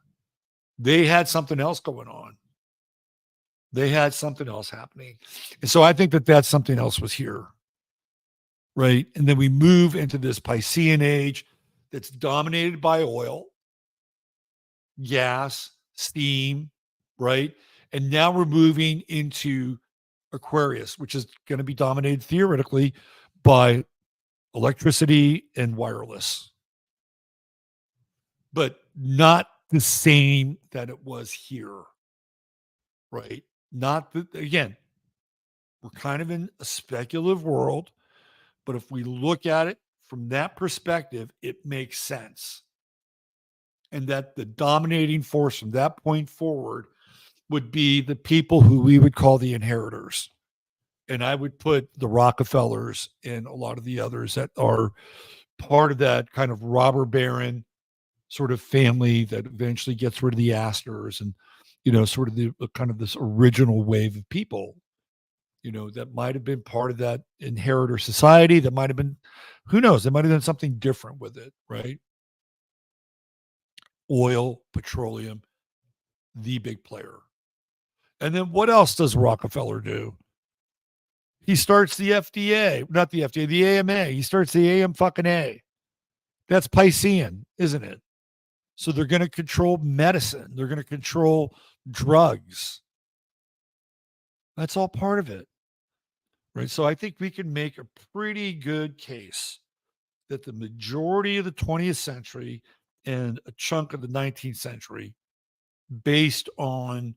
They had something else going on. They had something else happening. And so I think that something else was here. Right. And then we move into this Piscean age that's dominated by oil, gas, steam, right? And now we're moving into Aquarius, which is going to be dominated theoretically by electricity and wireless, but not the same that it was here, right? Not that, again, we're kind of in a speculative world, but if we look at it from that perspective, it makes sense. And that the dominating force from that point forward would be the people who we would call the inheritors. And I would put the Rockefellers and a lot of the others that are part of that kind of robber baron sort of family that eventually gets rid of the Astors and, sort of the kind of this original wave of people, that might have been part of that inheritor society. That might have been, who knows, they might have done something different with it, right? Oil, petroleum, the big player. And then what else does Rockefeller do? He starts the FDA, not the FDA, the AMA. He starts the AM fucking A. That's Piscean, isn't it? So they're going to control medicine. They're going to control drugs. That's all part of it. Right. So I think we can make a pretty good case that the majority of the 20th century and a chunk of the 19th century, based on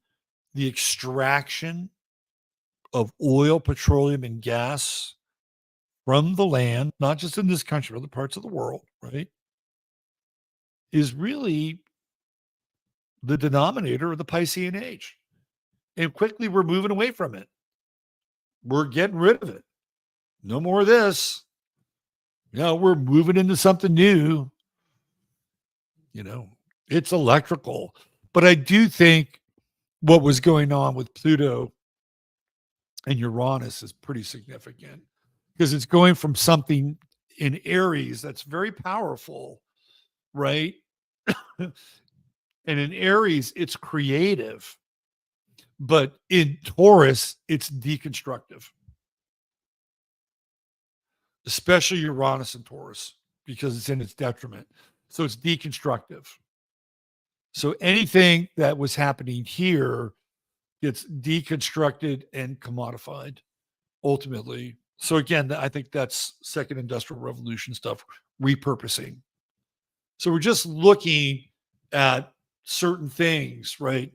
the extraction of oil, petroleum, and gas from the land, not just in this country, but other parts of the world, right, is really the denominator of the Piscean age. And quickly we're moving away from it. We're getting rid of it. No more of this. We're moving into something new. It's electrical. But I do think what was going on with Pluto and Uranus is pretty significant because it's going from something in Aries that's very powerful, right? And in Aries, it's creative. But in Taurus, it's deconstructive, especially Uranus and Taurus, because it's in its detriment. So it's deconstructive. So anything that was happening here gets deconstructed and commodified ultimately. So again, I think that's second industrial revolution stuff, repurposing. So we're just looking at certain things, right,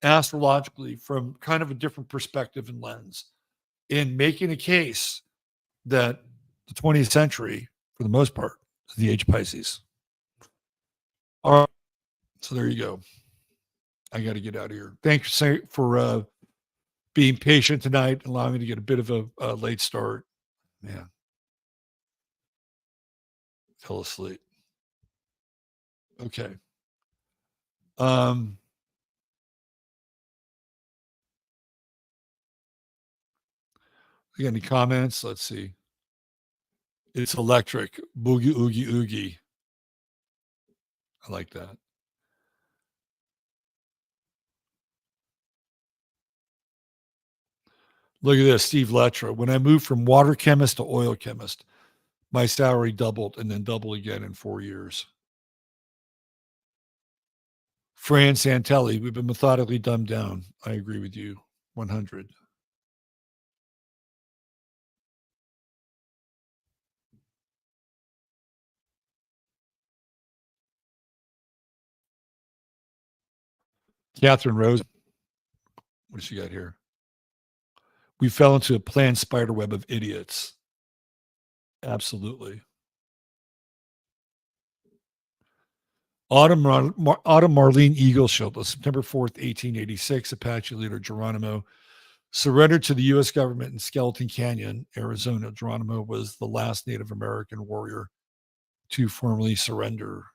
astrologically from kind of a different perspective and lens, in making a case that the 20th century, for the most part, is the age of Pisces. All right. So there you go. I got to get out of here. Thanks for being patient tonight, allowing me to get a bit of a late start. Man, fell asleep. Okay. You got any comments? Let's see. It's electric. Boogie, oogie, oogie. I like that. Look at this, Steve Lettra. When I moved from water chemist to oil chemist, my salary doubled and then doubled again in 4 years. Fran Santelli, we've been methodically dumbed down. I agree with you. 100. Catherine Rose, what does she got here? We fell into a planned spider web of idiots. Absolutely. Autumn Marlene Eagleshield, September 4th, 1886, Apache leader Geronimo surrendered to the U.S. government in Skeleton Canyon, Arizona. Geronimo was the last Native American warrior to formally surrender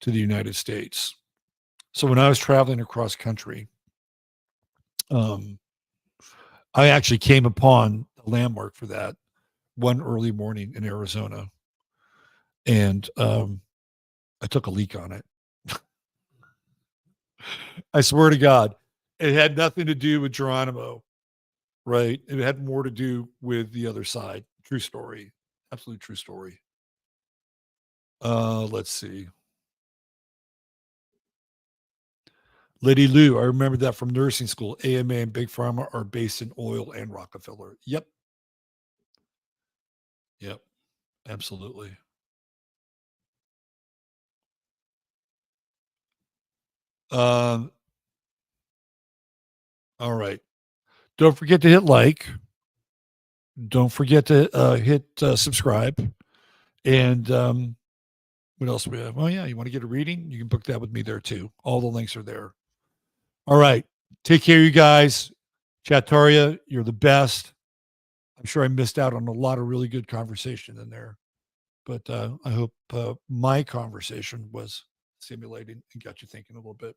to the United States. So when I was traveling across country, I actually came upon a landmark for that one early morning in Arizona, and I took a leak on it. I swear to God, it had nothing to do with Geronimo, right? It had more to do with the other side. True story. Absolute true story. Let's see. Liddy Lou, I remember that from nursing school. AMA and Big Pharma are based in oil and Rockefeller. Yep. Yep. Absolutely. Um, all right. Don't forget to hit like. Don't forget to hit subscribe. And what else do we have? Oh, yeah. You want to get a reading? You can book that with me there too. All the links are there. All right. Take care, you guys. Chataria, you're the best. I'm sure I missed out on a lot of really good conversation in there, but I hope my conversation was stimulating and got you thinking a little bit.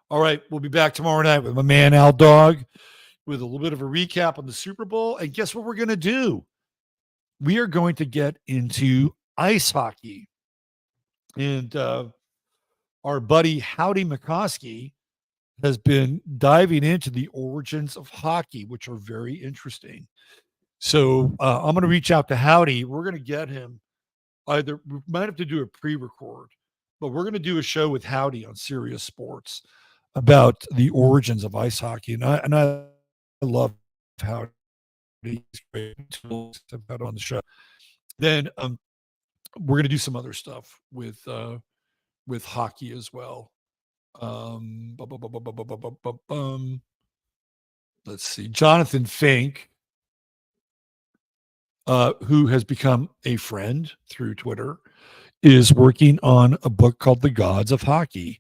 All right. We'll be back tomorrow night with my man, Al Dog, with a little bit of a recap on the Super Bowl. And guess what we're going to do? We are going to get into ice hockey. And our buddy Howdy McCoskey has been diving into the origins of hockey, which are very interesting. So I'm going to reach out to Howdy. We're going to get him either, we might have to do a pre-record, but we're going to do a show with Howdy on Sirius Sports about the origins of ice hockey. And I love Howdy. He's great tools I've had on the show. Then we're going to do some other stuff with hockey as well. Let's see. Jonathan Fink, who has become a friend through Twitter, is working on a book called The Gods of Hockey.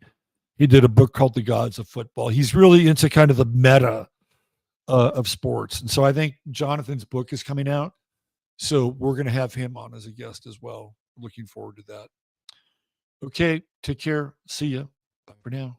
He did a book called The Gods of Football. He's really into kind of the meta of sports. And so I think Jonathan's book is coming out. So we're going to have him on as a guest as well. Looking forward to that. Okay. Take care. See ya. Bye for now.